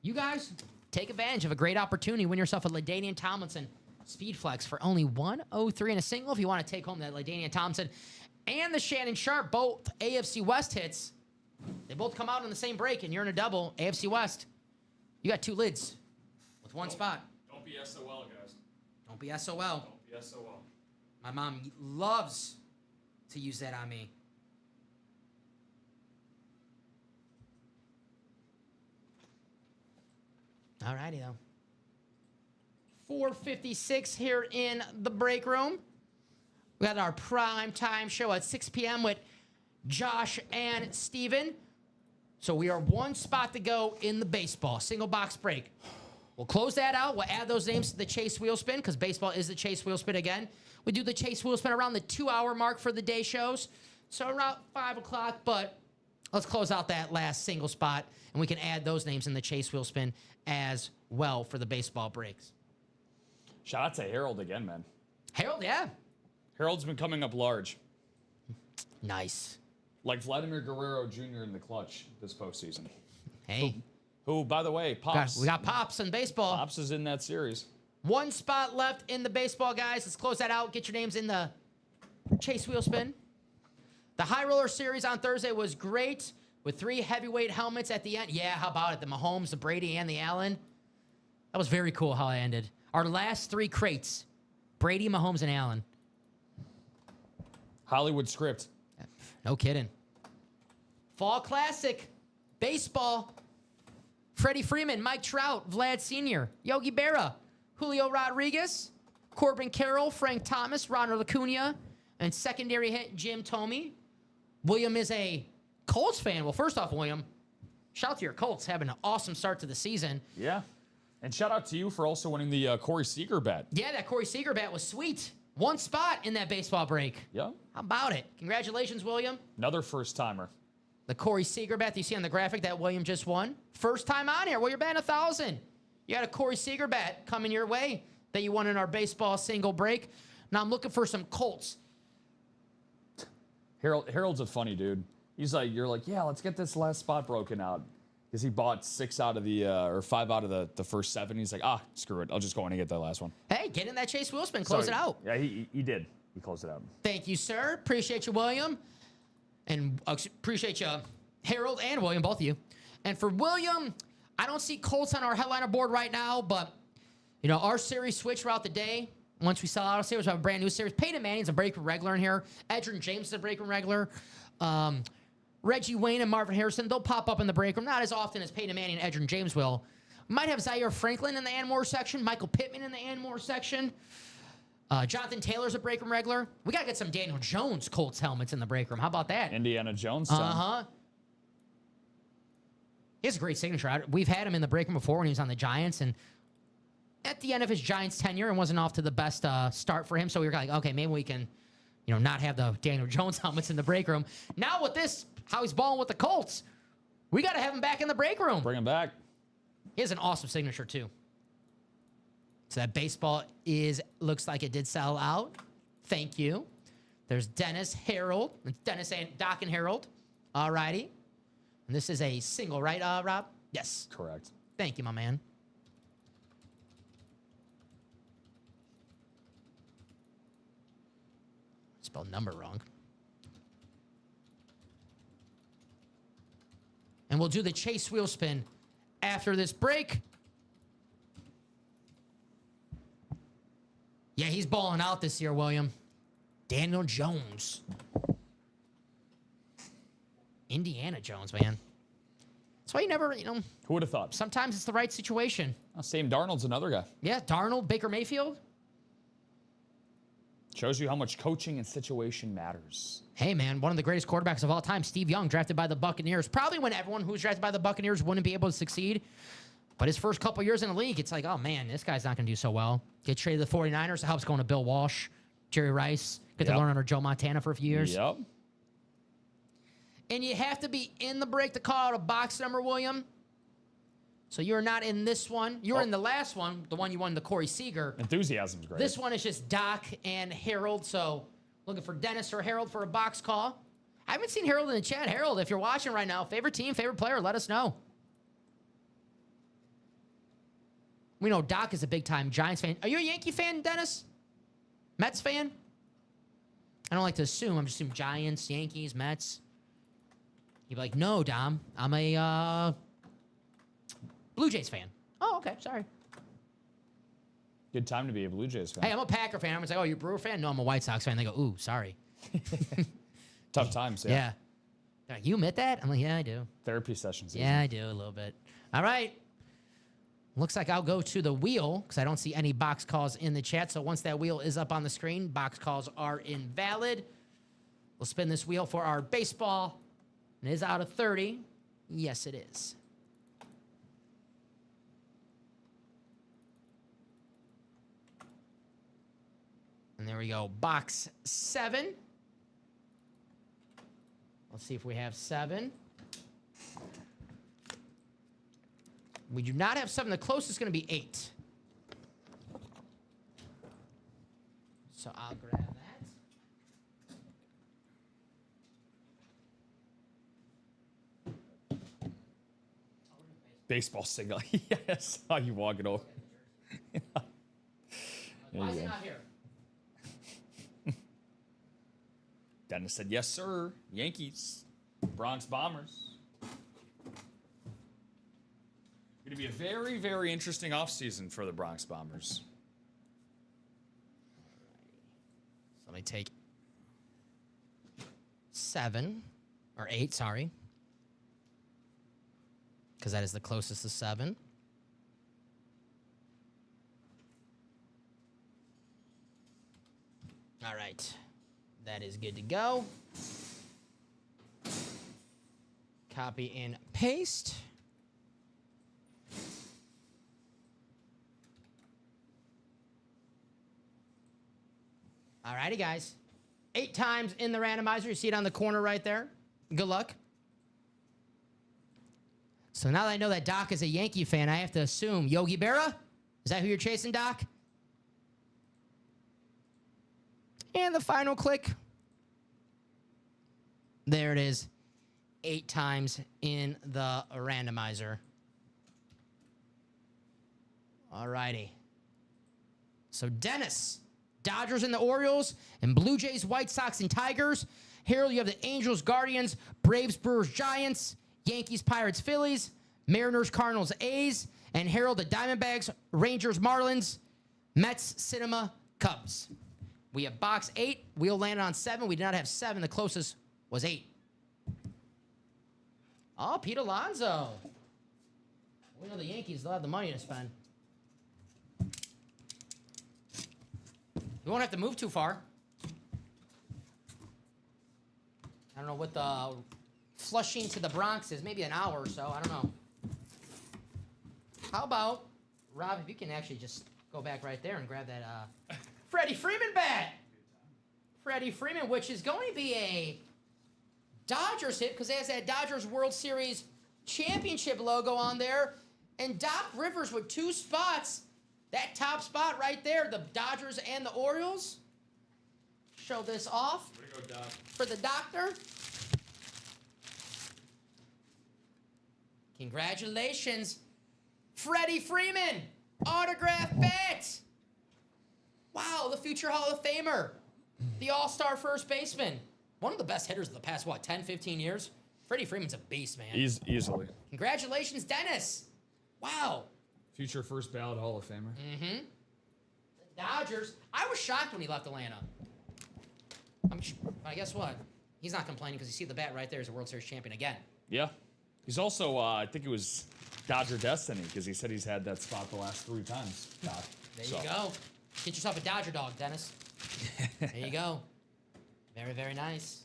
You guys, take advantage of a great opportunity. Win yourself a LaDainian Tomlinson Speed Flex for only $103 in a single. If you want to take home that LaDainian Tomlinson and the Shannon Sharp, both AFC West hits, they both come out in the same break, and you're in a double. AFC West, you got 2 lids with one spot. Don't be SOL, guys. Don't be SOL. Don't be SOL. My mom loves to use that on me. All righty, though. 4:56 here in the break room. We got our prime time show at 6 p.m. with Josh and Steven. So we are one spot to go in the baseball. Single box break. We'll close that out. We'll add those names to the Chase Wheel Spin because baseball is the Chase Wheel Spin again. We do the Chase Wheel Spin around the 2-hour mark for the day shows. So around 5 o'clock, but let's close out that last single spot, and we can add those names in the Chase Wheel Spin as well for the baseball breaks. Shout out to Harold again, man. Harold, yeah. Harold's been coming up large. Nice. Like Vladimir Guerrero Jr. in the clutch this postseason. Hey. Who, by the way, Pops. We got Pops in baseball. Pops is in that series. One spot left in the baseball, guys. Let's close that out. Get your names in the Chase Wheel Spin. The High Roller Series on Thursday was great with 3 heavyweight helmets at the end. Yeah, how about it? The Mahomes, the Brady, and the Allen. That was very cool how it ended. Our last 3 crates, Brady, Mahomes, and Allen. Hollywood script. No kidding. Fall Classic, baseball. Freddie Freeman, Mike Trout, Vlad Sr., Yogi Berra, Julio Rodriguez, Corbin Carroll, Frank Thomas, Ronald Acuna, and secondary hit Jim Thome. William is a Colts fan. Well, first off, William, shout out to your Colts having an awesome start to the season. Yeah. And shout out to you for also winning the Corey Seager bet. Yeah, that Corey Seager bet was sweet. 1 spot in that baseball break. Yeah. How about it? Congratulations, William. Another first-timer. The Corey Seager bet you see on the graphic that William just won. First time on here. Well, you're betting 1,000. You got a Corey Seager bet coming your way that you won in our baseball single break. Now I'm looking for some Colts. Harold's a funny dude. He's like, you're like, yeah, let's get this last spot broken out. Because he bought 6 out of the, or 5 out of the first 7. He's like, screw it. I'll just go in and get that last one. Hey, get in that Chase Wheel Spin. Close it out. Yeah, he did. He closed it out. Thank you, sir. Appreciate you, William. And appreciate you, Harold and William, both of you. And for William, I don't see Colts on our headliner board right now, but, you know, our series switch throughout the day. Once we sell out our series, we have a brand new series. Peyton Manning's a break regular in here. Edgerrin James is a break regular. Reggie Wayne and Marvin Harrison, they'll pop up in the break room. Not as often as Peyton Manning and Edgerrin James will. Might have Zaire Franklin in the Anmore section. Michael Pittman in the Anmore section. Jonathan Taylor's a break room regular. We got to get some Daniel Jones Colts helmets in the break room. How about that? Indiana Jones. Uh-huh. He has a great signature. We've had him in the break room before when he was on the Giants, and at the end of his Giants tenure, it wasn't off to the best start for him, so we were like, okay, maybe we can, you know, not have the Daniel Jones helmets in the break room. Now with this, how he's balling with the Colts, we got to have him back in the break room. Bring him back. He has an awesome signature, too. So that baseball looks like it did sell out. Thank you. There's Dennis Harold. Dennis and Doc and Harold. All righty. And this is a single, right, Rob? Yes. Correct. Thank you, my man. Spelled number wrong. And we'll do the Chase Wheel Spin after this break. Yeah, he's balling out this year, William. Daniel Jones. Indiana Jones, man. That's why you never, you know. Who would have thought? Sometimes it's the right situation. Sam Darnold's another guy. Yeah, Darnold, Baker Mayfield. Shows you how much coaching and situation matters. Hey, man, one of the greatest quarterbacks of all time, Steve Young, drafted by the Buccaneers. Probably when everyone who was drafted by the Buccaneers wouldn't be able to succeed. But his first couple years in the league, it's like, oh, man, this guy's not going to do so well. Get traded to the 49ers. It helps going to Bill Walsh, Jerry Rice. Get to learn under Joe Montana for a few years. Yep. And you have to be in the break to call out a box number, William. So you're not in this one. You were in the last one, the one you won, the Corey Seager. Enthusiasm's great. This one is just Doc and Harold. So looking for Dennis or Harold for a box call. I haven't seen Harold in the chat. Harold, if you're watching right now, favorite team, favorite player, let us know. We know Doc is a big-time Giants fan. Are you a Yankee fan, Dennis? Mets fan? I don't like to assume. I'm just assuming Giants, Yankees, Mets. You'd be like, no, Dom. I'm a Blue Jays fan. Oh, okay. Sorry. Good time to be a Blue Jays fan. Hey, I'm a Packer fan. I'm like, oh, you're a Brewer fan? No, I'm a White Sox fan. They go, ooh, sorry. Tough times, yeah. Yeah. They're like, you admit that? I'm like, yeah, I do. Therapy sessions. Yeah, I do a little bit. All right. Looks like I'll go to the wheel because I don't see any box calls in the chat. So once that wheel is up on the screen, box calls are invalid. We'll spin this wheel for our baseball. It is out of 30. Yes, it is. And there we go. Box 7. Let's see if we have 7. We do not have 7. The closest is going to be 8. So I'll grab that. Baseball signal. Yes, saw you walking over. Why is he not here? Dennis said, yes, sir. Yankees. Bronx Bombers. Going to be a very, very interesting offseason for the Bronx Bombers. So let me take 7. Or 8, sorry. Because that is the closest to 7. All right. That is good to go. Copy and paste. All righty, guys. 8 times in the randomizer. You see it on the corner right there. Good luck. So now that I know that Doc is a Yankee fan, I have to assume Yogi Berra? Is that who you're chasing, Doc? And the final click. There it is. 8 times in the randomizer. All righty. So Dennis, Dodgers and the Orioles, and Blue Jays, White Sox, and Tigers. Harold, you have the Angels, Guardians, Braves, Brewers, Giants, Yankees, Pirates, Phillies, Mariners, Cardinals, A's, and Harold, the Diamondbacks, Rangers, Marlins, Mets, Cinema, Cubs. We have box 8. We'll land on 7. We did not have 7. The closest was 8. Oh, Pete Alonso. We know the Yankees, they'll have the money to spend. We won't have to move too far. I don't know what the Flushing to the Bronx is. Maybe an hour or so. I don't know. How about, Rob, if you can actually just go back right there and grab that Freddie Freeman bat. Freddie Freeman, which is going to be a Dodgers hit because it has that Dodgers World Series championship logo on there. And Doc Rivers with 2 spots. That top spot right there, the Dodgers and the Orioles. Show this off. Way to go, Doc. For the doctor. Congratulations, Freddie Freeman. Autograph bat. Wow, the future Hall of Famer. The all-star first baseman. One of the best hitters of the past, 10, 15 years? Freddie Freeman's a beast, man. Easily. Congratulations, Dennis. Wow. Future first ballot Hall of Famer. Mm-hmm. The Dodgers. I was shocked when he left Atlanta. But guess what? He's not complaining because you see the bat right there as a World Series champion again. Yeah. He's also, I think it was Dodger Destiny because he said he's had that spot the last 3 times, Doc. There you go. Get yourself a Dodger dog, Dennis. There you go. Very, very nice.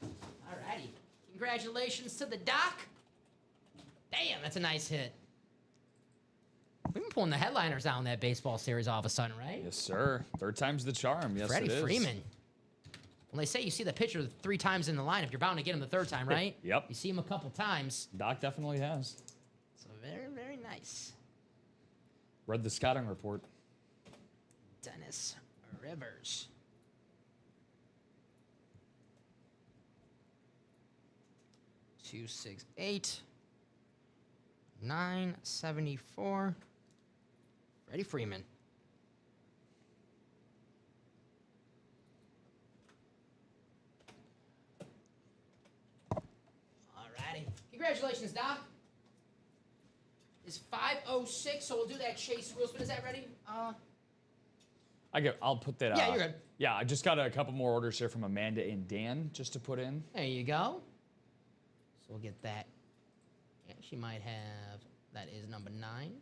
All righty. Congratulations to the Doc. Damn, that's a nice hit. We've been pulling the headliners out in that baseball series all of a sudden, right? Yes, sir. 3rd time's the charm. Yes, Freddie it is. Freeman. When they say you see the pitcher 3 times in the lineup, you're bound to get him the 3rd time, right? Yep. You see him a couple times. Doc definitely has. So very, very nice. Read the scouting report. Dennis Rivers. $268. $974. Freddie Freeman. Alrighty. Congratulations, Doc. Is 5:06, so we'll do that Chase wheel spin. Is that ready? I'll put that. Yeah, you're good. Yeah, I just got a couple more orders here from Amanda and Dan just to put in. There you go. So we'll get that. Yeah, she might have. That is number 9.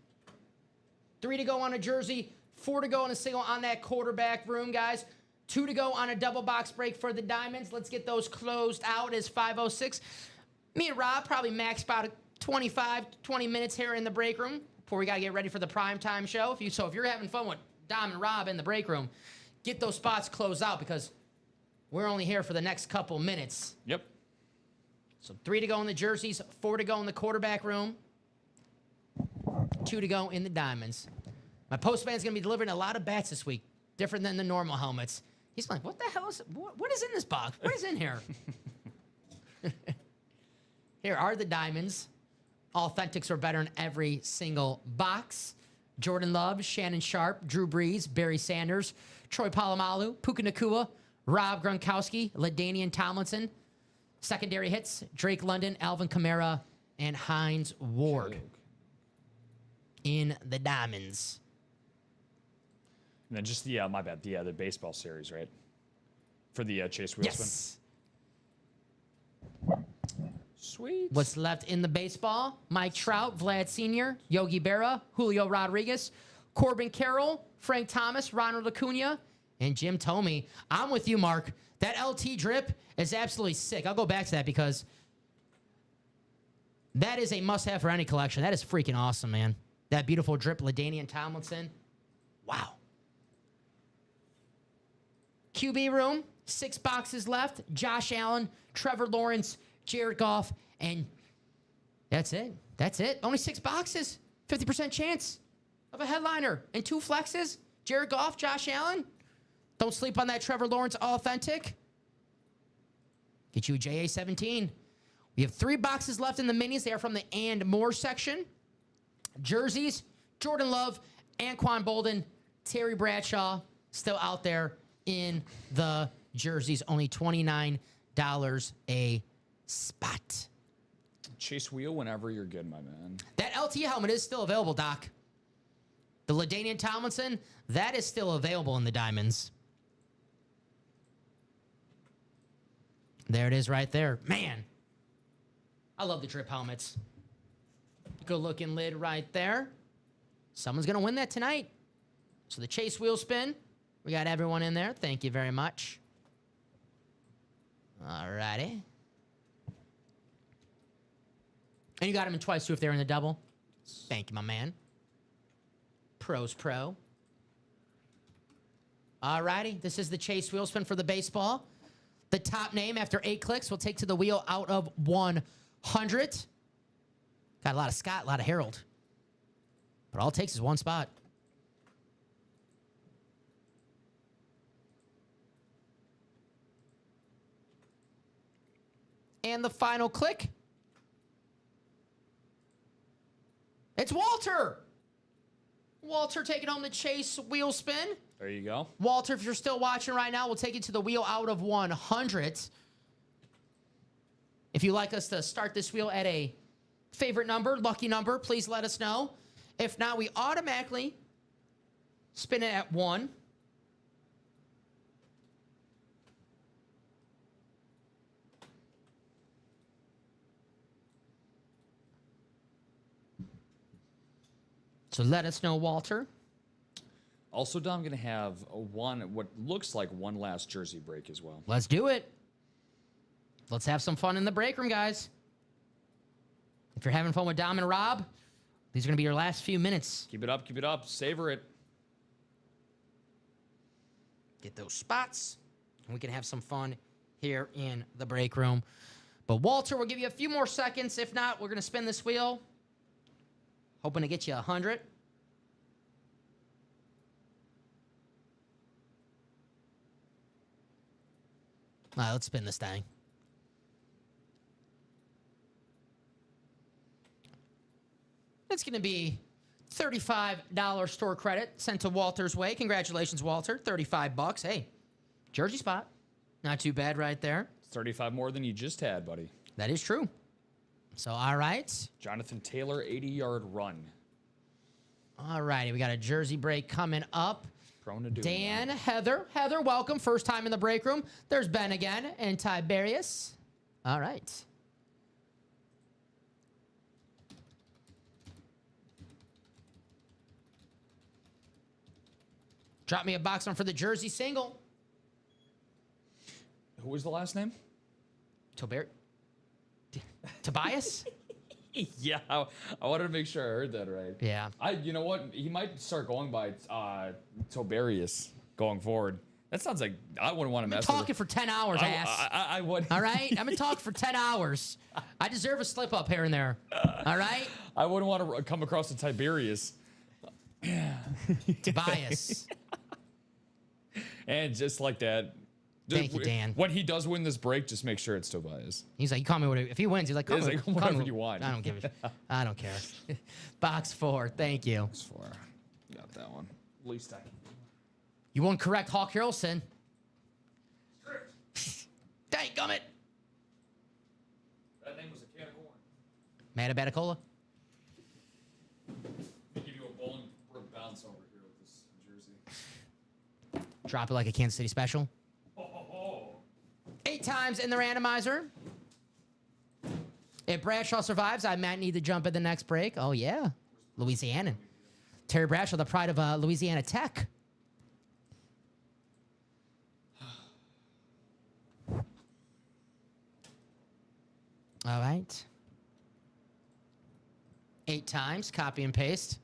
3 to go on a jersey. 4 to go on a single on that quarterback room, guys. 2 to go on a double box break for the Diamonds. Let's get those closed out as 5:06. Me and Rob probably max about 20 minutes here in the break room before we got to get ready for the primetime show. If you're having fun with Dom and Rob in the break room, get those spots closed out because we're only here for the next couple minutes. Yep. So 3 to go in the jerseys, 4 to go in the quarterback room, 2 to go in the diamonds. My postman's going to be delivering a lot of bats this week, different than the normal helmets. He's like, what the hell is, what is in this box? What is in here? Here are the diamonds. Authentics are better in every single box. Jordan Love, Shannon Sharp, Drew Brees, Barry Sanders, Troy Polamalu, Puka Nacua, Rob Gronkowski, LaDainian Tomlinson. Secondary hits, Drake London, Alvin Kamara, and Hines Ward in the diamonds. And then just the, my bad, the baseball series, right? For the Chase Wheel Yes. spin. Sweet. What's left in the baseball? Mike Trout, Vlad Sr., Yogi Berra, Julio Rodriguez, Corbin Carroll, Frank Thomas, Ronald Acuna, and Jim Thome. I'm with you, Mark. That LT drip is absolutely sick. I'll go back to that because that is a must-have for any collection. That is freaking awesome, man. That beautiful drip, LaDainian Tomlinson. Wow. QB room, 6 boxes left. Josh Allen, Trevor Lawrence, Jared Goff, and that's it. That's it. Only 6 boxes. 50% chance of a headliner. And 2 flexes. Jared Goff, Josh Allen. Don't sleep on that Trevor Lawrence authentic. Get you a JA-17. We have 3 boxes left in the minis. They are from the and more section. Jerseys, Jordan Love, Anquan Bolden, Terry Bradshaw, still out there in the jerseys. Only $29 a spot. Chase Wheel whenever you're good, my man. That LT helmet is still available, Doc. The LaDainian Tomlinson, that is still available in the diamonds. There it is right there. Man, I love the drip helmets. Good looking lid right there. Someone's going to win that tonight. So the Chase Wheel spin. We got everyone in there. Thank you very much. All righty. And you got them in twice, too, if they're in the double. Thank you, my man. Pro's pro. All righty. This is the Chase Wheel spin for the baseball. The top name after 8 clicks will take to the wheel out of 100. Got a lot of Scott, a lot of Harold. But all it takes is 1 spot. And the final click. It's Walter. Walter taking home the Chase Wheel spin. There you go. Walter, if you're still watching right now, we'll take you to the wheel out of 100. If you'd like us to start this wheel at a favorite number, lucky number, please let us know. If not, we automatically spin it at 1. So let us know, Walter. Also, Dom, I'm going to have what looks like one last jersey break as well. Let's do it. Let's have some fun in the break room, guys. If you're having fun with Dom and Rob, these are going to be your last few minutes. Keep it up, savor it. Get those spots, and we can have some fun here in the break room. But Walter, we'll give you a few more seconds. If not, we're going to spin this wheel, hoping to get you 100. All right, let's spin this thing. It's going to be $35 store credit sent to Walter's way. Congratulations, Walter. $35. Hey, jersey spot. Not too bad right there. 35 more than you just had, buddy. That is true. So, all right. Jonathan Taylor, 80-yard run. All righty. We got a jersey break coming up. Prone to doing Dan, that. Heather. Heather, welcome. First time in the break room. There's Ben again and Tiberius. All right. Drop me a box on for the jersey single. Who was the last name? Tobias? Yeah, I wanted to make sure I heard that right. Yeah. You know what? He might start going by Toberius going forward. That sounds like I wouldn't want to mess Talking with for 10 hours, ass. I would. All right? I've been talking for 10 hours. I deserve a slip up here and there. All right? I wouldn't want to come across the Tiberius. Tobias. And just like that. Thank you, Dan. When he does win this break, just make sure it's Tobias. He's like, you call me whatever. If he wins, he's like, call He's me like, call whatever me- you want. I don't give a shit. I don't care. Box 4. Thank you. It's 4. Got that one. At least I can. You won't correct Hawk Harrelson. Dang gummit. That name was a can of corn. Mad about a cola? They give you a bowling bounce over here with this jersey. Drop it like a Kansas City special. 8 times in the randomizer. If Bradshaw survives, I might need to jump at the next break. Oh, yeah. Louisiana. Terry Bradshaw, the pride of Louisiana Tech. All right. 8 times. Copy and paste.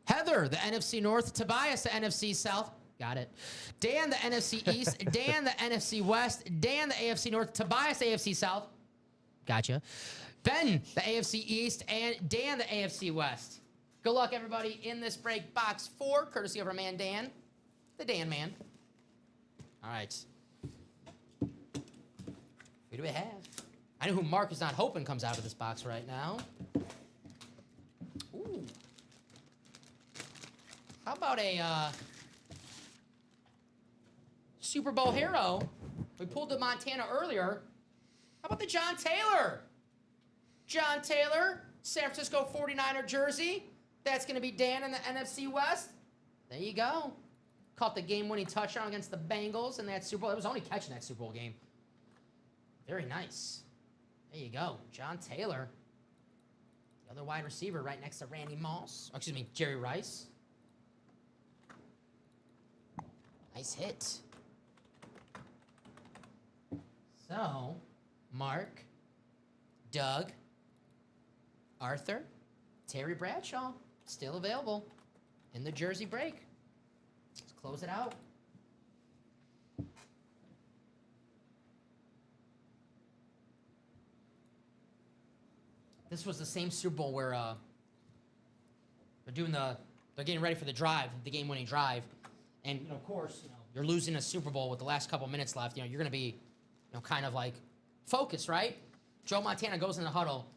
Heather, the NFC North. Tobias, the NFC South. Got it. Dan, the NFC East. Dan, the NFC West. Dan, the AFC North. Tobias, the AFC South. Gotcha. Ben, the AFC East. And Dan, the AFC West. Good luck, everybody, in this break. Box 4, courtesy of our man Dan, the Dan man. All right. Who do we have? I know who Mark is not hoping comes out of this box right now. Ooh. How about a Super Bowl hero? We pulled the Montana earlier. How about the John Taylor? John Taylor, San Francisco 49er jersey. That's going to be Dan in the NFC West. There you go. Caught the game-winning touchdown against the Bengals in that Super Bowl. It was only catching that Super Bowl game. Very nice. There you go. John Taylor. The other wide receiver right next to Randy Moss. Oh, excuse me, Jerry Rice. Nice hit. So, Mark, Doug, Arthur, Terry Bradshaw, still available in the jersey break. Let's close it out. This was the same Super Bowl where they're getting ready for the drive, the game-winning drive, and of course, you're losing a Super Bowl with the last couple minutes left. You're going to be, kind of like focused, right? Joe Montana goes in the huddle.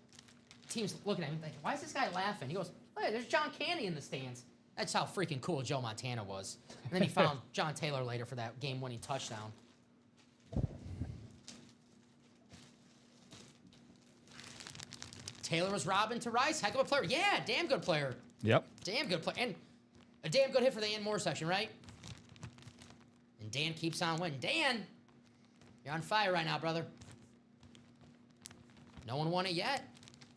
Team's looking at him like, why is this guy laughing? He goes, hey, there's John Candy in the stands. That's how freaking cool Joe Montana was. And then he found John Taylor later for that game-winning touchdown. Taylor was Robin to Rice. Heck of a player. Yeah, damn good player. Yep. Damn good player. And a damn good hit for the Ian Moore section, right? And Dan keeps on winning. Dan, you're on fire right now, brother. No one won it yet.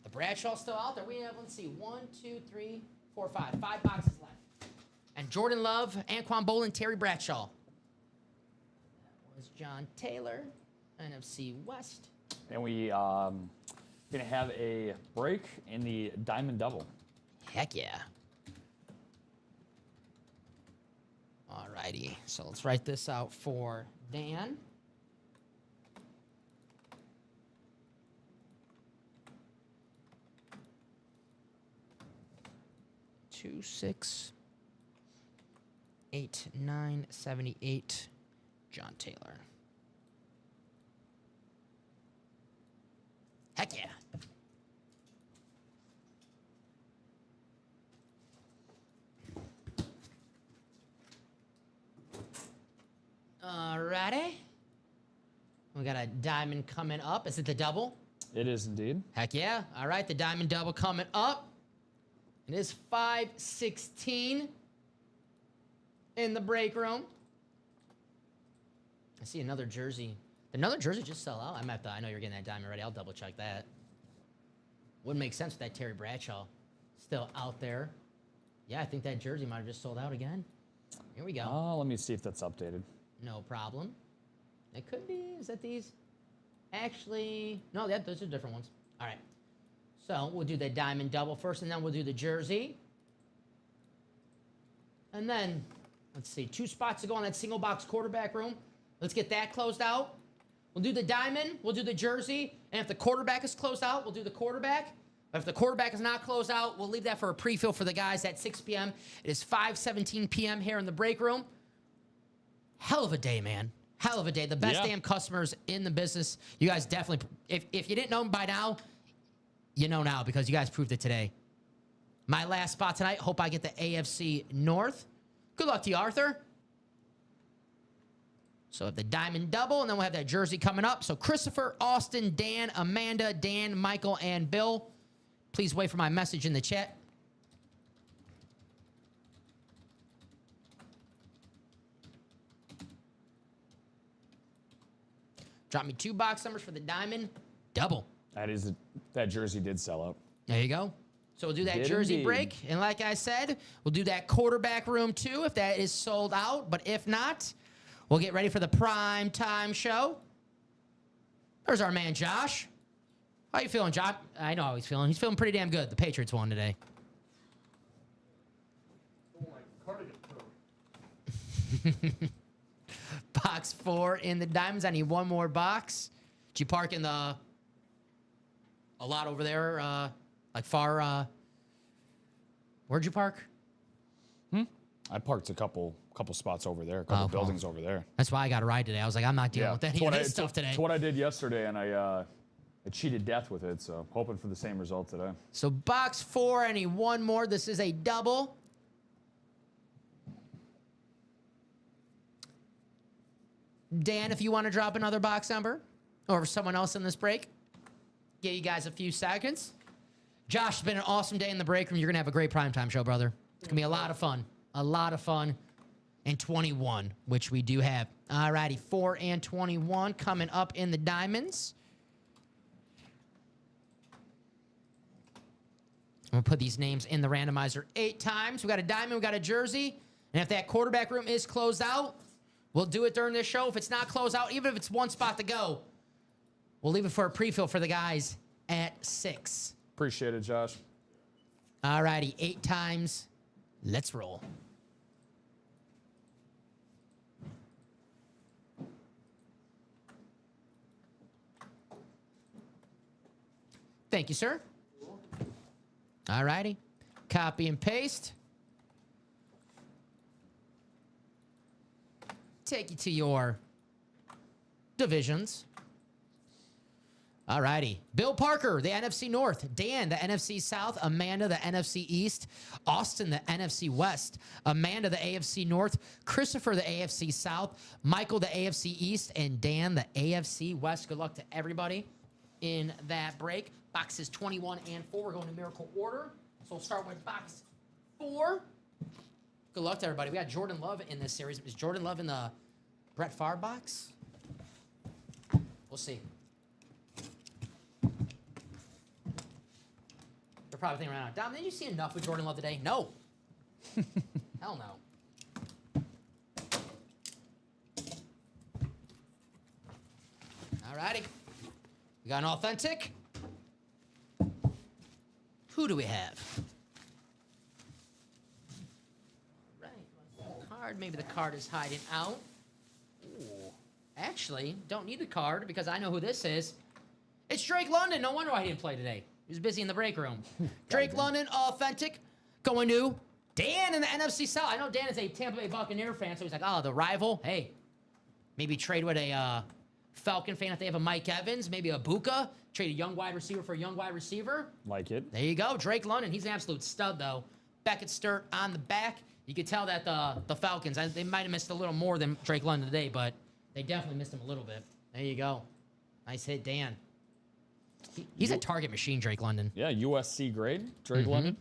The Bradshaw's still out there. We have, let's see, 1, 2, 3, 4, 5. 5 boxes left. And Jordan Love, Anquan Bolin, Terry Bradshaw. That was John Taylor, NFC West. And we gonna have a break in the Diamond Double. Heck yeah. Alrighty, so let's write this out for Dan. Two, 6, 8, 9, 78. John Taylor. Heck yeah. Alrighty. We got a diamond coming up. Is it the double? It is indeed. Heck yeah. All right, the diamond double coming up. It is 516 in the break room. I see another jersey. Did another jersey just sell out? I know you're getting that diamond ready. I'll double check that. Wouldn't make sense with that Terry Bradshaw still out there. Yeah, I think that jersey might have just sold out again. Here we go. Oh, let me see if that's updated. No problem. It could be. Is that these? Actually, no, those are different ones. All right. So we'll do the diamond double first, and then we'll do the jersey. And then Let's see. 2 spots to go on that single box quarterback room. Let's get that closed out. We'll do the diamond. We'll do the jersey. And if the quarterback is closed out, we'll do the quarterback. But if the quarterback is not closed out, we'll leave that for a pre-fill for the guys at 6 p.m. It is 5:17 p.m. here in the break room. Hell of a day, man. Hell of a day. The best damn customers in the business. You guys definitely, if you didn't know them by now, you know now because you guys proved it today. My last spot tonight. Hope I get the AFC North. Good luck to you, Arthur. So the diamond double, and then we'll have that jersey coming up. So Christopher, Austin, Dan, Amanda, Dan, Michael, and Bill. Please wait for my message in the chat. Drop me 2 box numbers for the diamond double. That jersey did sell out. There you go. So we'll do that jersey break. And like I said, we'll do that quarterback room too if that is sold out. But if not, we'll get ready for the prime time show. There's our man, Josh. How you feeling, Josh? I know how he's feeling. He's feeling pretty damn good. The Patriots won today. Box 4 in the diamonds. I need 1 more box. Did you park in a lot over there? Like far, where'd you park? I parked a couple spots over there, a couple buildings over there. That's why I got a ride today. I was like, I'm not dealing with any of this stuff today. It's what I did yesterday, and I cheated death with it, so hoping for the same result today. So box 4, I need 1 more. This is a double. Dan, if you want to drop another box number, or someone else in this break, give you guys a few seconds. Josh, it's been an awesome day in the break room. You're going to have a great primetime show, brother. It's going to be a lot of fun. A lot of fun. And 21, which we do have. All righty, 4 and 21 coming up in the diamonds. I'm going to put these names in the randomizer 8 times. We got a diamond, we got a jersey. And if that quarterback room is closed out, we'll do it during this show. If it's not closed out, even if it's 1 spot to go, we'll leave it for a pre-fill for the guys at 6. Appreciate it, Josh. All righty, 8 times. Let's roll. Thank you, sir. All righty. Copy and paste. Take you to your divisions. All righty. Bill Parker, the NFC North. Dan, the NFC South. Amanda, the NFC East. Austin, the NFC West. Amanda, the AFC North. Christopher, the AFC South. Michael, the AFC East. And Dan, the AFC West. Good luck to everybody in that break. Boxes 21 and 4. We're going to miracle order. So we'll start with box 4. Good luck to everybody. We got Jordan Love in this series. Is Jordan Love in the Brett Favre box? We'll see. They're probably thinking right now, Dom, did you see enough with Jordan Love today? No. Hell no. All righty. We got an authentic. Who do we have? Right. Card. Maybe the card is hiding out. Ooh. Actually, don't need the card because I know who this is. It's Drake London. No wonder why he didn't play today. He was busy in the break room. Drake London, authentic. Going to Dan in the NFC South. I know Dan is a Tampa Bay Buccaneer fan, so he's like, oh, the rival. Hey, maybe trade with a Falcon fan if they have a Mike Evans, maybe a Buka. Trade a young wide receiver for a young wide receiver. Like it. There you go. Drake London. He's an absolute stud, though. Beckett Sturt on the back. You could tell that the Falcons, they might have missed a little more than Drake London today, but they definitely missed him a little bit. There you go. Nice hit, Dan. He's a target machine, Drake London. Yeah, USC grade, Drake London.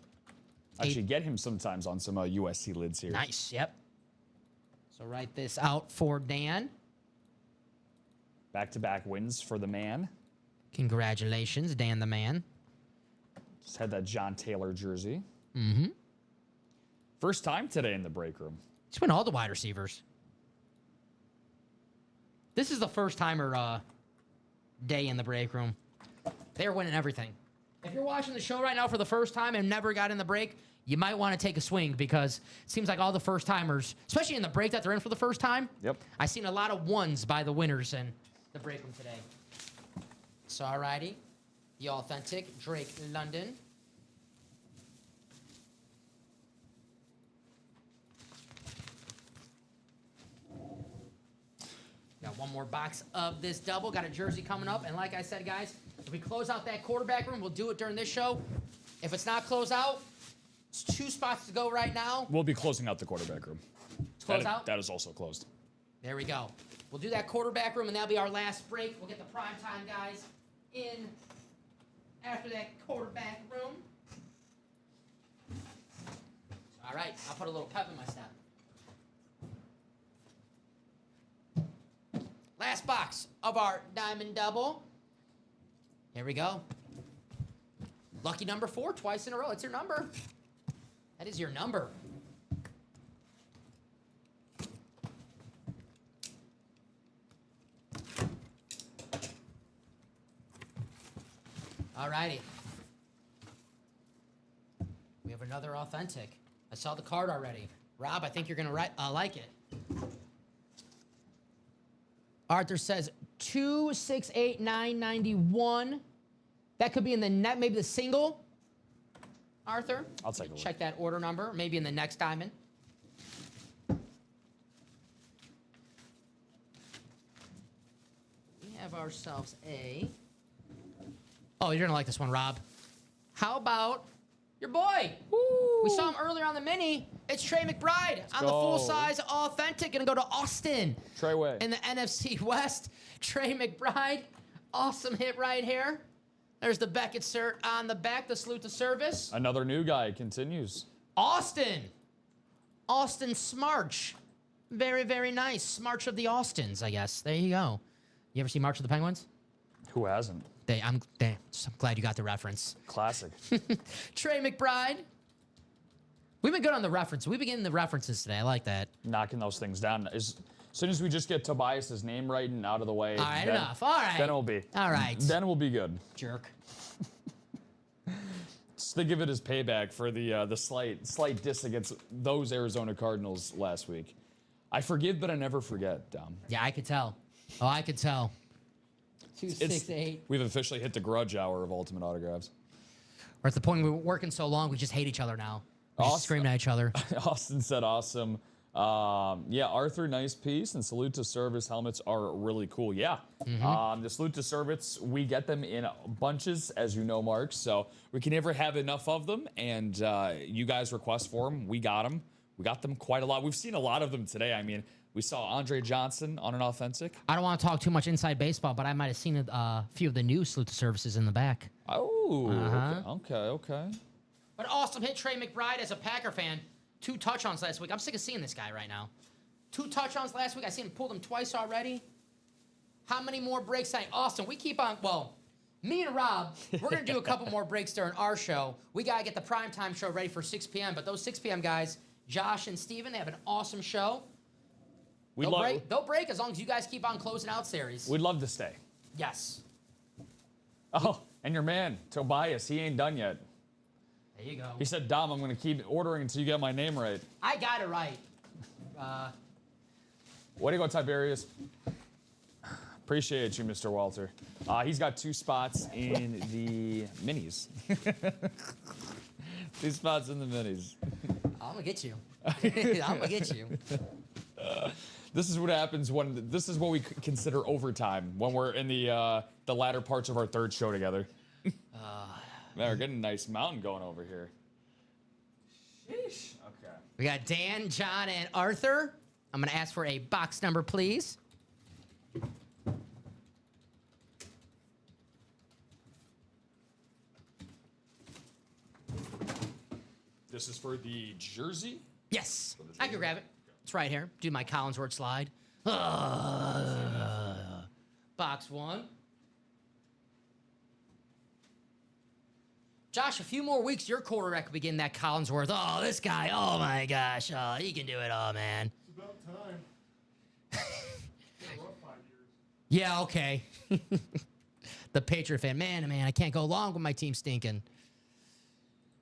I should get him sometimes on some USC lids here. Nice, yep. So write this out for Dan. Back-to-back wins for the man. Congratulations, Dan the man. Just had that John Taylor jersey. First time today in the break room. He's won all the wide receivers. This is the first timer day in the break room. They're winning everything. If you're watching the show right now for the first time and never got in the break, you might want to take a swing because it seems like all the first timers, especially in the break that they're in for the first time. Yep. I've seen a lot of ones by the winners in the break room today. So, alrighty. The authentic Drake London. Got one more box of this double. Got a jersey coming up. And like I said, guys, if we close out that quarterback room, we'll do it during this show. If it's not closed out, it's 2 spots to go right now. We'll be closing out the quarterback room. It's closed out? That is also closed. There we go. We'll do that quarterback room, and that'll be our last break. We'll get the primetime guys in after that quarterback room. All right, I'll put a little pep in my step. Last box of our diamond double. Here we go. Lucky number 4, twice in a row. It's your number. That is your number. All righty. We have another authentic. I saw the card already. Rob, I think you're going to like it. Arthur says 268,991. That could be in the net, maybe the single. Arthur? I'll take a look. Check that order number, maybe in the next diamond. We have ourselves a... Oh, you're going to like this one, Rob. How about your boy? Woo. We saw him earlier on the mini. It's Trey McBride on the full-size authentic. Going to go to Austin. Trey Way. In the NFC West. Trey McBride. Awesome hit right here. There's the Beckett cert on the back. The salute to service. Another new guy continues. Austin. Austin Smarch. Very, very nice. Smarch of the Austins, I guess. There you go. You ever see March of the Penguins? Who hasn't? I'm glad you got the reference. Classic. Trey McBride. We've been good on the reference. We've been getting the references today. I like that. Knocking those things down. As soon as we just get Tobias's name right and out of the way. All right, enough. All right. Then it'll be. All right. Then we'll be good. Jerk. Just think of it as payback for the slight diss against those Arizona Cardinals last week. I forgive, but I never forget, Dom. Yeah, I could tell. Oh, I could tell. 268. We've officially hit the grudge hour of Ultimate Autographs. We're at the point where we're working so long, we just hate each other now. We just screaming at each other. Austin said awesome. Yeah, Arthur, nice piece. And salute to service helmets are really cool. Yeah. The salute to service, we get them in bunches, as you know, Mark. So we can never have enough of them. And you guys request for them. We got them. We got them quite a lot. We've seen a lot of them today. I mean, we saw Andre Johnson on an authentic. I don't want to talk too much inside baseball, but I might have seen a few of the new salute to services in the back. Oh, okay. But awesome hit, Trey McBride, as a Packer fan. 2 touchdowns last week. I'm sick of seeing this guy right now. 2 touchdowns last week. I seen him pull them twice already. How many more breaks tonight? Austin, we keep on, well, me and Rob, we're going to do a couple more breaks during our show. We got to get the primetime show ready for 6 p.m. But those 6 p.m. guys, Josh and Steven, they have an awesome show. They'll break as long as you guys keep on closing out series. We'd love to stay. Yes. Oh, and your man, Tobias, he ain't done yet. There you go. He said, Dom, I'm going to keep ordering until you get my name right. I got it right. Way to go, Tiberius. Appreciate you, Mr. Walter. He's got 2 spots in the minis. 2 spots in the minis. I'm going to get you. I'm going to get you. This is what happens when this is what we consider overtime when we're in the latter parts of our 3rd show together. Man, we're getting a nice mountain going over here. Sheesh. Okay. We got Dan, John, and Arthur. I'm going to ask for a box number, please. This is for the jersey? Yes. I can grab it. It's right here. Do my Collinsworth slide. Box 1. Josh, a few more weeks, your quarterback will be getting that Collinsworth. Oh, this guy. Oh, my gosh. Oh, he can do it all, man. It's about time. It's been a rough 5 years. Yeah, okay. The Patriot fan. Man, I can't go along with my team stinking.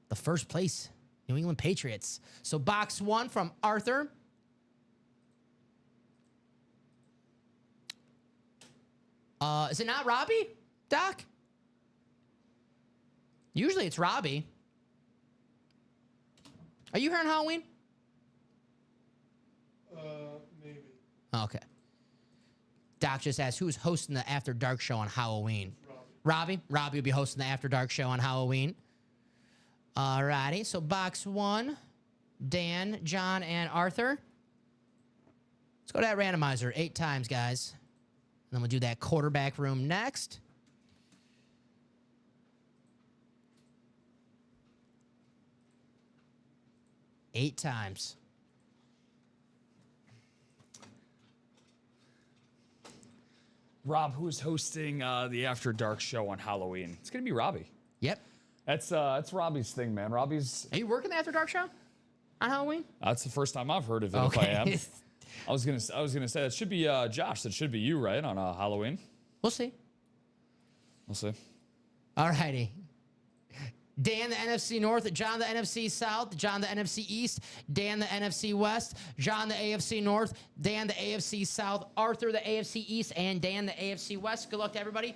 The first place New England Patriots. So box 1 from Arthur. Is it not Robbie, Doc? Usually it's Robbie. Are you here on Halloween? Maybe. Okay. Doc just asked who's hosting the After Dark show on Halloween. Robbie will be hosting the After Dark show on Halloween. Alrighty, so box 1, Dan, John, and Arthur. Let's go to that randomizer 8 times, guys. And then we'll do that quarterback room next. Eight times. Rob, who is hosting the After Dark show on Halloween? It's gonna be Robbie. Yep. That's Robbie's thing, man. Robbie's. Are you working the After Dark show on Halloween? That's the first time I've heard of it. Okay. If I am, I was gonna say that should be Josh. That should be you, right, on Halloween. We'll see. We'll see. Alrighty. Dan, the NFC North, John, the NFC South, John, the NFC East, Dan, the NFC West, John, the AFC North, Dan, the AFC South, Arthur, the AFC East, and Dan, the AFC West. Good luck to everybody.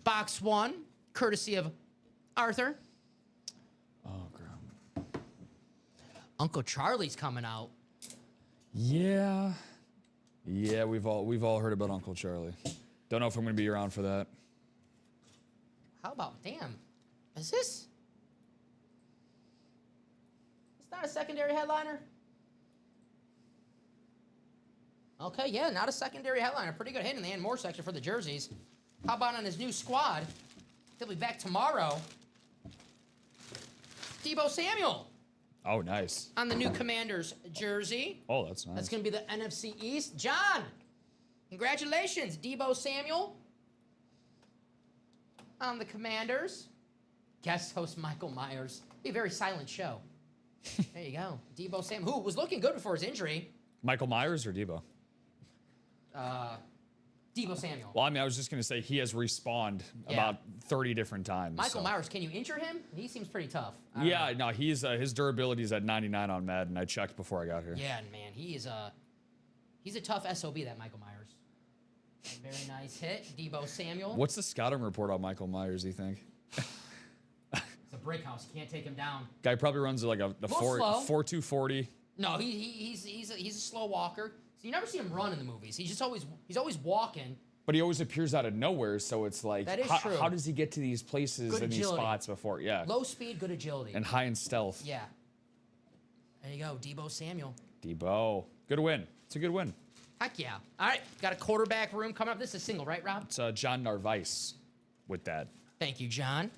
Box 1, courtesy of Arthur. Oh, God. Uncle Charlie's coming out. Yeah, we've all heard about Uncle Charlie. Don't know if I'm gonna be around for that. How about, damn, is this? It's not a secondary headliner? Okay, yeah, not a secondary headliner. Pretty good hit in the and more section for the jerseys. How about on his new squad? He'll be back tomorrow. Deebo Samuel Oh, nice. on the new Commanders jersey. Oh, that's nice. That's going to be the NFC East. John, congratulations, Deebo Samuel on the Commanders. Guest host Michael Myers. Be a very silent show. There you go. Deebo Samuel, who was looking good before his injury. Michael Myers or Debo? Deebo Samuel. Well, I mean, I was just gonna say he has respawned about 30 different times. Michael so. Myers, can you injure him? He seems pretty tough. Yeah, no, he's his durability is at 99 on Madden. I checked before I got here. Yeah, man, he's a tough SOB, that Michael Myers. A very nice hit, Deebo Samuel. What's the scouting report on Michael Myers? Do you think? It's a break house. You can't take him down. Guy probably runs like a slow. 4.240. No, he's a slow walker. So you never see him run in the movies. He's always walking. But he always appears out of nowhere, so it's like, That is how, true. how does he get to these places Good and these agility. spots before? Yeah. Low speed, good agility. And high in stealth. Yeah. There you go, Deebo Samuel. Debo. Good win. It's a good win. Heck yeah. All right, got a quarterback room coming up. This is a single, right, Rob? It's John Narvaez with that. Thank you, John.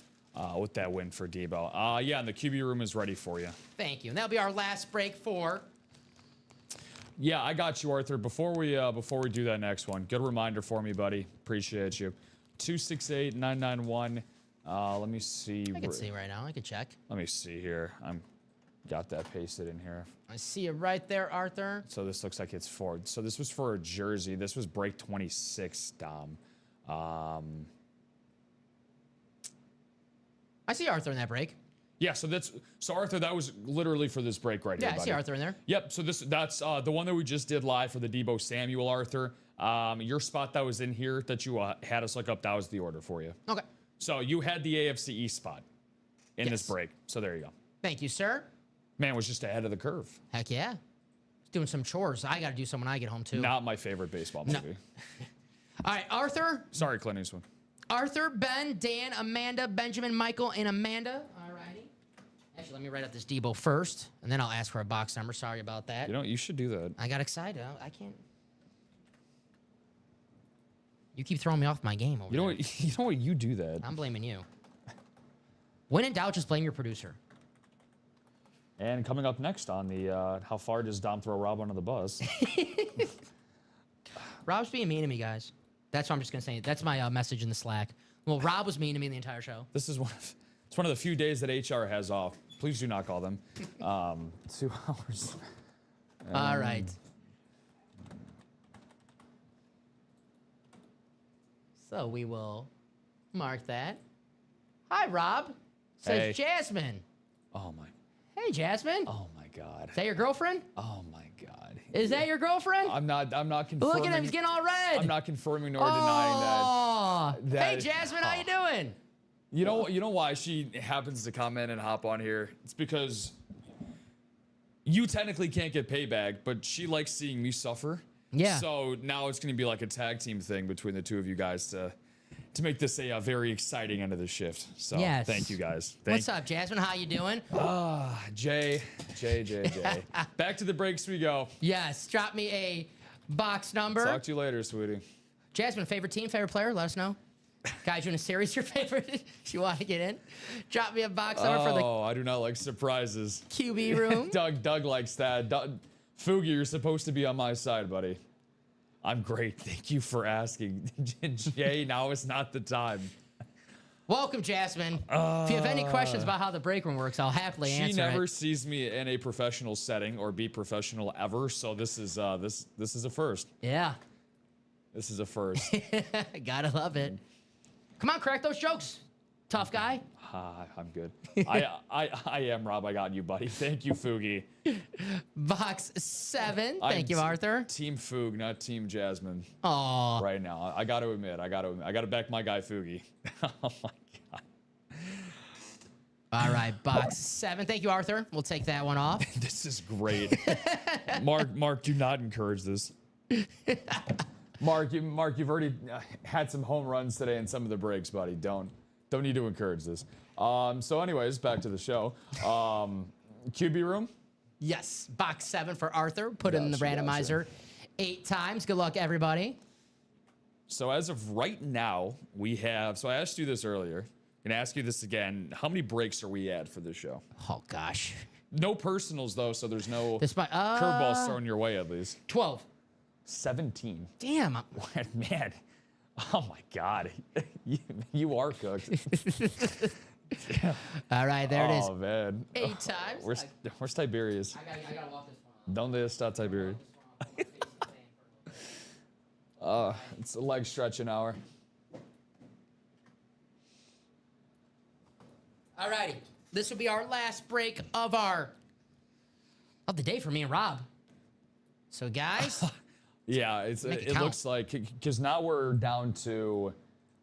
With that win for Debo. Yeah, and the QB room is ready for you. Thank you. And that'll be our last break for... Yeah, I got you, Arthur. Before we do that next one, good reminder for me, buddy. Appreciate you. 268-991. Let me see. I can see right now. I can check. Let me see here. I'm got that pasted in here. I see it right there, Arthur. So this looks like it's for. So this was for a jersey. This was break 26, Dom. I see Arthur in that break. Yeah, so Arthur, that was literally for this break right here, Yeah, I buddy. see Arthur in there. Yep. So that's the one that we just did live for the Deebo Samuel, Arthur. Your spot that was in here that you had us look up, that was the order for you. Okay. So you had the AFC East spot in this break. So there you go. Thank you, sir. Man was just ahead of the curve. Heck yeah. Doing some chores. I got to do some when I get home, too. Not my favorite baseball movie. All right, Arthur. Sorry, Clint Eastwood. Arthur, Ben, Dan, Amanda, Benjamin, Michael, and Amanda. All righty. Actually, let me write up this Deebo first, and then I'll ask for a box number. Sorry about that. You know, you should do that. I got excited. I can't. You keep throwing me off my game over You know there. what? You know what? You do that. I'm blaming you. When in doubt, just blame your producer. And coming up next on the how far does Dom throw Rob under the bus? Rob's being mean to me, guys. That's what I'm just going to say. That's my message in the Slack. Well, Rob was mean to me the entire show. This is it's one of the few days that HR has off. Please do not call them. 2 hours. All right. So we will Mark that. Hi, Rob. Says Hey. Jasmine. Oh my. Hey, Jasmine. Oh my God. Is that your girlfriend? Oh my God. Is that your girlfriend? I'm not confirming. Look at him. He's getting all red. I'm not confirming nor denying that. Hey, Jasmine, how you doing? You know why she happens to come in and hop on here? It's because you technically can't get payback, but she likes seeing me suffer. Yeah. So now it's going to be like a tag team thing between the two of you guys to make this a very exciting end of the shift. So Yes. thank you guys. What's up, Jasmine? How you doing? Jay. Back to the breaks we go. Yes. Drop me a box number. Talk to you later, sweetie. Jasmine, favorite team, favorite player? Let us know. Guys, you in a series, your favorite? If you want to get in, drop me a box number for the Oh, I do not like surprises. QB room. Doug likes that. Fugi, you're supposed to be on my side, buddy. I'm great. Thank you for asking. Jay, now is not the time. Welcome, Jasmine. If you have any questions about how the break room works, I'll happily answer She never it. sees me in a professional setting or be professional ever, so this is a first. Yeah. This is a first. Gotta love it. Come on, crack those jokes. Tough guy. I'm good. I am Rob. I got you, buddy. Thank you, Fugi. Box 7. Thank you, Arthur. Team Foog, not Team Jasmine. Aw. Right now, I got to admit, I got to back my guy Fugi. Oh my God. All right, box 7. Thank you, Arthur. We'll take that one off. This is great. Mark, do not encourage this. Mark, you've already had some home runs today in some of the breaks, buddy. Don't need to encourage this. So anyways, back to the show. QB room? Yes, box 7 for Arthur. Put it in the randomizer 8 times. Good luck, everybody. So as of right now, we have, so I asked you this earlier. I'm going to ask you this again. How many breaks are we at for this show? Oh, gosh. No personals, though, so there's no This might, curveballs thrown your way, at least. 12. 17. Damn. Man. Oh, my God. you are cooked. All right, there it is. Oh, man. 8 times. Where's Tiberius? I gotta walk this one. Donde está Tiberius? It's a leg stretching hour. All righty. This will be our last break of the day for me and Rob. So, guys. Yeah, Make it it count. looks like, because now we're down to,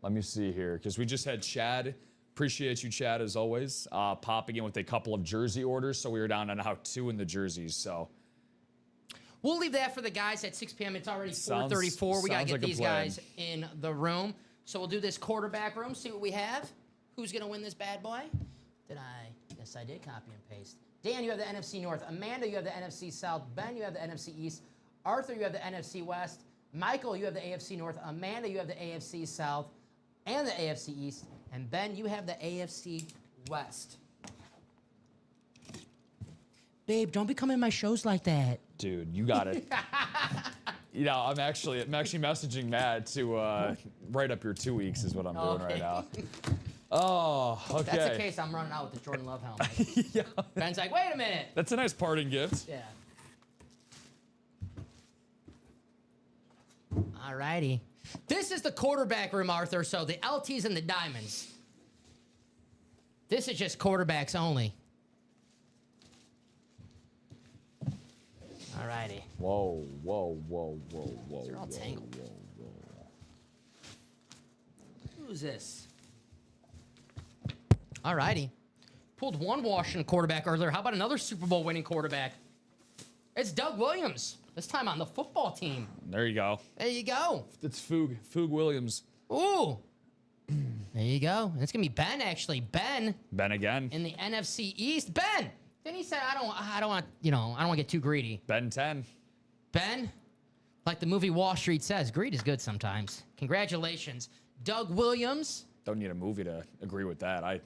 let me see here, because we just had Chad. Appreciate you, Chad, as always, popping in with a couple of jersey orders. So we were down to now 2 in the jerseys. So We'll leave that for the guys at 6 p.m. It's already 4:34. We got to sounds get like a these plan. guys in the room. So we'll do this quarterback room, see what we have. Who's going to win this bad boy? Yes, I did copy and paste. Dan, you have the NFC North. Amanda, you have the NFC South. Ben, you have the NFC East. Arthur, you have the NFC West. Michael, you have the AFC North. Amanda, you have the AFC South and the AFC East. And Ben, you have the AFC West. Babe, don't be coming to my shows like that. dude, you got it. I'm actually messaging Matt to write up your 2 weeks is what I'm doing right now. Oh, okay. If that's the case, I'm running out with the Jordan Love helmet. Yeah. Ben's like, wait a minute. That's a nice parting gift. Yeah. All righty. This is the quarterback room, Arthur. So the LTs and the diamonds. This is just quarterbacks only. All righty. Whoa. They're all tangled. Who's this? All righty. Pulled one Washington quarterback earlier. How about another Super Bowl winning quarterback? It's Doug Williams. This time on the football team. There you go. There you go. It's Foog Williams. Ooh. There you go. And it's gonna be Ben actually. Ben again. in the NFC East. Ben. Then he said, I don't want to get too greedy. Ben 10. Ben, like the movie Wall Street says, greed is good sometimes. Congratulations, Doug Williams. Don't need a movie to agree with that. I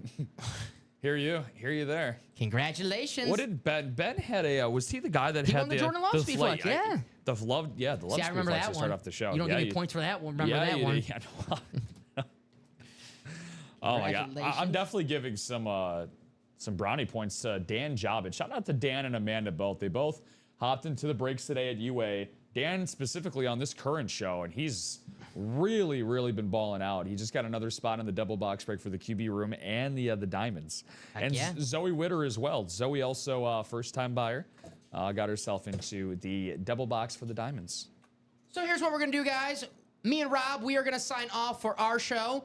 hear you there. Congratulations. What did Ben had a was he the guy that He had won the Jordan Love speed flex, yeah. The love See, I speed remember flex that to one. start off the show. You don't give me points for that one. Remember that one. Yeah, oh my God. I'm definitely giving some brownie points to Dan Jobbit. Shout out to Dan and Amanda both. They both hopped into the breaks today at UA. Dan specifically on this current show, and he's really, really been balling out. He just got another spot in the double box break for the QB room and the Diamonds. Heck and yeah. Zoe Witter as well. Zoe also first-time buyer. Got herself into the double box for the Diamonds. So here's what we're going to do, guys. Me and Rob, we are going to sign off for our show.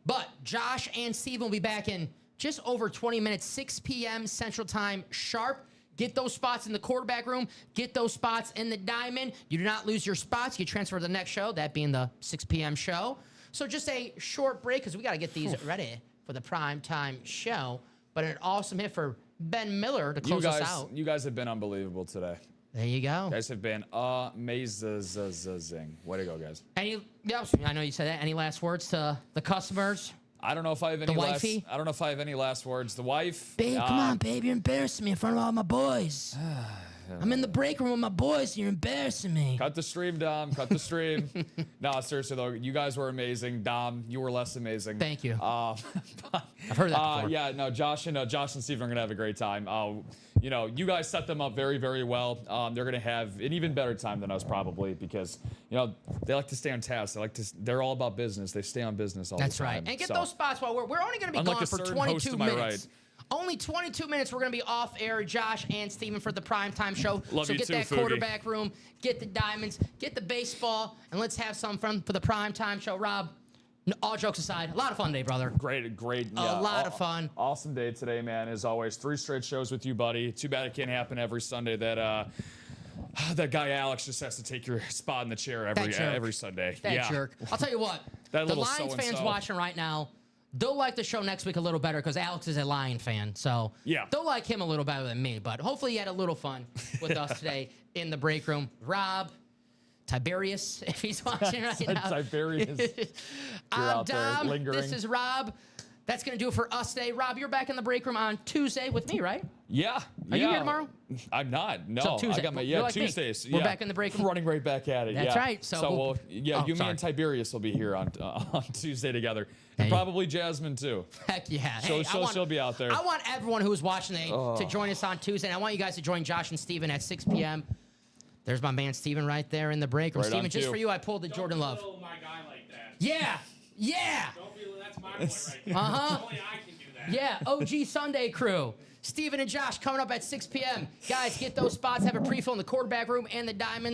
But Josh and Steven will be back in just over 20 minutes, 6 p.m. Central Time sharp. Get those spots in the quarterback room. Get those spots in the diamond. You do not lose your spots. You transfer to the next show, that being the 6 p.m. show. So just a short break because we got to get these ready for the prime time show. But an awesome hit for Ben Miller to close us out. You guys have been unbelievable today. There you go. You guys have been amazing. Way to go, guys. I know you said that. Any last words to the customers? I don't know if I have any last words. The wife. Babe, come on, babe. You're embarrassing me in front of all my boys. I'm in the break room with my boys. You're embarrassing me. Cut the stream, Dom. Cut the stream. No, seriously, though. You guys were amazing. Dom, you were less amazing. Thank you. I've heard that before. Yeah, no, Josh and Steven are going to have a great time. You guys set them up very, very well. They're going to have an even better time than us probably because, they like to stay on task. They're all about business. They stay on business all the time. That's right. And get those spots while we're only going to be gone for 22 minutes. Right. Only 22 minutes. We're going to be off air, Josh and Steven, for the primetime show. Love so you get too, that Fugi. quarterback room, get the diamonds, get the baseball, and let's have some fun for the primetime show. Rob, all jokes aside, a lot of fun day, brother. Great. Yeah, a lot of fun. Awesome day today, man. As always, 3 straight shows with you, buddy. Too bad it can't happen every Sunday. That guy Alex just has to take your spot in the chair every Sunday. That jerk. I'll tell you what. That the little Lions fans so-and-so. watching right now, they'll like the show next week a little better because Alex is a Lion fan. So yeah, they'll like him a little better than me. But hopefully you had a little fun with us today in the break room. Rob, Tiberius, if he's watching right now. Tiberius. I'm Dom. This is Rob. That's going to do it for us today. Rob, you're back in the break room on Tuesday with me, right? Yeah. Are you here tomorrow? I'm not. No. So Tuesday. I got my Like Tuesdays. We're back in the break room. Running right back at it. That's right. So me and Tiberius will be here on Tuesday together. And probably Jasmine too. Heck yeah. She'll be out there. I want everyone who's watching to join us on Tuesday. And I want you guys to join Josh and Steven at 6 p.m. There's my man Steven right there in the break room. Right Steven, just for you, I pulled the Jordan Love. Don't belittle my guy like that. Yeah. Don't belittle, that's my boy right there. Only I can do that. Yeah, OG Sunday crew. Steven and Josh coming up at 6 p.m. Guys, get those spots. Have a pre-fill in the quarterback room and the diamonds.